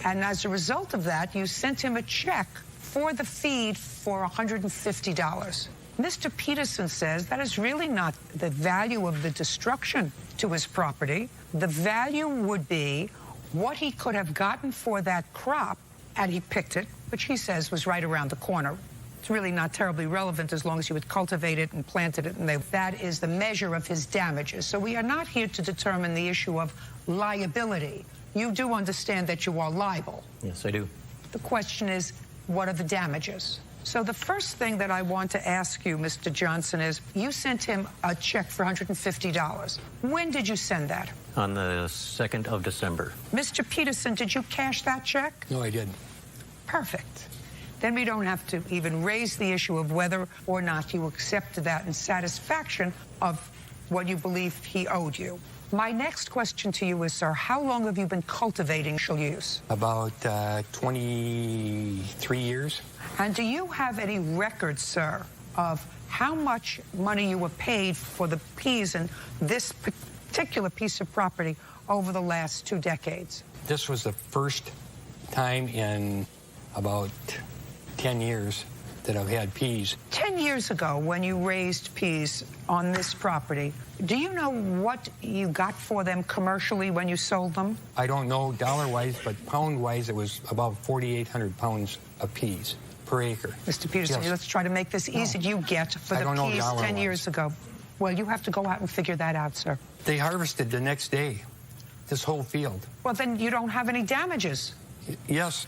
And as a result of that, you sent him a check for the feed for $150. Mr. Peterson says that is really not the value of the destruction to his property. The value would be what he could have gotten for that crop, and he picked it, which he says was right around the corner. It's really not terribly relevant as long as you had cultivated and planted it, and that is the measure of his damages. So we are not here to determine the issue of liability. You do understand that you are liable. Yes, I do. The question is, what are the damages? So the first thing that I want to ask you, Mr. Johnson, is you sent him a check for $150. When did you send that? On the 2nd of December. Mr. Peterson, did you cash that check? No, I didn't. Perfect. Then we don't have to even raise the issue of whether or not you accepted that in satisfaction of what you believe he owed you. My next question to you is, sir, how long have you been cultivating commercial use? About 23 years. And do you have any records, sir, of how much money you were paid for the peas in this particular piece of property over the last 2 decades? This was the first time in about 10 years that I've had peas. 10 years ago, when you raised peas on this property, do you know what you got for them commercially when you sold them? I don't know dollar-wise, but pound-wise, it was about 4,800 pounds of peas per acre. Mr. Peterson, let's try to make this easy. You get for the peas 10 years ago. Well, you have to go out and figure that out, sir. They harvested the next day, this whole field. Well, then you don't have any damages. Yes,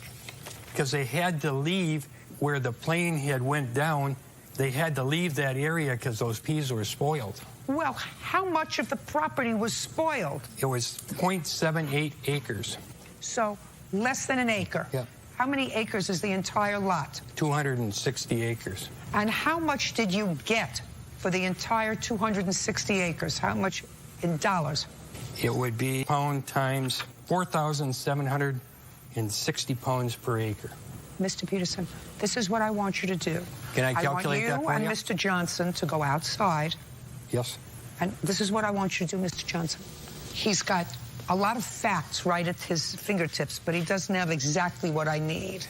because they had to leave where the plane had went down. They had to leave that area because those peas were spoiled. Well, how much of the property was spoiled? It was 0.78 acres. So less than an acre. Yeah. How many acres is the entire lot? 260 acres. And how much did you get for the entire 260 acres? How much in dollars? It would be pound times 4,760 pounds per acre. Mr. Peterson, this is what I want you to do. Can I calculate that for you? I want you and Mr. Johnson to go outside. Yes. And this is what I want you to do, Mr. Johnson. He's got a lot of facts right at his fingertips, but he doesn't have exactly what I need.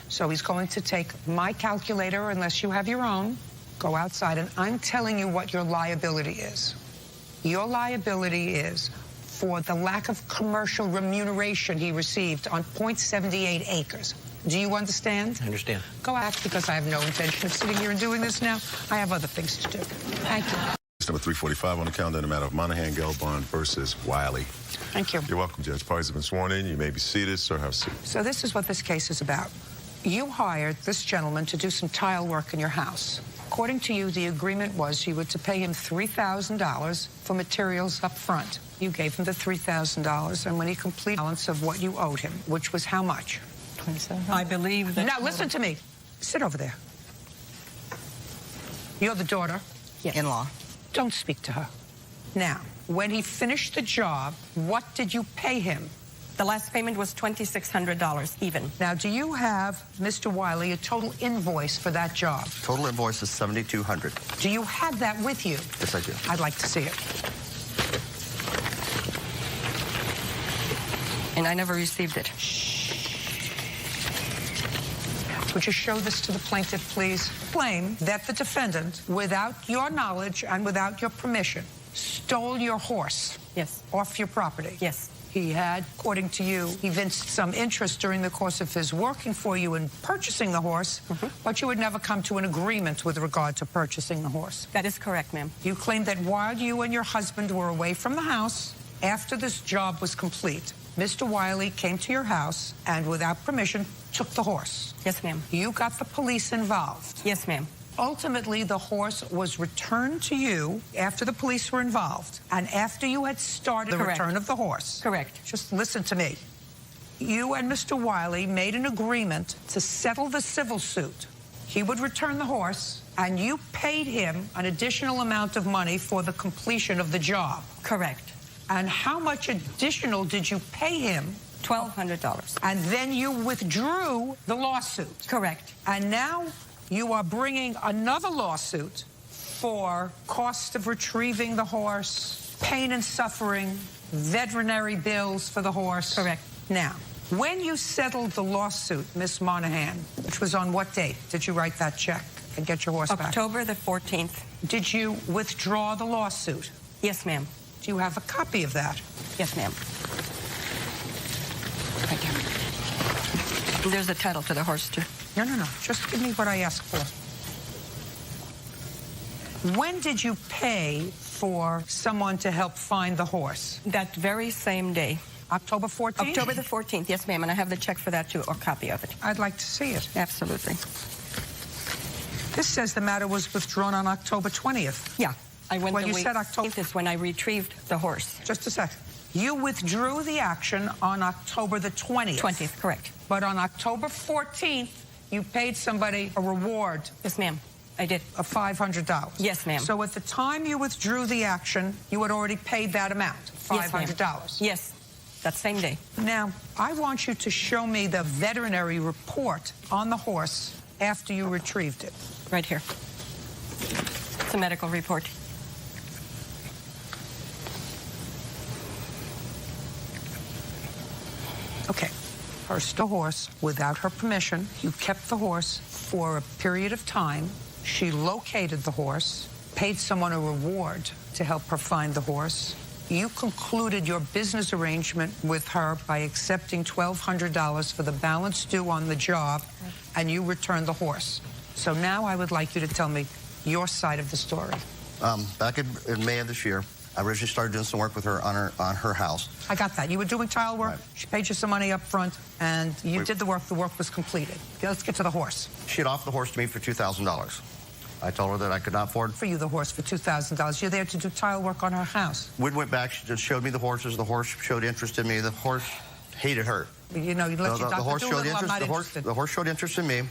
So he's going to take my calculator, unless you have your own, go outside, and I'm telling you what your liability is. Your liability is for the lack of commercial remuneration he received on 0.78 acres. Do you understand? I understand. Go out, because I have no intention of sitting here and doing this now. I have other things to do. Thank you. Number 345 on the calendar in the matter of Monahan Gelbon versus Wiley. Thank you. You're welcome, Judge. Parties have been sworn in. You may be seated. Sir, have a seat. So this is what this case is about. You hired this gentleman to do some tile work in your house. According to you, the agreement was you were to pay him $3,000 for materials up front. You gave him the $3,000, and when he completed the balance of what you owed him, which was how much? I believe that... Now, listen to me. Sit over there. You're the daughter? Yes. In-law. Don't speak to her. Now, when he finished the job, what did you pay him? The last payment was $2,600 even. Now, do you have, Mr. Wiley, a total invoice for that job? Total invoice is $7,200. Do you have that with you? Yes, I do. I'd like to see it. And I never received it. Would you show this to the plaintiff, please? Claim that the defendant, without your knowledge and without your permission, stole your horse. Yes. Off your property. Yes. He had, according to you, evinced some interest during the course of his working for you in purchasing the horse, but you had never come to an agreement with regard to purchasing the horse. That is correct, ma'am. You claim that while you and your husband were away from the house, after this job was complete, Mr. Wiley came to your house and, without permission, took the horse. Yes, ma'am. You got the police involved. Yes, ma'am. Ultimately, the horse was returned to you after the police were involved and after you had started the return of the horse. Correct. Just listen to me. You and Mr. Wiley made an agreement to settle the civil suit. He would return the horse, and you paid him an additional amount of money for the completion of the job. Correct. And how much additional did you pay him? $1,200. And then you withdrew the lawsuit. Correct. And now you are bringing another lawsuit for cost of retrieving the horse, pain and suffering, veterinary bills for the horse. Correct. Now, when you settled the lawsuit, Miss Monahan, which was on what date did you write that check and get your horse back? October the 14th. Did you withdraw the lawsuit? Yes, ma'am. Do you have a copy of that? Yes, ma'am. Right here. There's a title to the horse, too. No. Just give me what I asked for. When did you pay for someone to help find the horse? That very same day. October 14th? October the 14th, yes, ma'am, and I have the check for that, too, or copy of it. I'd like to see it. Absolutely. This says the matter was withdrawn on October 20th. Yeah. I went When the you week said October... is when I retrieved the horse. Just a second. You withdrew the action on October the 20th. 20th, correct. But on October 14th, you paid somebody a reward. Yes, ma'am. I did. Of $500. Yes, ma'am. So at the time you withdrew the action, you had already paid that amount, $500. Yes, that same day. Now, I want you to show me the veterinary report on the horse after you retrieved it. Right here. It's a medical report. Okay. First, the horse, without her permission, you kept the horse for a period of time. She located the horse, paid someone a reward to help her find the horse. You concluded your business arrangement with her by accepting $1,200 for the balance due on the job, and you returned the horse. So now I would like you to tell me your side of the story. Back in May of this year, I originally started doing some work with her on her house. I got that. You were doing tile work. Right. She paid you some money up front, and you did the work. The work was completed. Okay, let's get to the horse. She had offered the horse to me for $2,000. I told her that I could not afford. For you, the horse for $2,000. You're there to do tile work on her house. We went back. She just showed me the horses. The horse showed interest in me. The horse hated her. You know, you let your doctor horse do showed it. interest. I'm not interested. The horse showed interest in me.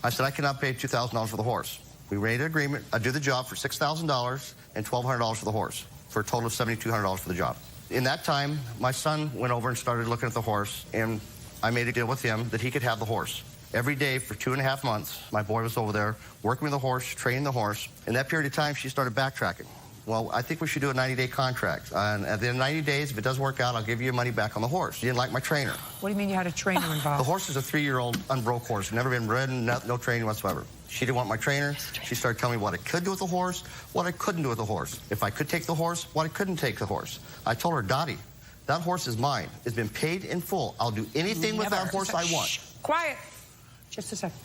I said I cannot pay $2,000 for the horse. We made an agreement. I'd do the job for $6,000 and $1,200 for the horse, for a total of $7,200 for the job. In that time, my son went over and started looking at the horse, and I made a deal with him that he could have the horse. Every day for 2.5 months, my boy was over there working with the horse, training the horse. In that period of time, she started backtracking. Well, I think we should do a 90-day contract. And at the end of 90 days, if it does work out, I'll give you your money back on the horse. You didn't like my trainer. What do you mean you had a trainer involved? The horse is a 3-year-old unbroke horse. Never been ridden, no training whatsoever. She didn't want my trainer. She started telling me what I could do with the horse, what I couldn't do with the horse. If I could take the horse, what I couldn't take the horse. I told her, Dottie, that horse is mine. It's been paid in full. I'll do anything with that horse I want. Shh, quiet. Just a second.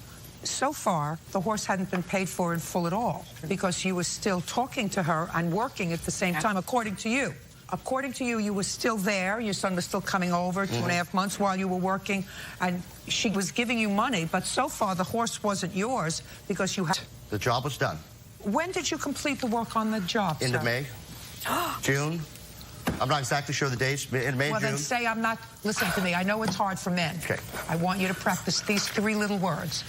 So far, the horse hadn't been paid for in full at all because you were still talking to her and working at the same time, according to you. According to you, you were still there. Your son was still coming over 2.5 months while you were working, and she was giving you money, but so far the horse wasn't yours because you had... The job was done. When did you complete the work on the job, End of May, June. I'm not exactly sure the dates. In May, well, June. Then say I'm not... Listen to me. I know it's hard for men. Okay. I want you to practice these 3 little words.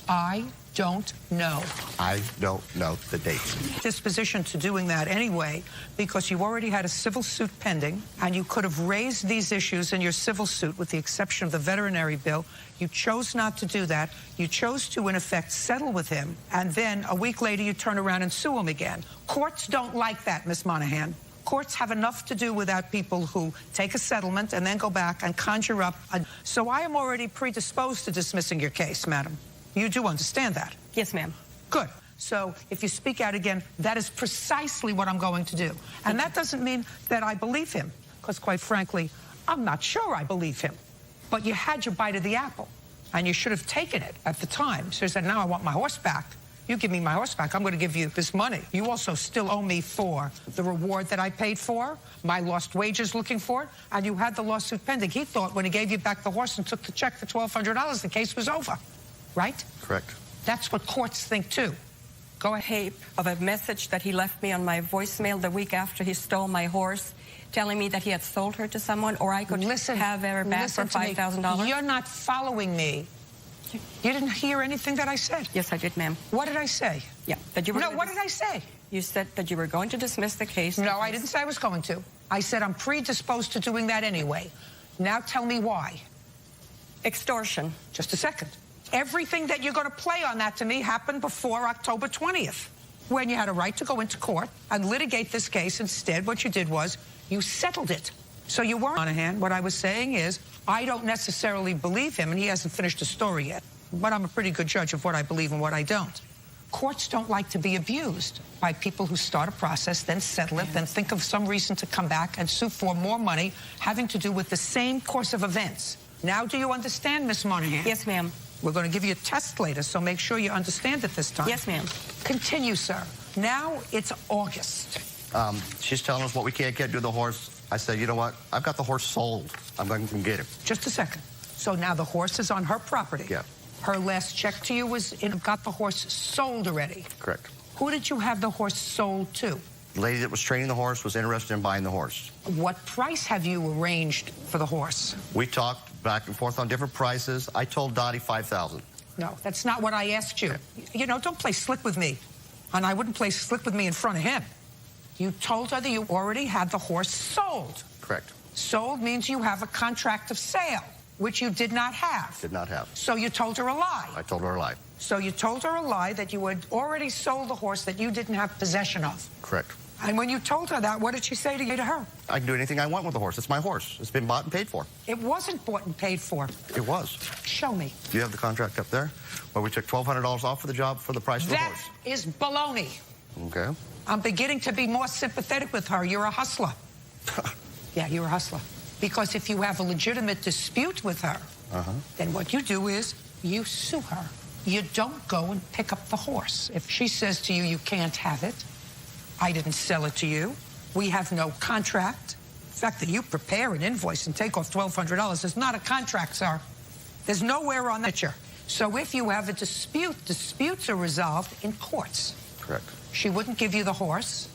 I don't know. I don't know the dates. Disposition to doing that anyway, because you already had a civil suit pending, and you could have raised these issues in your civil suit with the exception of the veterinary bill. You chose not to do that. You chose to, in effect, settle with him, and then a week later you turn around and sue him again. Courts don't like that, Miss Monahan. Courts have enough to do without people who take a settlement and then go back and conjure up. So I am already predisposed to dismissing your case, madam. You do understand that? Yes, ma'am. Good. So if you speak out again, that is precisely what I'm going to do. And that doesn't mean that I believe him, because quite frankly, I'm not sure I believe him. But you had your bite of the apple, and you should have taken it at the time. So you said, now I want my horse back. You give me my horse back, I'm going to give you this money. You also still owe me for the reward that I paid for, my lost wages looking for it, and you had the lawsuit pending. He thought when he gave you back the horse and took the check for $1,200, the case was over, right? Correct. That's what courts think, too. Go ahead. Tape of a message that he left me on my voicemail the week after he stole my horse, telling me that he had sold her to someone, or I could have her back for $5,000. You're not following me. You didn't hear anything that I said? Yes, I did, ma'am. What did I say? Yeah, that you were. No, what did I say? You said that you were going to dismiss the case. No, I didn't say I was going to. I said I'm predisposed to doing that anyway. Now tell me why. Extortion. Just a second. Everything that you're going to play on that to me happened before October 20th, when you had a right to go into court and litigate this case. Instead, what you did was you settled it. So you weren't on hand. What I was saying is I don't necessarily believe him, and he hasn't finished the story yet. But I'm a pretty good judge of what I believe and what I don't. Courts don't like to be abused by people who start a process, then settle it, then think of some reason to come back and sue for more money having to do with the same course of events. Now do you understand, Miss Monahan? Yes, ma'am. We're going to give you a test later, so make sure you understand it this time. Yes, ma'am. Continue, sir. Now it's August. She's telling us what we can't get to the horse. I said, you know what? I've got the horse sold. I'm going to come get him. Just a second. So now the horse is on her property. Yeah. Her last check to you was got the horse sold already. Correct. Who did you have the horse sold to? The lady that was training the horse was interested in buying the horse. What price have you arranged for the horse? We talked back and forth on different prices. I told Dottie $5,000. No, that's not what I asked you. You know, don't play slick with me. And I wouldn't play slick with me in front of him. You told her that you already had the horse sold. Correct. Sold means you have a contract of sale, which you did not have. Did not have. So you told her a lie. I told her a lie. So you told her a lie that you had already sold the horse that you didn't have possession of. Correct. And when you told her that, what did she say to her? I can do anything I want with the horse. It's my horse. It's been bought and paid for. It wasn't bought and paid for. It was. Show me. Do you have the contract up there? Where we took $1,200 off for the job for the price of the horse. That is baloney. Okay. I'm beginning to be more sympathetic with her. You're a hustler. Yeah, you're a hustler. Because if you have a legitimate dispute with her, then what you do is you sue her. You don't go and pick up the horse. If she says to you, you can't have it, I didn't sell it to you, we have no contract. The fact that you prepare an invoice and take off $1,200 is not a contract, sir. There's nowhere on that picture. So if you have a dispute, disputes are resolved in courts. Correct. She wouldn't give you the horse.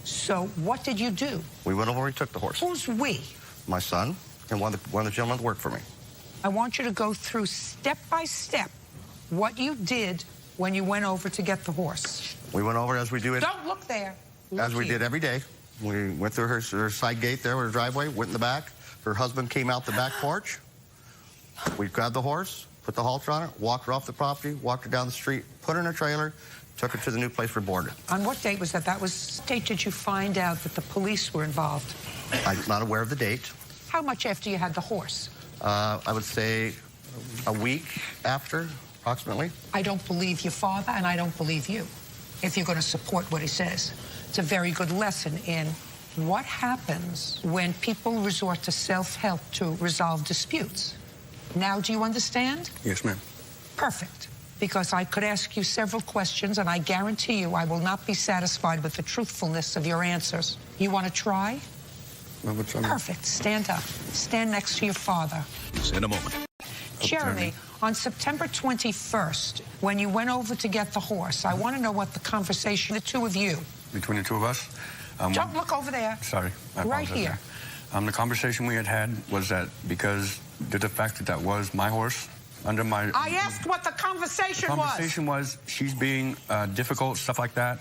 So what did you do? We went over and took the horse. Who's we? My son and one of the gentlemen that worked for me. I want you to go through step by step what you did when you went over to get the horse. We went over as we do it. Don't look there. As we did every day. We went through her side gate there, her driveway, went in the back. Her husband came out the back porch. We grabbed the horse, put the halter on it, walked her off the property, walked her down the street, put her in a trailer, took her to the new place we're boarded. On what date was that? That was date did you find out that the police were involved? I'm not aware of the date. How much after you had the horse? I would say a week after, approximately. I don't believe your father, and I don't believe you, if you're going to support what he says. It's a very good lesson in what happens when people resort to self-help to resolve disputes. Now, do you understand? Yes, ma'am. Perfect. Because I could ask you several questions, and I guarantee you I will not be satisfied with the truthfulness of your answers. You want to try? Perfect. Stand up. Stand next to your father. In a moment. Jeremy, on September 21st, when you went over to get the horse, I want to know what the conversation, the two of you. Between the two of us? Don't look over there. Sorry. I Right apologize. here. The conversation we had was that because due to the fact that that was my horse, under my... I asked what the conversation was. The conversation was she's being difficult, stuff like that.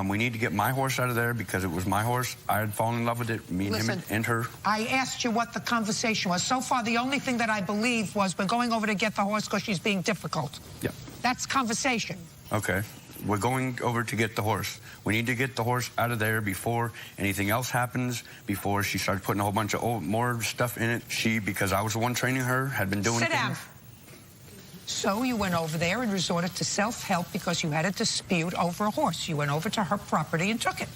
We need to get my horse out of there because it was my horse. I had fallen in love with it, me and him and her. I asked you what the conversation was. So far, the only thing that I believe was we're going over to get the horse because she's being difficult. Yeah. That's conversation. Okay. We're going over to get the horse. We need to get the horse out of there before anything else happens, before she started putting a whole bunch of more stuff in it. Because I was the one training her, had been doing Sit things. down. So you went over there and resorted to self-help because you had a dispute over a horse. You went over to her property and took it.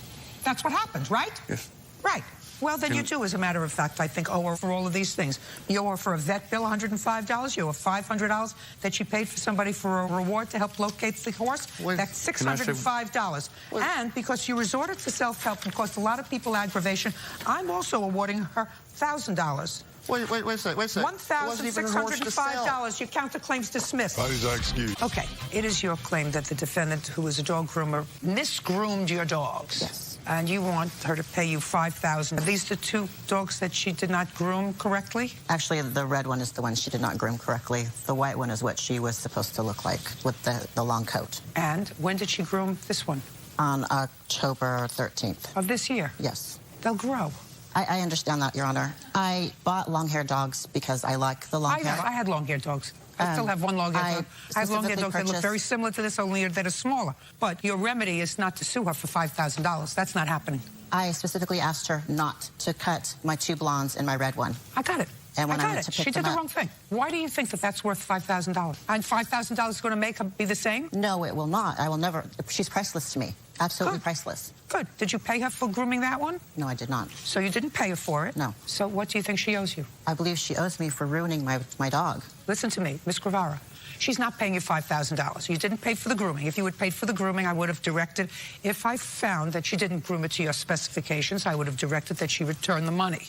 That's what happened, right? Yes. Right. Well, then you do, as a matter of fact, I think, owe her for all of these things. You owe her for a vet bill, $105. You owe $500 that she paid for somebody for a reward to help locate the horse. That's $605. And because you resorted to self-help and caused a lot of people aggravation, I'm also awarding her $1,000 Wait a second. $1,605. Your counterclaim's dismissed. Why is that excuse? Okay. It is your claim that the defendant, who is a dog groomer, misgroomed your dogs. Yes. And you want her to pay you $5,000. Are these the two dogs that she did not groom correctly? Actually, the red one is the one she did not groom correctly. The white one is what she was supposed to look like with the long coat. And when did she groom this one? On October 13th. Of this year? Yes. They'll grow. I understand that, Your Honor. I bought long-haired dogs because I like the long hair. I had long-haired dogs. I still have one long-haired dog. I have long-haired dogs that look very similar to this, only that are smaller. But your remedy is not to sue her for $5,000. That's not happening. I specifically asked her not to cut my two blondes and my red one. I got it. And when I I got went it. to pick She did them the up, wrong thing. Why do you think that that's worth $5,000? And $5,000 is going to make her be the same? No, it will not. I will never. She's priceless to me. Absolutely priceless. Good. Did you pay her for grooming that one? No, I did not. So you didn't pay her for it? No. So what do you think she owes you? I believe she owes me for ruining my dog. Listen to me, Miss Guevara. She's not paying you $5,000. You didn't pay for the grooming. If you had paid for the grooming, I would have directed. If I found that she didn't groom it to your specifications, I would have directed that she return the money.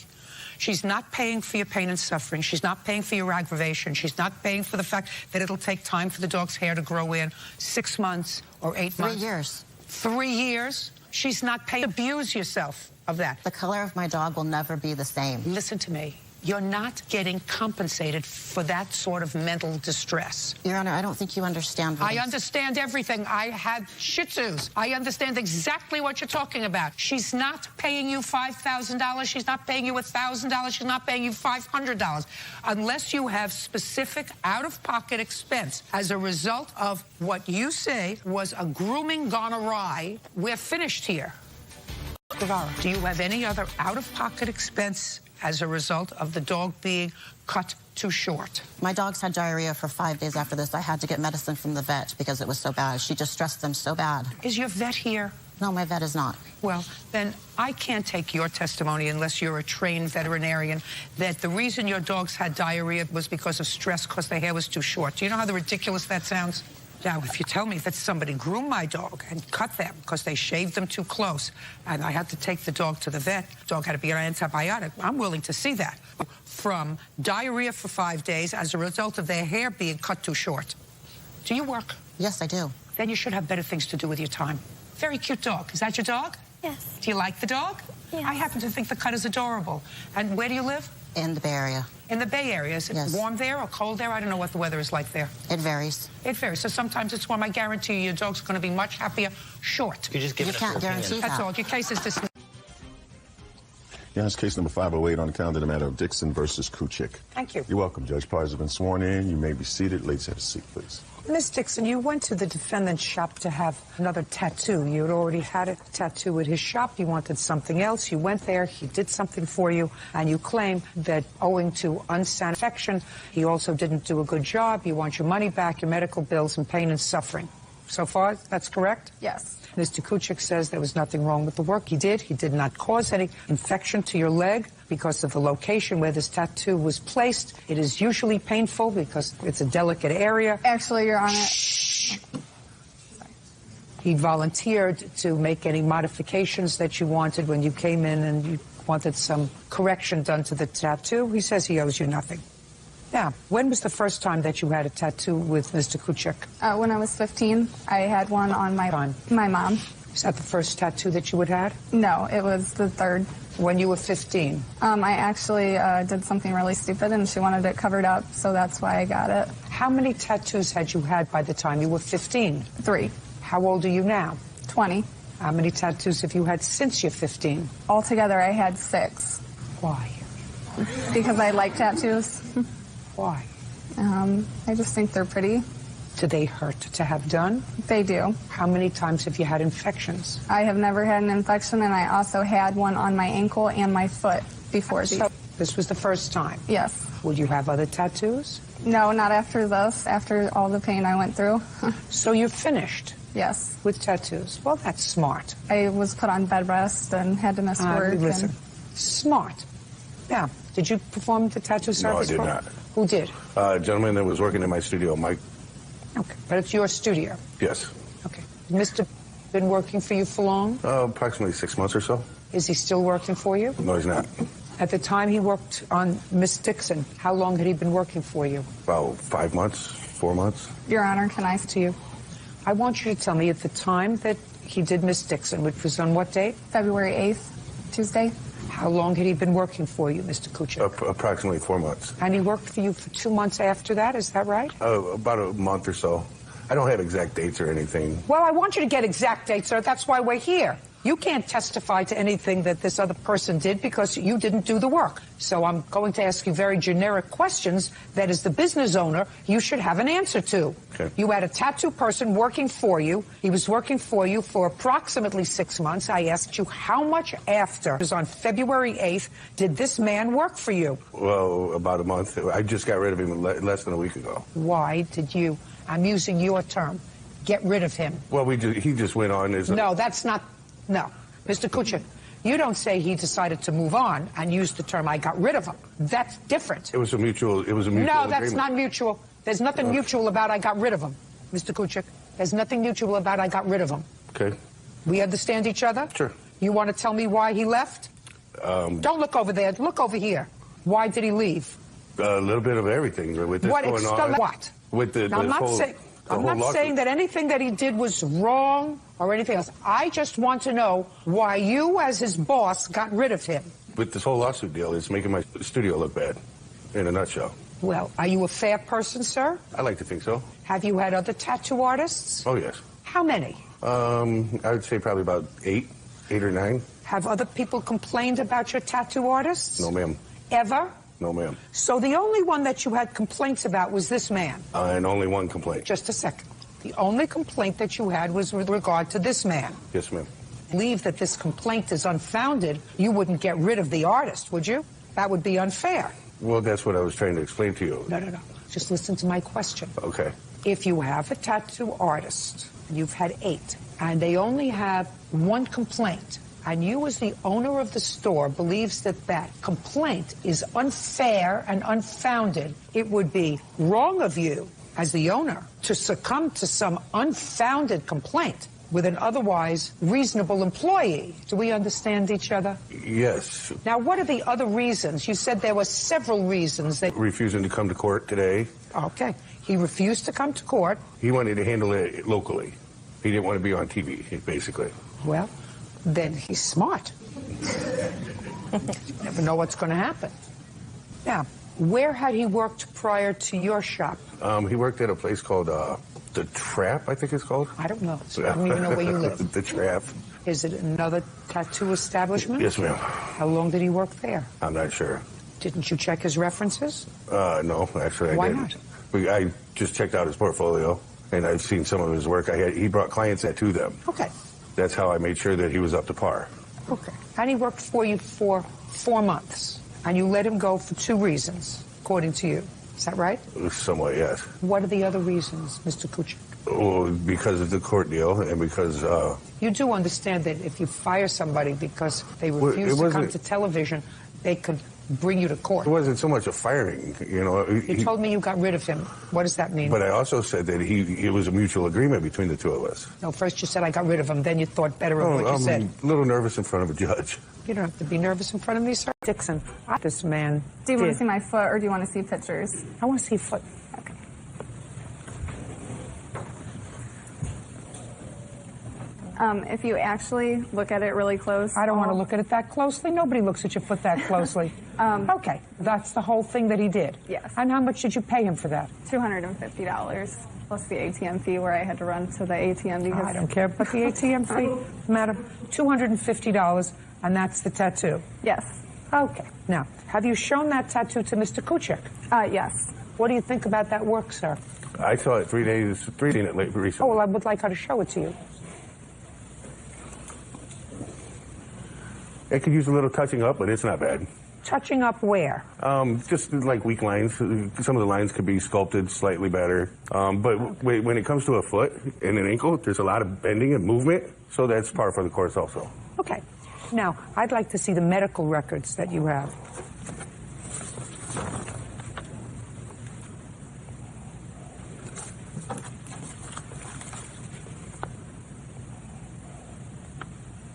She's not paying for your pain and suffering. She's not paying for your aggravation. She's not paying for the fact that it'll take time for the dog's hair to grow in 6 months or 8 months. 3 years. 3 years? She's not paying. Abuse yourself of that. The color of my dog will never be the same. Listen to me. You're not getting compensated for that sort of mental distress. Your Honor, I don't think you understand. I understand everything. I had Shih Tzus. I understand exactly what you're talking about. She's not paying you $5,000. She's not paying you $1,000. She's not paying you $500. Unless you have specific out-of-pocket expense as a result of what you say was a grooming gone awry, we're finished here. Guevara, do you have any other out-of-pocket expense as a result of the dog being cut too short? My dogs had diarrhea for 5 days after this. I had to get medicine from the vet because it was so bad. She just stressed them so bad. Is your vet here? No, my vet is not. Well, then I can't take your testimony unless you're a trained veterinarian that the reason your dogs had diarrhea was because of stress because their hair was too short. Do you know how ridiculous that sounds? Now, if you tell me that somebody groomed my dog and cut them because they shaved them too close and I had to take the dog to the vet, the dog had to be on antibiotic, I'm willing to see that. From diarrhea for 5 days as a result of their hair being cut too short. Do you work? Yes, I do. Then you should have better things to do with your time. Very cute dog. Is that your dog? Yes. Do you like the dog? Yes. I happen to think the cut is adorable. And where do you live? In the Bay Area. In the Bay Area. Is it warm there or cold there? I don't know what the weather is like there. It varies. It varies. So sometimes it's warm. I guarantee you your dog's going to be much happier short. You just give You can't guarantee that. That's all. Your case is dismissed. Yeah, it's case number 508 on the calendar, the matter of Dixon versus Kuchik. Thank you. You're welcome. Judge Parties have been sworn in. You may be seated. Ladies, have a seat, please. Ms. Dixon, you went to the defendant's shop to have another tattoo. You had already had a tattoo at his shop. You wanted something else. You went there. He did something for you. And you claim that owing to unsanitary infection, he also didn't do a good job. You want your money back, your medical bills, and pain and suffering. So far, that's correct? Yes. Mr. Kuchik says there was nothing wrong with the work he did. He did not cause any infection to your leg because of the location where this tattoo was placed. It is usually painful because it's a delicate area. Actually, Your Honor. Shh. He volunteered to make any modifications that you wanted when you came in and you wanted some correction done to the tattoo. He says he owes you nothing. Now, when was the first time that you had a tattoo with Mr. Kuchik? When I was 15, I had one on my mom. Is that the first tattoo that you had had? No, it was the third. When you were 15? I actually did something really stupid, and she wanted it covered up, so that's why I got it. How many tattoos had you had by the time you were 15? 3. How old are you now? 20. How many tattoos have you had since you're 15? Altogether, I had 6. Why? Because I like tattoos. Why? I just think they're pretty. Do they hurt to have done? They do. How many times have you had infections? I have never had an infection, and I also had one on my ankle and my foot before these. So this was the first time? Yes. Would you have other tattoos? No, not after this, after all the pain I went through. So you're finished? Yes. With tattoos? Well, that's smart. I was put on bed rest and had to miss work. Listen, smart. Now, did you perform the tattoo service? No, I did not. Who did? A gentleman that was working in my studio, Mike. Okay, but it's your studio? Yes. Okay. Mr. been working for you for long? Approximately 6 months or so. Is he still working for you? No, he's not. At the time he worked on Miss Dixon, how long had he been working for you? About 5 months, 4 months. Your Honor, can I to you? I want you to tell me at the time that he did Miss Dixon, which was on what date? February 8th, Tuesday. How long had he been working for you, Mr. Kuchik? Approximately 4 months. And he worked for you for 2 months after that, is that right? About a month or so. I don't have exact dates or anything. Well, I want you to get exact dates, sir. That's why we're here. You can't testify to anything that this other person did because you didn't do the work. So I'm going to ask you very generic questions that, as the business owner, you should have an answer to. Okay. You had a tattoo person working for you. He was working for you for approximately 6 months. I asked you how much after, it was on February 8th, did this man work for you? Well, about a month. I just got rid of him less than a week ago. Why did you, I'm using your term, get rid of him? Well, he just went on as No, that's not. No. Mr. Kuchik, you don't say he decided to move on and use the term I got rid of him. That's different. It was a mutual agreement. No, that's not mutual. There's nothing mutual about I got rid of him, Mr. Kuchik. There's nothing mutual about I got rid of him. Okay. We understand each other? Sure. You want to tell me why he left? Don't look over there. Look over here. Why did he leave? A little bit of everything with this going on. What? With the Now, whole... I'm not saying that anything that he did was wrong or anything else. I just want to know why you, as his boss, got rid of him. With this whole lawsuit deal, it's making my studio look bad, in a nutshell. Well, are you a fair person, sir? I like to think so. Have you had other tattoo artists? Oh, yes. How many? I would say probably about 8 or 9. Have other people complained about your tattoo artists? No, ma'am. Ever? No, ma'am. So the only one that you had complaints about was this man? And only one complaint. Just a second. The only complaint that you had was with regard to this man? Yes, ma'am. Believe that this complaint is unfounded, you wouldn't get rid of the artist, would you? That would be unfair. Well, that's what I was trying to explain to you. No. Just listen to my question. Okay. If you have a tattoo artist, and you've had 8, and they only have one complaint, and you as the owner of the store believes that that complaint is unfair and unfounded, it would be wrong of you as the owner to succumb to some unfounded complaint with an otherwise reasonable employee. Do we understand each other? Yes. Now, what are the other reasons? You said there were several reasons that... Refusing to come to court today. Okay. He refused to come to court. He wanted to handle it locally. He didn't want to be on TV, basically. Well, then he's smart. You never know what's going to happen. Now, where had he worked prior to your shop? He worked at a place called The Trap, I think it's called. I don't know. I don't even know where you live. The Trap. Is it another tattoo establishment? Yes, ma'am. How long did he work there? I'm not sure. Didn't you check his references? No, actually I didn't. Why not? I just checked out his portfolio, and I've seen some of his work. He brought clients that to them. Okay. That's how I made sure that he was up to par. Okay. And he worked for you for 4 months, and you let him go for 2 reasons, according to you. Is that right? Somewhat, yes. What are the other reasons, Mr. Kuchik? Well, because of the court deal, and because... You do understand that if you fire somebody because they refuse to come to television, they could bring you to court. It wasn't so much a firing, you know. You told me you got rid of him. What does that mean? But I also said that it was a mutual agreement between the two of us. No, first you said I got rid of him, then you thought better of what you said. I'm a little nervous in front of a judge. You don't have to be nervous in front of me, sir. Dixon, this man Do you want to see my foot, or do you want to see pictures? I want to see foot. Okay. If you actually look at it really close... I don't want to look at it that closely. Nobody looks at your foot that closely. Okay, that's the whole thing that he did? Yes. And how much did you pay him for that? $250, plus the ATM fee where I had to run to the ATM because... I don't care about the ATM fee, madam. $250, and that's the tattoo? Yes. Okay. Now, have you shown that tattoo to Mr. Kuchik? Yes. What do you think about that work, sir? I saw it 3 days, reading it recently. Oh, well, I would like her to show it to you. It could use a little touching up, but it's not bad. Touching up where? Just like weak lines. Some of the lines could be sculpted slightly better. But when it comes to a foot and an ankle, there's a lot of bending and movement, so that's par for the course also. Okay. Now, I'd like to see the medical records that you have.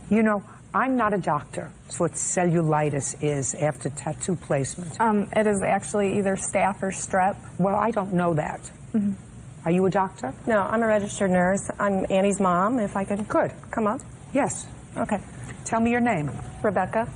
You know, I'm not a doctor. So what cellulitis is after tattoo placement? It is actually either staph or strep. Well, I don't know that. Mm-hmm. Are you a doctor? No, I'm a registered nurse. I'm Annie's mom, if I could come up. Yes. Okay. Tell me your name. Rebecca.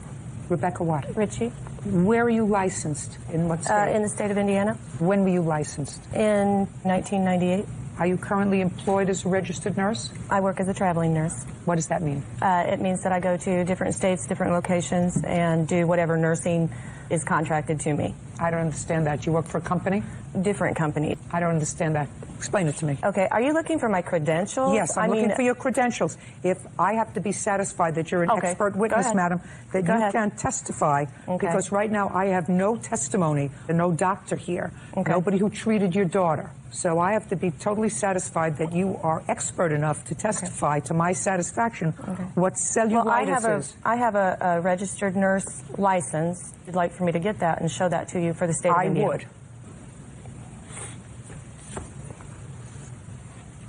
Rebecca what? Ritchie. Where are you licensed? In what state? In the state of Indiana. When were you licensed? In 1998. Are you currently employed as a registered nurse? I work as a traveling nurse. What does that mean? It means that I go to different states, different locations, and do whatever nursing is contracted to me. I don't understand that. You work for a company? Different company. I don't understand that. Explain it to me. Okay, are you looking for my credentials? Yes, I'm looking for your credentials. If I have to be satisfied that you're an expert witness, madam, that you can testify, because right now I have no testimony, no doctor here, nobody who treated your daughter. So I have to be totally satisfied that you are expert enough to testify to my satisfaction what cellulitis is. I have a registered nurse license. If you'd like for me to get that and show that to you for the state of Indiana. I would.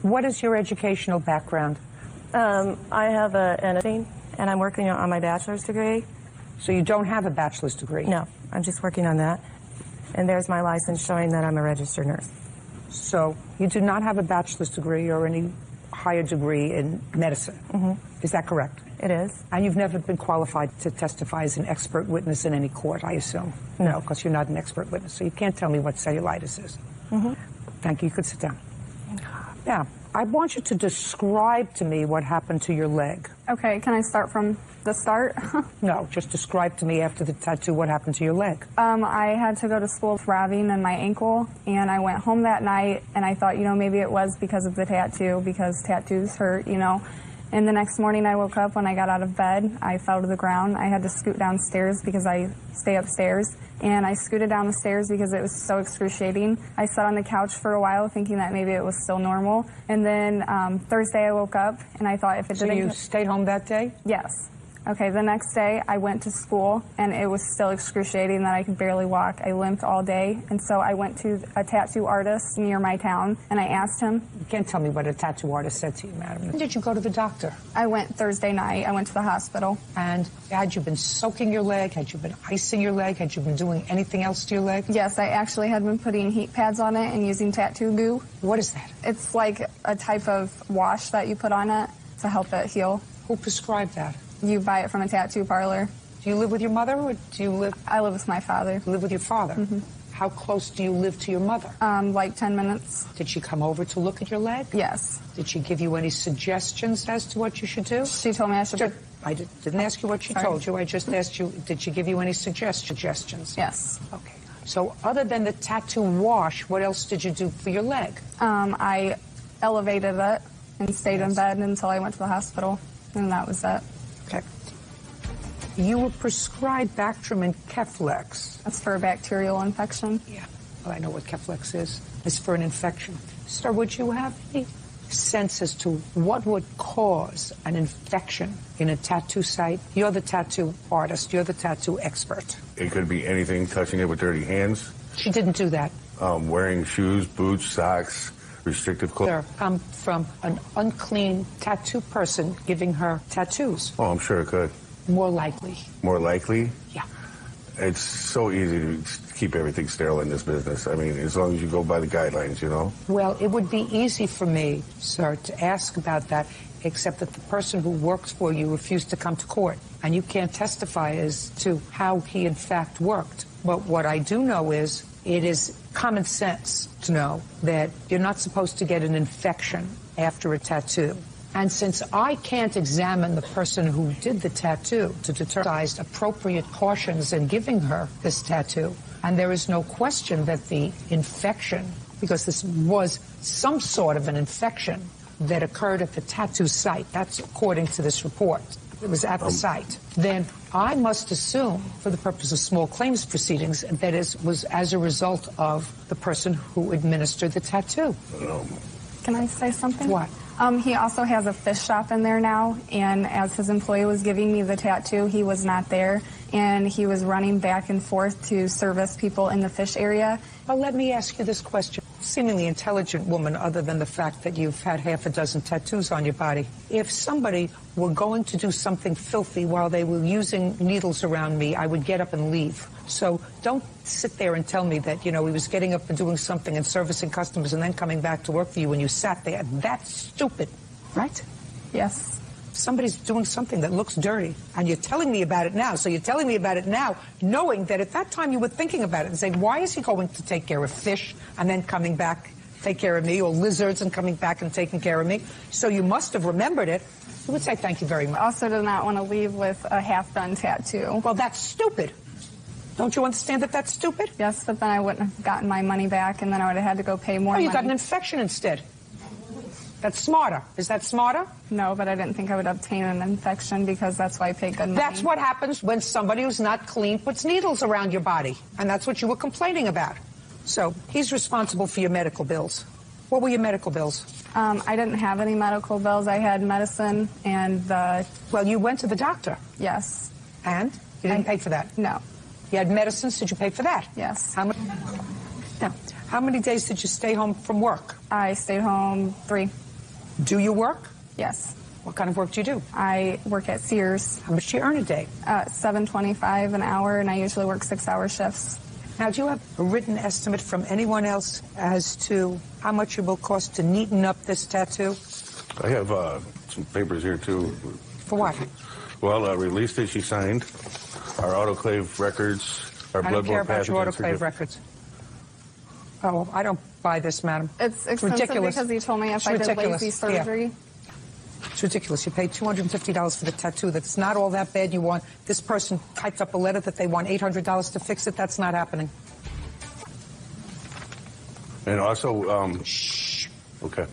What is your educational background? I have an MD, and I'm working on my bachelor's degree. So you don't have a bachelor's degree? No, I'm just working on that. And there's my license showing that I'm a registered nurse. So you do not have a bachelor's degree or any higher degree in medicine. Is that correct? It is. And you've never been qualified to testify as an expert witness in any court, I assume? No, because you're not an expert witness. So you can't tell me what cellulitis is. Thank you. You could sit down. Now, I want you to describe to me what happened to your leg. Okay, can I start from the start? No, just describe to me after the tattoo what happened to your leg. I had to go to school throbbing in my ankle, and I went home that night, and I thought, maybe it was because of the tattoo, because tattoos hurt, And the next morning I woke up, when I got out of bed, I fell to the ground. I had to scoot downstairs because I stay upstairs. And I scooted down the stairs because it was so excruciating. I sat on the couch for a while thinking that maybe it was still normal. And then Thursday I woke up and I thought if it didn't... So you stayed home that day? Yes. Okay, the next day I went to school and it was still excruciating that I could barely walk. I limped all day, and so I went to a tattoo artist near my town and I asked him. You can't tell me what a tattoo artist said to you, madam. When did you go to the doctor? I went Thursday night. I went to the hospital. And had you been soaking your leg? Had you been icing your leg? Had you been doing anything else to your leg? Yes, I actually had been putting heat pads on it and using tattoo goo. What is that? It's like a type of wash that you put on it to help it heal. Who prescribed that? You buy it from a tattoo parlor. Do you live with your mother, or do you live... I live with my father. You live with your father? How close do you live to your mother? Like 10 minutes. Did she come over to look at your leg? Yes. Did she give you any suggestions as to what you should do? She told me I should... I didn't ask you what she told you. I just asked you, did she give you any suggestions? Yes. Okay. So other than the tattoo wash, what else did you do for your leg? I elevated it and stayed in bed until I went to the hospital, and that was it. Okay. You were prescribed Bactrim and Keflex. That's for a bacterial infection? Yeah. Well, I know what Keflex is. It's for an infection. Sir, would you have any sense as to what would cause an infection in a tattoo site? You're the tattoo artist. You're the tattoo expert. It could be anything, touching it with dirty hands. She didn't do that. Wearing shoes, boots, socks, restrictive clothes. Sir, come from an unclean tattoo person giving her tattoos. Oh, I'm sure it could. More likely. More likely? Yeah. It's so easy to keep everything sterile in this business. I mean, as long as you go by the guidelines, Well, it would be easy for me, sir, to ask about that, except that the person who works for you refused to come to court, and you can't testify as to how he in fact worked. But what I do know is it is common sense to know that you're not supposed to get an infection after a tattoo. And since I can't examine the person who did the tattoo to determine appropriate cautions in giving her this tattoo, and there is no question that the infection, because this was some sort of an infection that occurred at the tattoo site, that's according to this report, it was at the site, then I must assume, for the purpose of small claims proceedings, that it was as a result of the person who administered the tattoo. Can I say something? What? He also has a fish shop in there now, and as his employee was giving me the tattoo, he was not there, and he was running back and forth to service people in the fish area. Well, let me ask you this question. Seemingly intelligent woman, other than the fact that you've had half a dozen tattoos on your body. If somebody were going to do something filthy while they were using needles around me, I would get up and leave. So don't sit there and tell me that, you know, he was getting up and doing something and servicing customers and then coming back to work for you when you sat there. That's stupid, right? Yes. Somebody's doing something that looks dirty, and you're telling me about it now. So you're telling me about it now, knowing that at that time you were thinking about it and saying, why is he going to take care of fish and then coming back, take care of me, or lizards and coming back and taking care of me? So you must have remembered it. You would say thank you very much. I also did not want to leave with a half-done tattoo. Well, that's stupid. Don't you understand that that's stupid? Yes, but then I wouldn't have gotten my money back, and then I would have had to go pay more money. You got an infection instead. That's smarter. Is that smarter? No, but I didn't think I would obtain an infection because that's why I paid good money. That's what happens when somebody who's not clean puts needles around your body. And that's what you were complaining about. So he's responsible for your medical bills. What were your medical bills? I didn't have any medical bills. I had medicine and the... Well, you went to the doctor. Yes. And? You didn't pay for that? No. You had medicines. Did you pay for that? Yes. How many? No. How many days did you stay home from work? I stayed home 3. Do you work? Yes. What kind of work do you do? I work at Sears. How much do you earn a day? $7.25 an hour, and I usually work 6-hour shifts. Now, do you have a written estimate from anyone else as to how much it will cost to neaten up this tattoo? I have some papers here, too. For what? Well, release that she signed, our autoclave records, our bloodborne pathogens. I don't care about your autoclave records. Oh, I don't buy this, madam. It's expensive ridiculous. because he told me if I did lazy surgery. Yeah. It's ridiculous. You paid $250 for the tattoo. That's not all that bad. You want this person typed up a letter that they want $800 to fix it. That's not happening. And also, shh. Okay.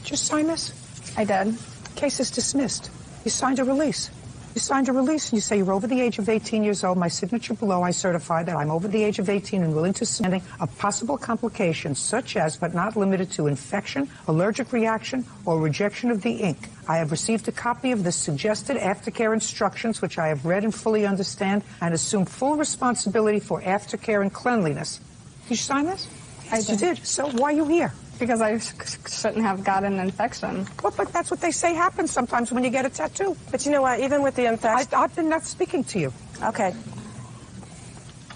Just sign this. I did. Case is dismissed. You signed a release. You signed a release and you say you're over the age of 18 years old. My signature below, I certify that I'm over the age of 18 and willing to submit of possible complications such as, but not limited to, infection, allergic reaction, or rejection of the ink. I have received a copy of the suggested aftercare instructions, which I have read and fully understand, and assume full responsibility for aftercare and cleanliness. Did you sign this? Yes, you did. So why are you here? Because I shouldn't have gotten an infection. Well, but that's what they say happens sometimes when you get a tattoo. But you know what? Even with the infection... I've been not speaking to you. Okay.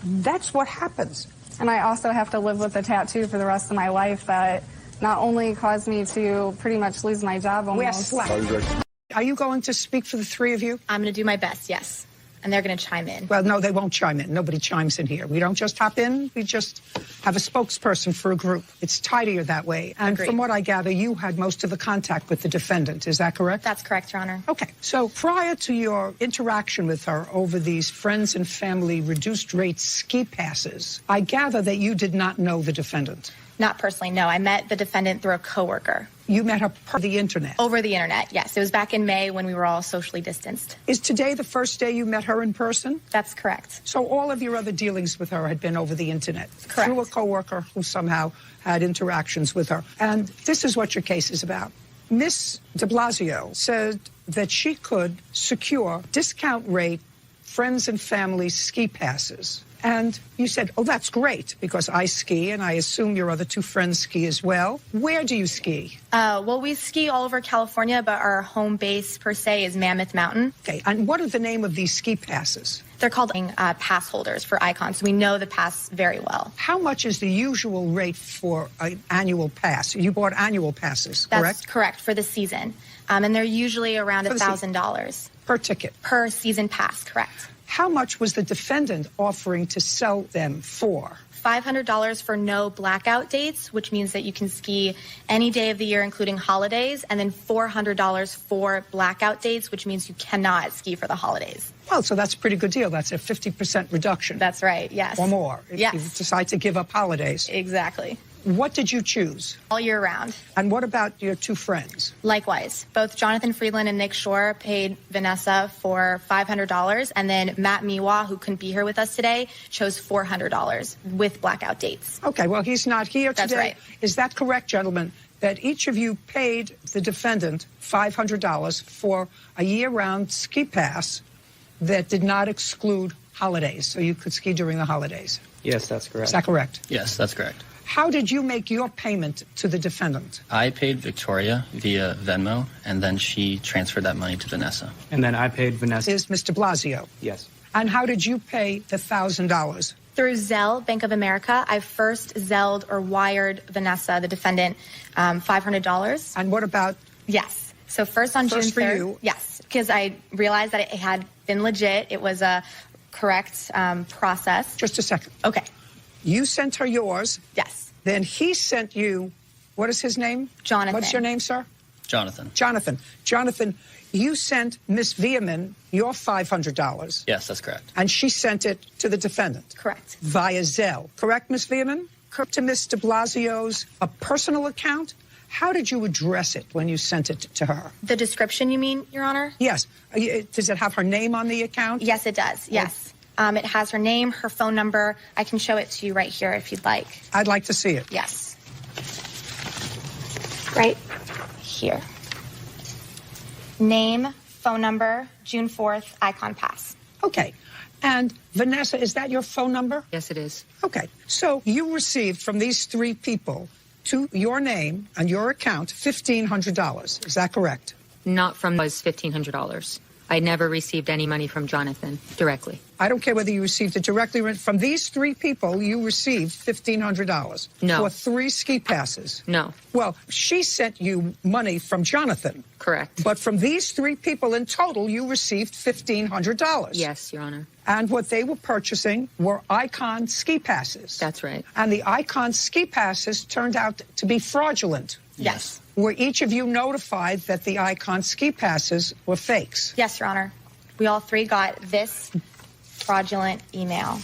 That's what happens. And I also have to live with the tattoo for the rest of my life that not only caused me to pretty much lose my job almost. Are you going to speak for the three of you? I'm going to do my best, yes. And they're going to chime in. Well, no, they won't chime in. Nobody chimes in here. We don't just hop in. We just have a spokesperson for a group. It's tidier that way. And Agreed. From what I gather, you had most of the contact with the defendant. Is that correct? That's correct, Your Honor. Okay. So prior to your interaction with her over these friends and family reduced rate ski passes, I gather that you did not know the defendant. Not personally, no. I met the defendant through a coworker. You met her per the internet? Over the internet, yes. It was back in May when we were all socially distanced. Is today the first day you met her in person? That's correct. So all of your other dealings with her had been over the internet? Correct. Through a coworker who somehow had interactions with her. And this is what your case is about. Miss de Blasio said that she could secure discount rate friends and family ski passes. And you said, oh, that's great, because I ski, and I assume your other two friends ski as well. Where do you ski? Well, we ski all over California, but our home base, per se, is Mammoth Mountain. Okay, and what are the name of these ski passes? They're called pass holders for Icon, so we know the pass very well. How much is the usual rate for an annual pass? You bought annual passes, correct? That's correct, for the season. And they're usually around $1,000. Per ticket? Per season pass, correct. How much was the defendant offering to sell them for? $500 for no blackout dates, which means that you can ski any day of the year, including holidays, and then $400 for blackout dates, which means you cannot ski for the holidays. Well, so that's a pretty good deal. That's a 50% reduction. That's right, yes. Or more, if yes. you decide to give up holidays. Exactly. What did you choose? All year round. And what about your two friends? Likewise. Both Jonathan Friedland and Nick Shore paid Vanessa for $500, and then Matt Miwa, who couldn't be here with us today, chose $400 with blackout dates. Okay, well, he's not here today. That's right. Is that correct, gentlemen? that each of you paid the defendant $500 for a year-round ski pass that did not exclude holidays, so you could ski during the holidays. Yes, that's correct. Is that correct? Yes, that's correct. How did you make your payment to the defendant? I paid Victoria via Venmo, and then she transferred that money to Vanessa. And then I paid Vanessa. Is Mr. Blasio? Yes. And how did you pay the $1,000? Through Zelle, Bank of America, I first Zelled or wired Vanessa, the defendant, $500. And what about? Yes. So first on June 3rd. For you? Yes, because I realized that it had been legit. It was a correct process. Just a second. Okay. You sent her yours. Yes. Then he sent you, what is his name? Jonathan. What's your name, sir? Jonathan. Jonathan. Jonathan, you sent Miss Veerman your $500. Yes, that's correct. And she sent it to the defendant. Correct. Via Zelle. Correct, Miss Veerman? Correct. To Mr. Blasio's a personal account? How did you address it when you sent it to her? The description, you mean, Your Honor? Yes. Does it have her name on the account? Yes, it does. Yes. It has her name, her phone number. I can show it to you right here if you'd like. I'd like to see it. Yes. Right here. Name, phone number, June 4th, Icon Pass. Okay. And Vanessa, is that your phone number? Yes, it is. Okay. So you received from these three people to your name and your account $1,500. Is that correct? Not from was $1,500. I never received any money from Jonathan directly. I don't care whether you received it directly or from these three people, you received $1,500. No. For 3 ski passes. No. Well, she sent you money from Jonathan. Correct. But from these 3 people in total, you received $1,500. Yes, Your Honor. And what they were purchasing were Icon ski passes. That's right. And the Icon ski passes turned out to be fraudulent. Yes. Were each of you notified that the Icon ski passes were fakes? Yes, Your Honor. We all 3 got this fraudulent email.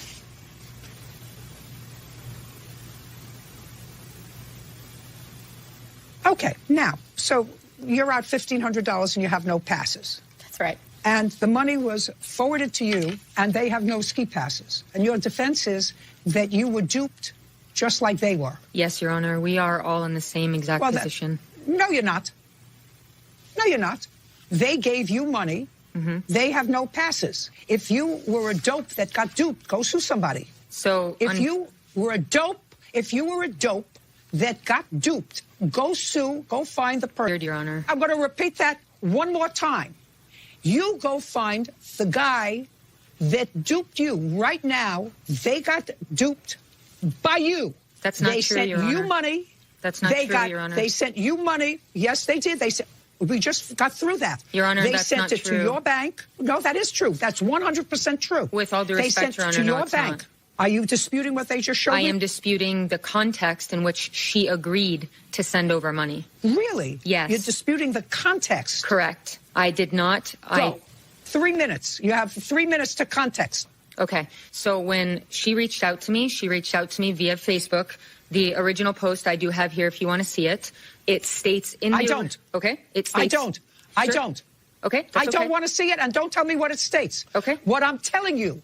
Okay, now, so you're out $1,500 and you have no passes. That's right. And the money was forwarded to you and they have no ski passes. And your defense is that you were duped just like they were. Yes, Your Honor. We are all in the same exact position. No, you're not. No, you're not. They gave you money. They have no passes. If you were a dope that got duped, go sue somebody. So if you were a dope that got duped, go sue, go find the person. Your Honor. I'm going to repeat that one more time. You go find the guy that duped you right now. They got duped by you. That's not true, Your Honor. They sent you money. That's not true, Your Honor. They sent you money. Yes, they did. They said. We just got through that. Your Honor, they that's sent not it true. to your bank. No, that is true. That's 100% true. With all due they respect, sent Your Honor, to no, your it's bank. not. Are you disputing what they just showed I me? am disputing the context in which she agreed to send over money. Really? Yes. You're disputing the context. Correct. I did not. Go. 3 minutes. You have 3 minutes to context. Okay. So when she reached out to me via Facebook. The original post I do have here if you want to see it. It states in the... I don't. Okay. It states... I don't. I don't. Okay. I don't want to see it, and don't tell me what it states. Okay. What I'm telling you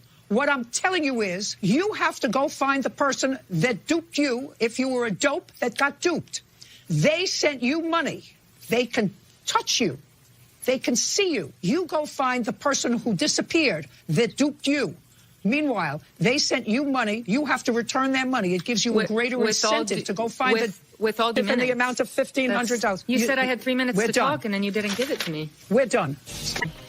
is you have to go find the person that duped you if you were a dope that got duped. They sent you money. They can touch you. They can see you. You go find the person who disappeared that duped you. Meanwhile, they sent you money. You have to return their money. It gives you a greater incentive to go find the amount of $1,500. You said I had 3 minutes to done. talk, and then you didn't give it to me. We're done.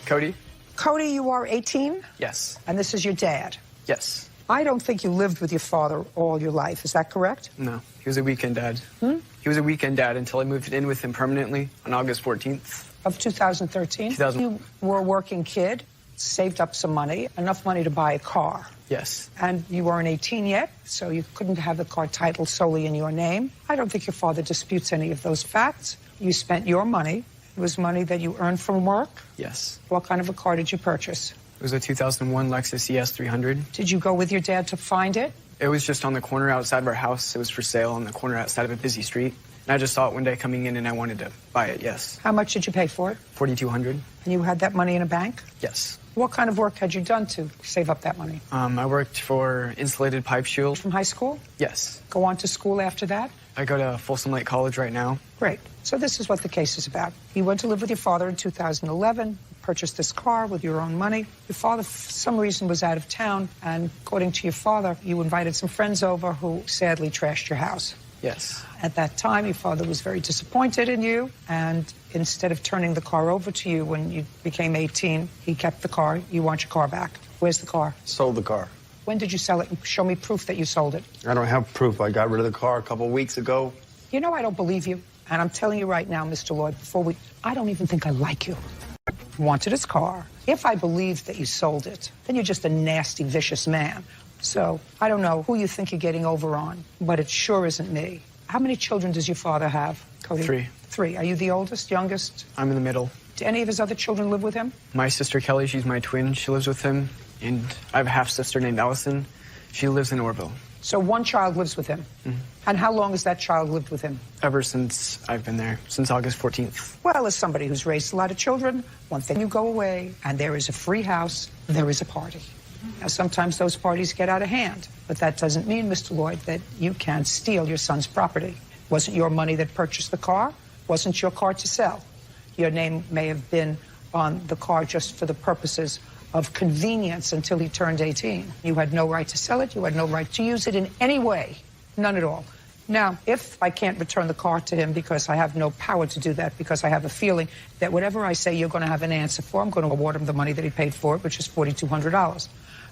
Cody? Cody, you are 18? Yes. And this is your dad? Yes. I don't think you lived with your father all your life. Is that correct? No. He was a weekend dad. He was a weekend dad until I moved in with him permanently on August 14th. Of 2013? You were a working kid, saved up some money, enough money to buy a car. Yes. And you weren't 18 yet, so you couldn't have the car title solely in your name. I don't think your father disputes any of those facts. You spent your money. It was money that you earned from work. Yes. What kind of a car did you purchase? It was a 2001 Lexus ES 300. Did you go with your dad to find it? It was just on the corner outside of our house. It was for sale on the corner outside of a busy street. And I just saw it one day coming in, and I wanted to buy it, yes. How much did you pay for it? $4,200. And you had that money in a bank? Yes. What kind of work had you done to save up that money? I worked for Insulated Pipe Shield. From high school? Yes. Go on to school after that? I go to Folsom Lake College right now. Great. So this is what the case is about. You went to live with your father in 2011, purchased this car with your own money. Your father, for some reason, was out of town, and according to your father, you invited some friends over who sadly trashed your house. Yes. At that time, your father was very disappointed in you, and instead of turning the car over to you when you became 18, he kept the car. You want your car back. Where's the car? Sold the car. When did you sell it? Show me proof that you sold it. I don't have proof. I got rid of the car a couple weeks ago. You know I don't believe you, and I'm telling you right now, Mr. Lloyd, I don't even think I like you. Wanted his car. If I believe that you sold it, then you're just a nasty, vicious man. So I don't know who you think you're getting over on, but it sure isn't me. How many children does your father have, Cody? 3. 3. Are you the oldest, youngest? I'm in the middle. Do any of his other children live with him? My sister Kelly, she's my twin. She lives with him. And I have a half-sister named Allison. She lives in Orville. So one child lives with him. Mm-hmm. And how long has that child lived with him? Ever since I've been there, since August 14th. Well, as somebody who's raised a lot of children, one thing you go away and there is a free house, there is a party. Now, sometimes those parties get out of hand, but that doesn't mean, Mr. Lloyd, that you can't steal your son's property. Wasn't your money that purchased the car? Wasn't your car to sell? Your name may have been on the car just for the purposes of convenience until he turned 18. You had no right to sell it. You had no right to use it in any way. None at all. Now, if I can't return the car to him because I have no power to do that, because I have a feeling that whatever I say you're going to have an answer for, I'm going to award him the money that he paid for it, which is $4,200.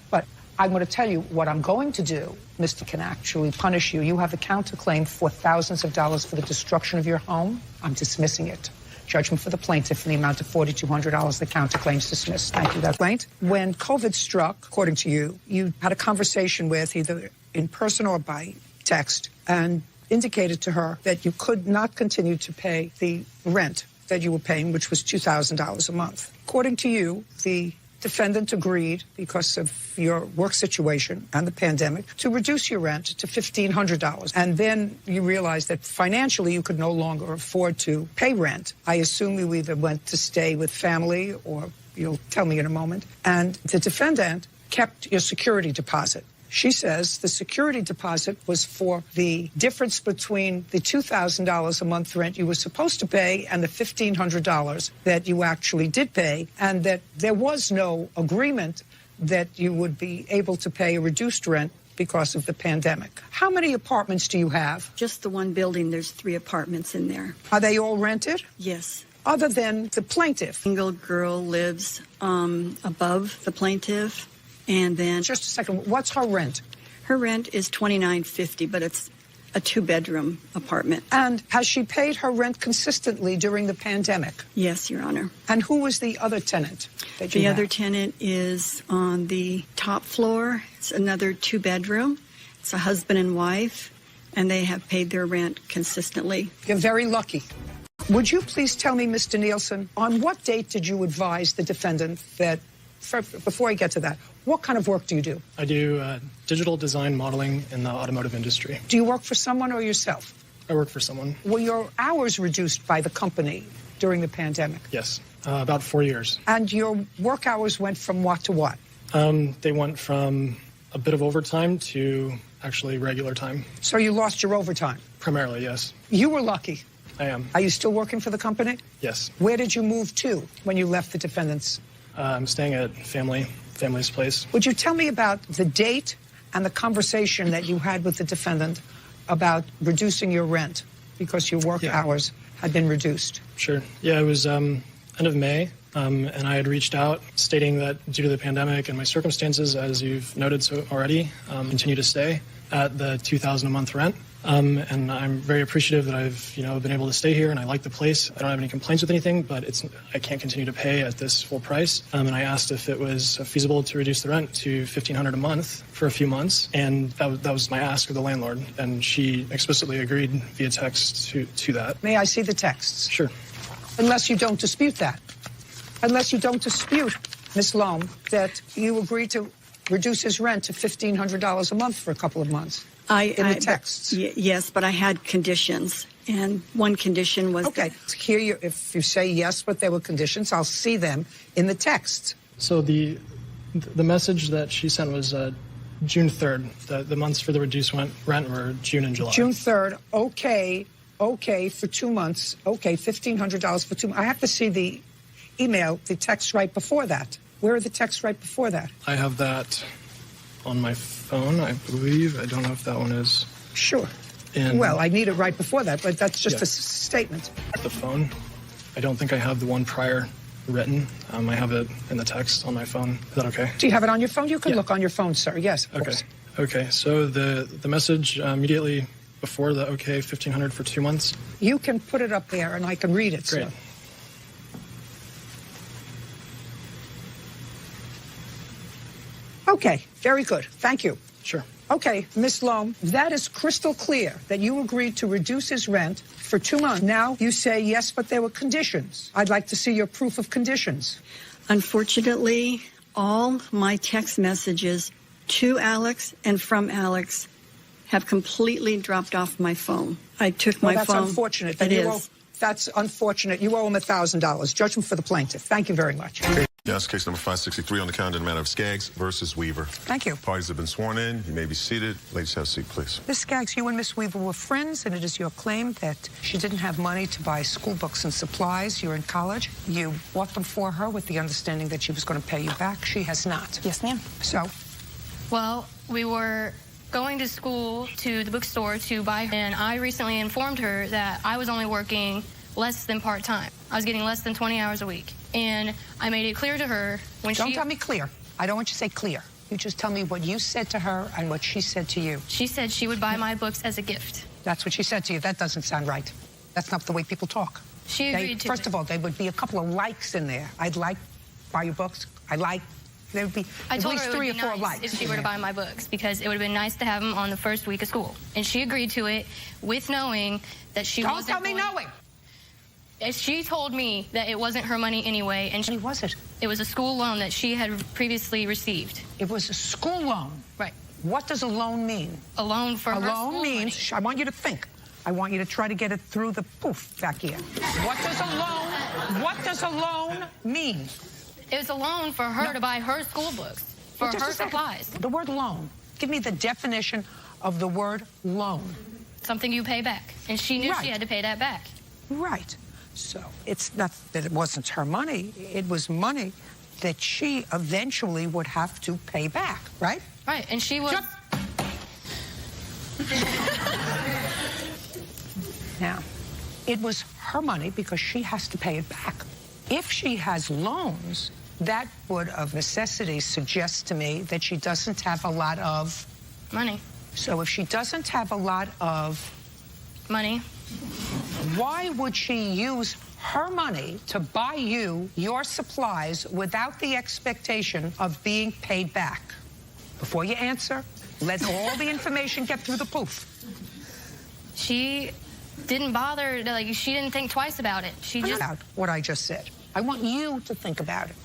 But I'm going to tell you what I'm going to do, Mr. can actually punish you. You have a counterclaim for thousands of dollars for the destruction of your home. I'm dismissing it. Judgment for the plaintiff in the amount of $4,200. The counterclaim's dismissed. Thank you. That complaint. When COVID struck, according to you, you had a conversation with either in person or by text and indicated to her that you could not continue to pay the rent that you were paying, which was $2,000 a month. According to you, the defendant agreed, because of your work situation and the pandemic, to reduce your rent to $1,500. And then you realized that financially you could no longer afford to pay rent. I assume you either went to stay with family, or you'll tell me in a moment. And the defendant kept your security deposit. She says the security deposit was for the difference between the $2,000 a month rent you were supposed to pay and the $1,500 that you actually did pay, and that there was no agreement that you would be able to pay a reduced rent because of the pandemic. How many apartments do you have? Just the one building. There's 3 apartments in there. Are they all rented? Yes. Other than the plaintiff? Single girl lives above the plaintiff. And then... Just a second. What's her rent? Her rent is $29.50, but it's a 2-bedroom apartment. And has she paid her rent consistently during the pandemic? Yes, Your Honor. And who was the other tenant that you The have? other tenant is on the top floor. It's another 2-bedroom. It's a husband and wife, and they have paid their rent consistently. You're very lucky. Would you please tell me, Mr. Nielsen, on what date did you advise the defendant that, before I get to that, what kind of work do you do? I do digital design modeling in the automotive industry. Do you work for someone or yourself? I work for someone. Were your hours reduced by the company during the pandemic? Yes, about 4 years. And your work hours went from what to what? They went from a bit of overtime to actually regular time. So you lost your overtime? Primarily, yes. You were lucky. I am. Are you still working for the company? Yes. Where did you move to when you left the defendant's? I'm staying at family's place. Would you tell me about the date and the conversation that you had with the defendant about reducing your rent because your work hours had been reduced? Sure. Yeah, it was end of May, and I had reached out stating that due to the pandemic and my circumstances, as you've noted so already, continue to stay at the $2,000 a month rent. And I'm very appreciative that I've, been able to stay here, and I like the place. I don't have any complaints with anything, but I can't continue to pay at this full price. And I asked if it was feasible to reduce the rent to $1,500 a month for a few months, and that was my ask of the landlord, and she explicitly agreed via text to that. May I see the texts? Sure. Unless you don't dispute that. Unless you don't dispute, Ms. Loam, that you agreed to reduce his rent to $1,500 a month for a couple of months. In the texts. Yes, but I had conditions, and one condition was... Okay, here if you say yes, but there were conditions, I'll see them in the text. So the message that she sent was June 3rd. The months for the reduced rent were June and July. June 3rd, okay, for 2 months. Okay, $1,500 for 2 months. I have to see the email, the text right before that. Where are the texts right before that? I have that on my phone, I believe. I don't know if that one is. Sure. Well, I need it right before that, but that's just a statement. The phone. I don't think I have the one prior written. I have it in the text on my phone. Is that okay? Do you have it on your phone? You can look on your phone, sir. Yes, of course. Okay, so the message immediately before the okay, $1,500 for 2 months. You can put it up there and I can read it, Great. sir. Okay, very good. Thank you. Sure. Okay, Ms. Loam, that is crystal clear that you agreed to reduce his rent for 2 months. Now you say yes, but there were conditions. I'd like to see your proof of conditions. Unfortunately, all my text messages to Alex and from Alex have completely dropped off my phone. I took my that's phone. Unfortunate. It is. That's unfortunate. You owe him $1,000. Judgment for the plaintiff. Thank you very much. Yes, case number 563 on the calendar in the matter of Skaggs versus Weaver. Thank you. Parties have been sworn in. You may be seated. Ladies, have a seat, please. Ms. Skaggs, you and Miss Weaver were friends, and it is your claim that she didn't have money to buy school books and supplies. You're in college. You bought them for her with the understanding that she was going to pay you back. She has not. Yes, ma'am. So? Well, we were going to school to the bookstore to buy her, and I recently informed her that I was only working less than part-time. I was getting less than 20 hours a week. And I made it clear to her when Don't tell me clear. I don't want you to say clear. You just tell me what you said to her and what she said to you. She said she would buy my books as a gift. That's what she said to you. That doesn't sound right. That's not the way people talk. She agreed to First of all, there would be a couple of likes in there. I'd like buy your books. There would be at least 3 or 4 likes. If she were to buy my books, because it would have been nice to have them on the first week of school. And she agreed to it with knowing that she wasn't Don't tell me knowing. She told me that it wasn't her money anyway, and What was it? It was a school loan that she had previously received. It was a school loan. Right. What does a loan mean? A loan for her loan school means, money. I want you to think. I want you to try to get it through the poof back here. What does a loan mean? It was a loan for her to buy her school books, for Just her a second. supplies. The word loan. Give me the definition of the word loan. Something you pay back. And she knew she had to pay that back. Right. So it's not that it wasn't her money. It was money that she eventually would have to pay back, right? Right, and she was... Now, it was her money because she has to pay it back. If she has loans, that would of necessity suggest to me that she doesn't have a lot of... money. So if she doesn't have a lot of... money. Why would she use her money to buy you your supplies without the expectation of being paid back? Before you answer, let all the information get through the poof. She didn't bother, she didn't think twice about it. She just... About what I just said. I want you to think about it.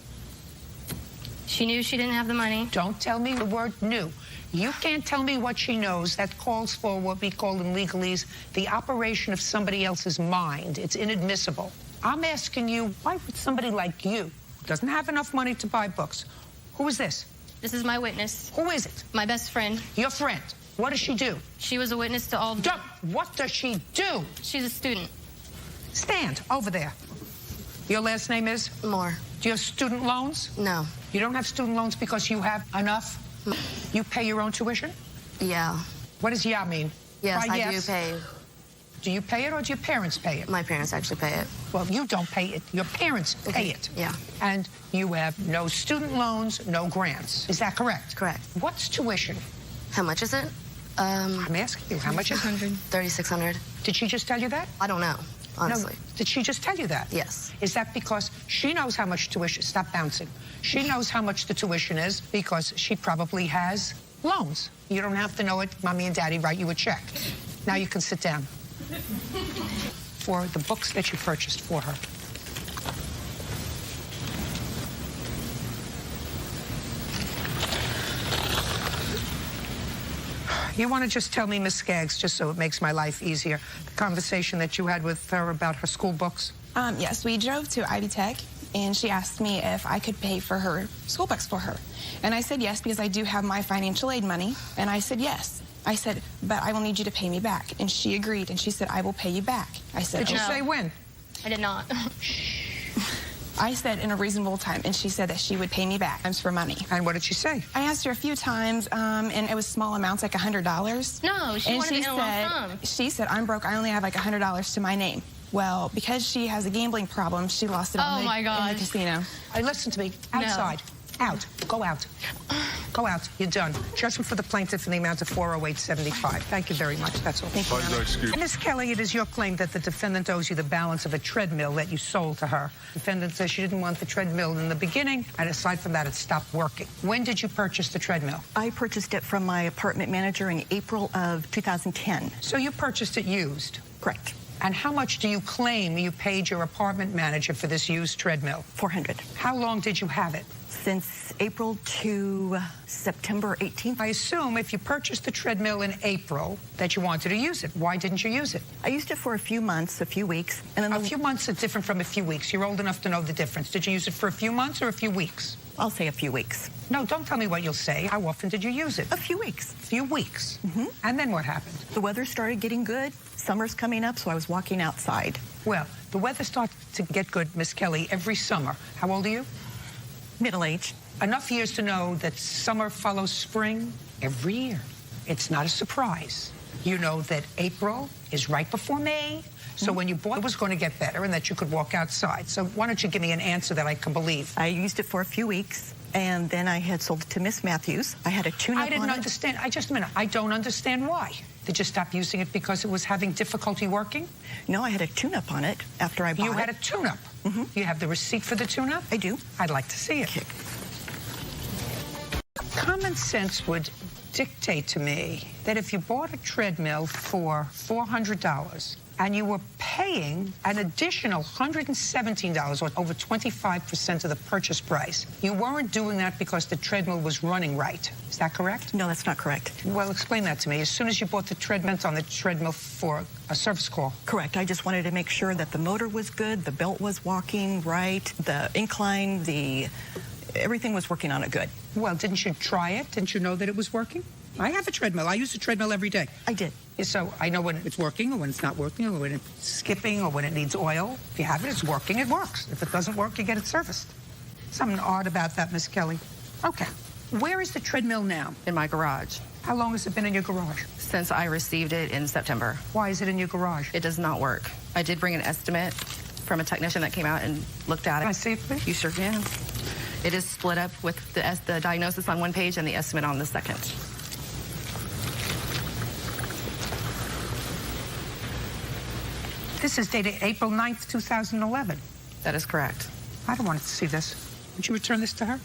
She knew she didn't have the money. Don't tell me the word knew. You can't tell me what she knows. That calls for what we call in legalese the operation of somebody else's mind. It's inadmissible. I'm asking you, why would somebody like you, who doesn't have enough money to buy books, who is this? This is my witness. Who is it? My best friend. Your friend. What does she do? She was a witness to all... What does she do? She's a student. Stand over there. Your last name is? Moore. Do you have student loans? No. You don't have student loans because you have enough? You pay your own tuition? Yeah. What does yeah mean? Yes, Try I yes. do pay. Do you pay it or do your parents pay it? My parents actually pay it. Well, you don't pay it. Your parents pay it. Yeah. And you have no student loans, no grants. Is that correct? Correct. What's tuition? How much is it? I'm asking you, how much is it? $3,600. Did she just tell you that? I don't know, honestly. No, did she just tell you that? Yes. Is that because she knows how much tuition... Stop bouncing. She knows how much the tuition is because she probably has loans. You don't have to know it. Mommy and Daddy write you a check. Now you can sit down. For the books that you purchased for her. You want to just tell me, Miss Skaggs, just so it makes my life easier, the conversation that you had with her about her school books? Yes, we drove to Ivy Tech, and she asked me if I could pay for her school books for her. And I said yes, because I do have my financial aid money. And I said yes. I said, but I will need you to pay me back. And she agreed, and she said, I will pay you back. I said, did you say when? I did not. I said in a reasonable time, and she said that she would pay me back for money. And what did she say? I asked her a few times, and it was small amounts, like $100. No, she wanted a lump sum. She said, I'm broke. I only have like $100 to my name. Well, because she has a gambling problem, she lost it all in the casino. Listen to me. Outside. Out. Go out. Go out. You're done. Judgment for the plaintiff in the amount of $408.75. Thank you very much. That's all. Thank you. And Ms. Kelly, it is your claim that the defendant owes you the balance of a treadmill that you sold to her. The defendant says she didn't want the treadmill in the beginning, and aside from that, it stopped working. When did you purchase the treadmill? I purchased it from my apartment manager in April of 2010. So you purchased it used? Correct. And how much do you claim you paid your apartment manager for this used treadmill? $400. How long did you have it? Since April to September 18th. I assume if you purchased the treadmill in April that you wanted to use it. Why didn't you use it? I used it for a few months, a few weeks. And then a few months is different from a few weeks. You're old enough to know the difference. Did you use it for a few months or a few weeks? I'll say a few weeks. No, don't tell me what you'll say. How often did you use it? A few weeks. A few weeks. And then what happened? The weather started getting good. Summer's coming up, so I was walking outside. Well, the weather starts to get good, Miss Kelly, every summer. How old are you? Middle-aged. Enough years to know that summer follows spring every year. It's not a surprise. You know that April is right before May. So when you bought it was going to get better and that you could walk outside. So why don't you give me an answer that I can believe? I used it for a few weeks, and then I had sold it to Miss Matthews. I had a tune-up on it. I didn't understand. Just a minute. I don't understand why. Did you stop using it because it was having difficulty working? No, I had a tune-up on it after I bought it. You had a tune-up? You have the receipt for the tune-up? I do. I'd like to see it. Okay. Common sense would dictate to me that if you bought a treadmill for $400 and you were paying an additional $117, or over 25% of the purchase price, you weren't doing that because the treadmill was running right. Is that correct? No, that's not correct. Well, explain that to me. As soon as you bought the treadmill on the treadmill for a service call. Correct. I just wanted to make sure that the motor was good, the belt was walking right, the incline, everything was working on it good. Well, didn't you try it? Didn't you know that it was working? I have a treadmill. I use a treadmill every day. I did. So I know when it's working or when it's not working or when it's skipping or when it needs oil. If you have it, it's working, it works. If it doesn't work, you get it serviced. Something odd about that, Miss Kelly. Okay. Where is the treadmill now? In my garage. How long has it been in your garage? Since I received it in September. Why is it in your garage? It does not work. I did bring an estimate from a technician that came out and looked at it. Can I see it, please? You sure can. It is split up with the diagnosis on one page and the estimate on the second. This is dated April 9th, 2011. That is correct. I don't want to see this. Would you return this to her?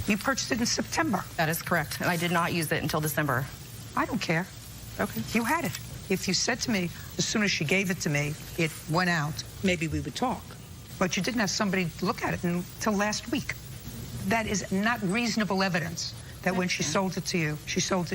You purchased it in September. That is correct. And I did not use it until December. I don't care. Okay. You had it. If you said to me, as soon as she gave it to me, it went out, maybe we would talk. But you didn't have somebody look at it until last week. That is not reasonable evidence that when she sold it to you,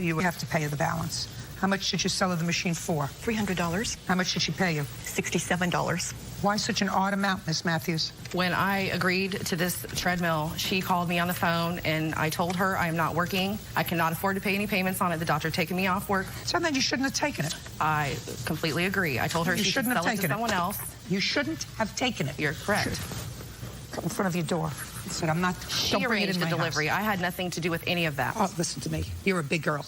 you have to pay her the balance. How much did you sell her the machine for? $300. How much did she pay you? $67. Why such an odd amount, Miss Matthews? When I agreed to this treadmill, she called me on the phone and I told her I am not working. I cannot afford to pay any payments on it. The doctor taking me off work. So then you shouldn't have taken it. I completely agree. I told her she should sell it to someone else. You shouldn't have taken it. You're correct. Come in front of your door. I said, I'm not. She arranged the delivery. House. I had nothing to do with any of that. Oh, listen to me. You're a big girl.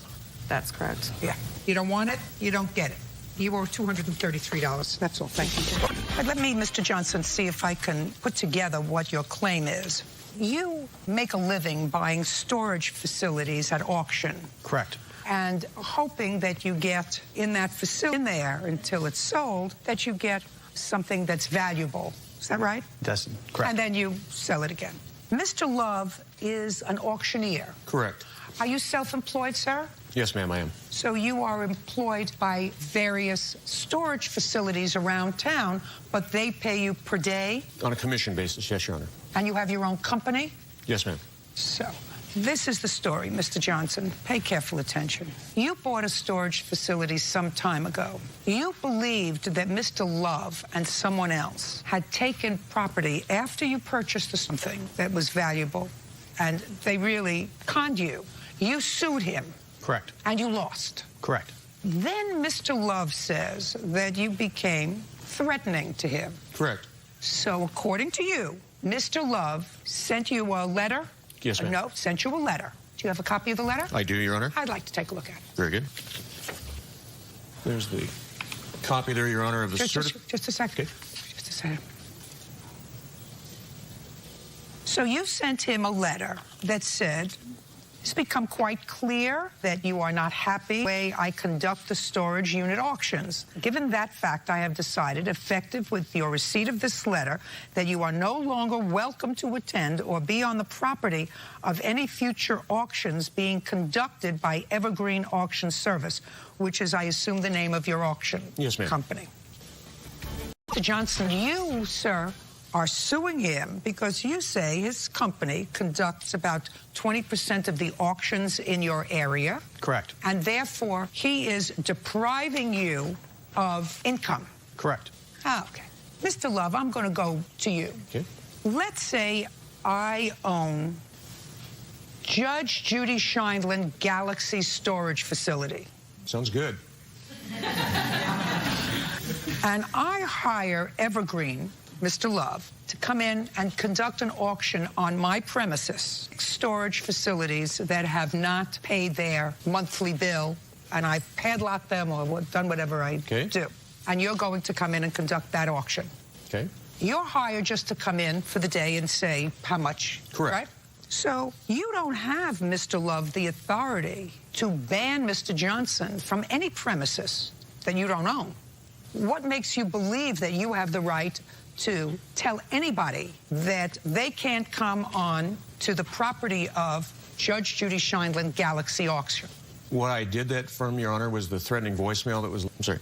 That's correct. Yeah. You don't want it, you don't get it. You owe $233. That's all. Thank you. But let me, Mr. Johnson, see if I can put together what your claim is. You make a living buying storage facilities at auction. Correct. And hoping that you get in that facility in there until it's sold, that you get something that's valuable. Is that right? That's correct. And then you sell it again. Mr. Love is an auctioneer. Correct. Are you self-employed, sir? Yes, ma'am, I am. So you are employed by various storage facilities around town, but they pay you per day? On a commission basis, yes, Your Honor. And you have your own company? Yes, ma'am. So This is the story, Mr. Johnson. Pay careful attention. You bought a storage facility some time ago. You believed that Mr. Love and someone else had taken property after you purchased something that was valuable, and they really conned you. You sued him. Correct. And you lost. Correct. Then Mr. Love says that you became threatening to him. Correct. So according to you, Mr. Love sent you a letter? Yes, ma'am. No, sent you a letter. Do you have a copy of the letter? I do, Your Honor. I'd like to take a look at it. Very good. There's the copy there, Your Honor, of the certificate. Just a second. Okay. Just a second. So you sent him a letter that said, it's become quite clear that you are not happy with the way I conduct the storage unit auctions. Given that fact, I have decided, effective with your receipt of this letter, that you are no longer welcome to attend or be on the property of any future auctions being conducted by Evergreen Auction Service, which is, I assume, the name of your auction company. Mr. Johnson, you, sir, are suing him because you say his company conducts about 20% of the auctions in your area. Correct. And therefore, he is depriving you of income. Correct. Ah, okay. Mr. Love, I'm going to go to you. Okay. Let's say I own Judge Judy Scheindlin Galaxy Storage Facility. Sounds good. And I hire Evergreen, Mr. Love, to come in and conduct an auction on my premises, storage facilities that have not paid their monthly bill, and I've padlocked them or done whatever I do. And you're going to come in and conduct that auction. Okay. You're hired just to come in for the day and say how much. Correct. Right? So you don't have, Mr. Love, the authority to ban Mr. Johnson from any premises that you don't own. What makes you believe that you have the right to tell anybody that they can't come on to the property of Judge Judy Scheindlin Galaxy Auction? What I did that from, Your Honor, was the threatening voicemail that was... I'm sorry.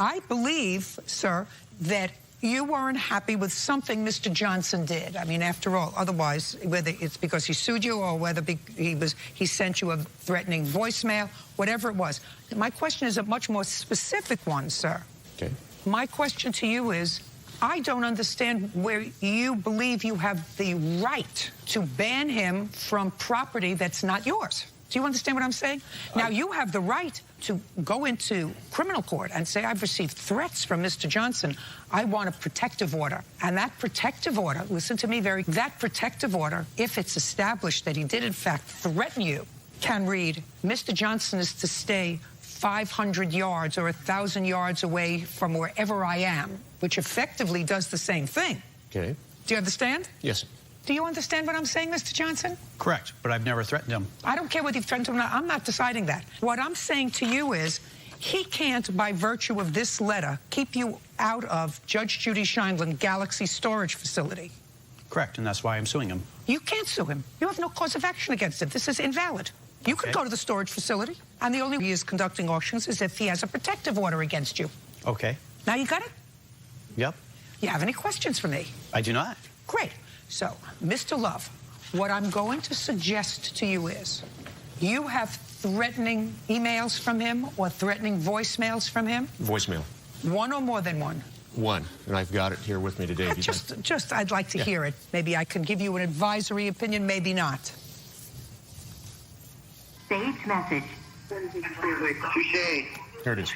I believe, sir, that you weren't happy with something Mr. Johnson did. I mean, after all, otherwise, whether it's because he sued you or whether he sent you a threatening voicemail, whatever it was. My question is a much more specific one, sir. Okay. My question to you is, I don't understand where you believe you have the right to ban him from property that's not yours. Do you understand what I'm saying? Now, you have the right to go into criminal court and say, I've received threats from Mr. Johnson. I want a protective order. And that protective order, listen to me that protective order, if it's established that he did, in fact, threaten you, can read, Mr. Johnson is to stay 500 yards or 1,000 yards away from wherever I am, which effectively does the same thing. Okay. Do you understand? Yes. Do you understand what I'm saying, Mr. Johnson? Correct, but I've never threatened him. I don't care whether you've threatened him or not. I'm not deciding that. What I'm saying to you is he can't, by virtue of this letter, keep you out of Judge Judy Scheindlin Galaxy Storage Facility. Correct, and that's why I'm suing him. You can't sue him. You have no cause of action against him. This is invalid. You could go to the storage facility, and the only way he is conducting auctions is if he has a protective order against you. Okay. Now you got it? Yep. You have any questions for me? I do not. Great. So, Mr. Love, what I'm going to suggest to you is you have threatening emails from him or threatening voicemails from him? Voicemail. One or more than one? One, and I've got it here with me today. I'd like to hear it. Maybe I can give you an advisory opinion, maybe not. Saved message. Touche. Here it is.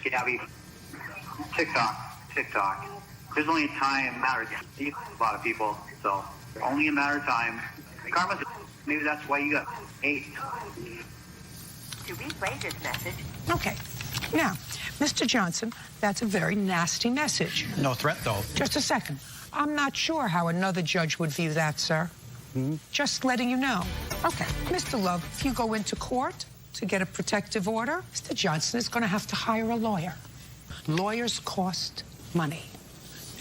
TikTok. There's only a matter of time. A lot of people, so only a matter of time. Karma, maybe that's why you got 8. To replay this message. Okay. Now, Mr. Johnson, that's a very nasty message. No threat, though. Just a second. I'm not sure how another judge would view that, sir. Just letting you know. Okay, Mr. Love, if you go into court to get a protective order, Mr. Johnson is going to have to hire a lawyer. Lawyers cost money.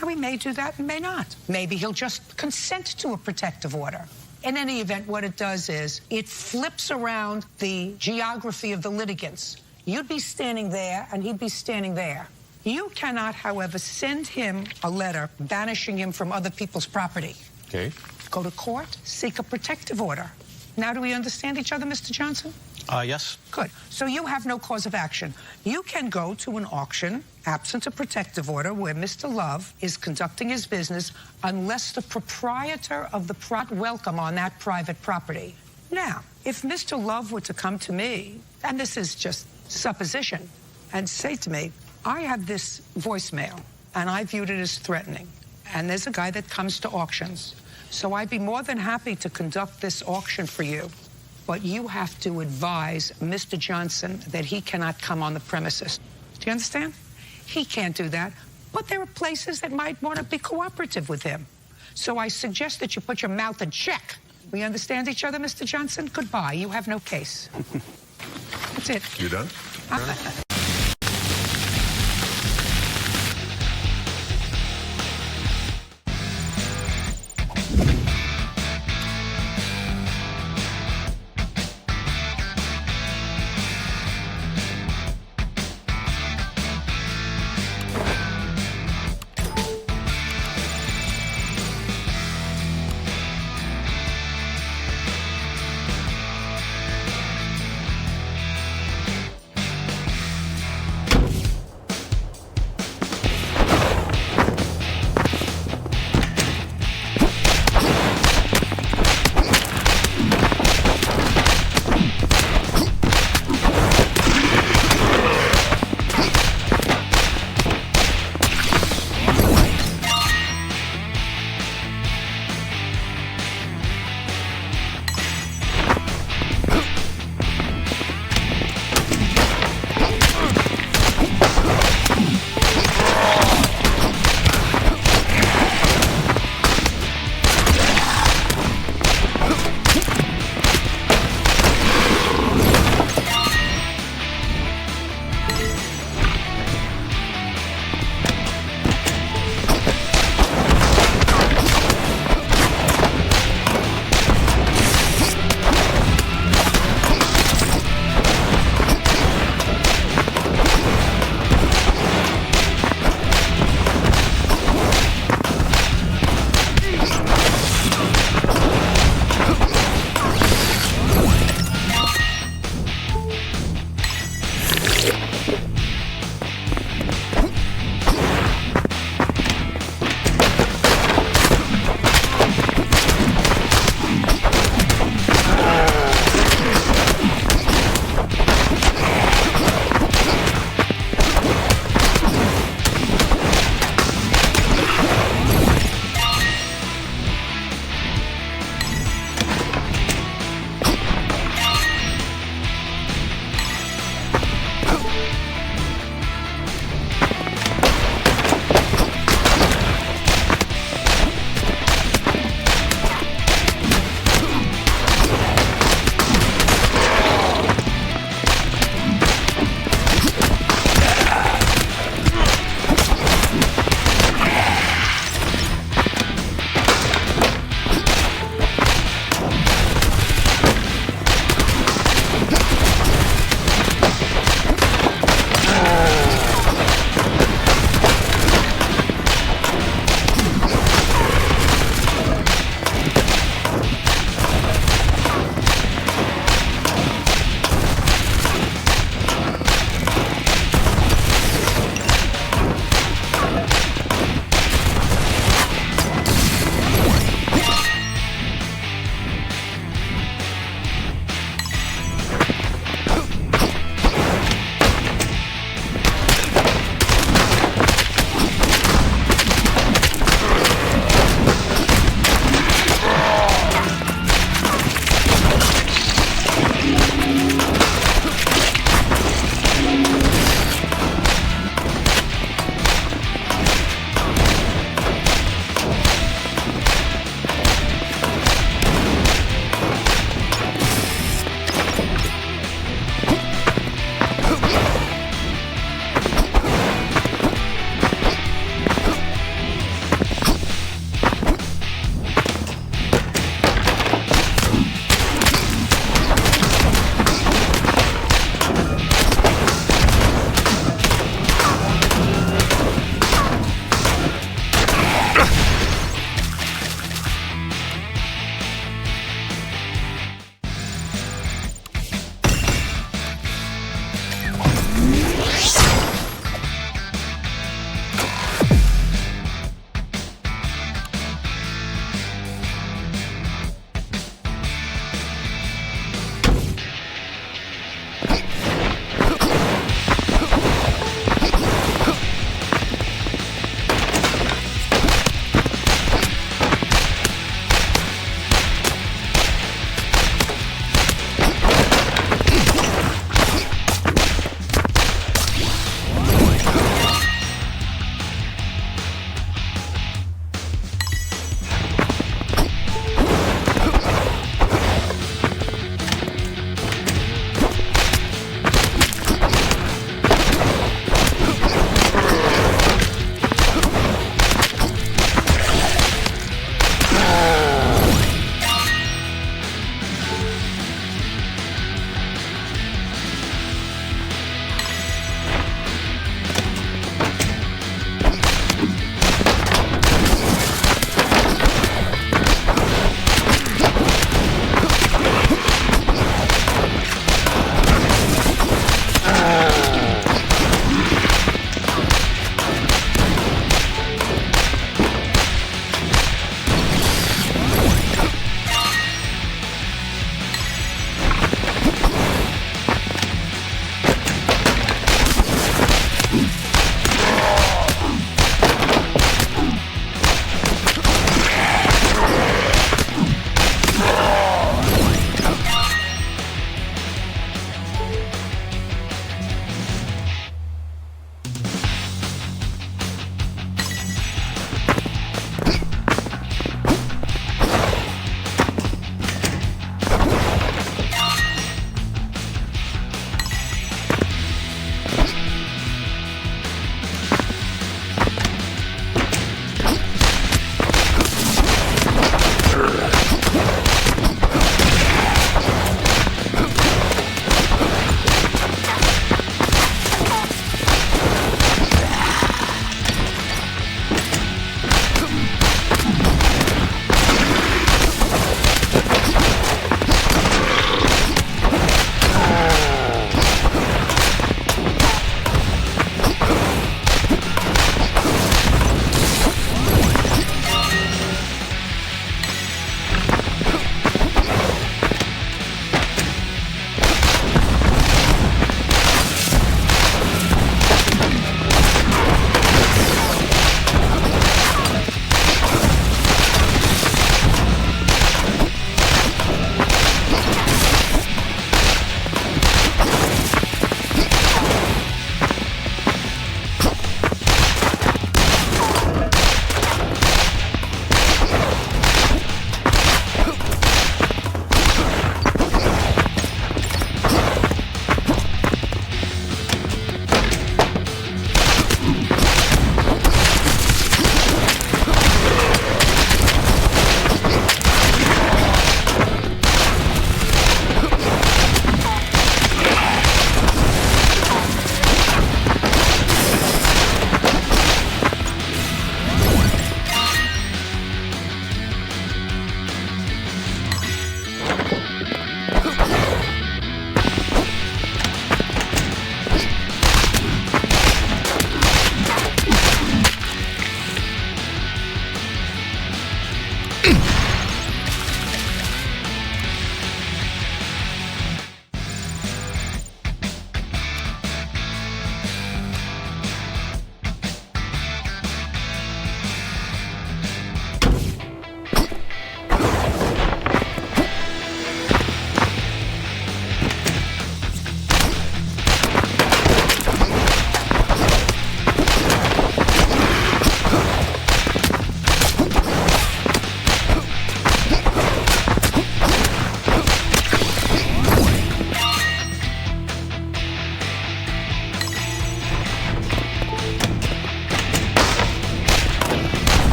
Now, he may do that and may not. Maybe he'll just consent to a protective order. In any event, what it does is it flips around the geography of the litigants. You'd be standing there and he'd be standing there. You cannot, however, send him a letter banishing him from other people's property. Okay. Go to court, seek a protective order. Now do we understand each other, Mr. Johnson? Yes. Good. So you have no cause of action. You can go to an auction, absent a protective order, where Mr. Love is conducting his business unless the proprietor of the welcome on that private property. Now, if Mr. Love were to come to me, and this is just supposition, and say to me, I have this voicemail, and I viewed it as threatening, and there's a guy that comes to auctions, so I'd be more than happy to conduct this auction for you. But you have to advise Mr. Johnson that he cannot come on the premises. Do you understand? He can't do that. But there are places that might want to be cooperative with him. So I suggest that you put your mouth in check. We understand each other, Mr. Johnson? Goodbye. You have no case. That's it. You done?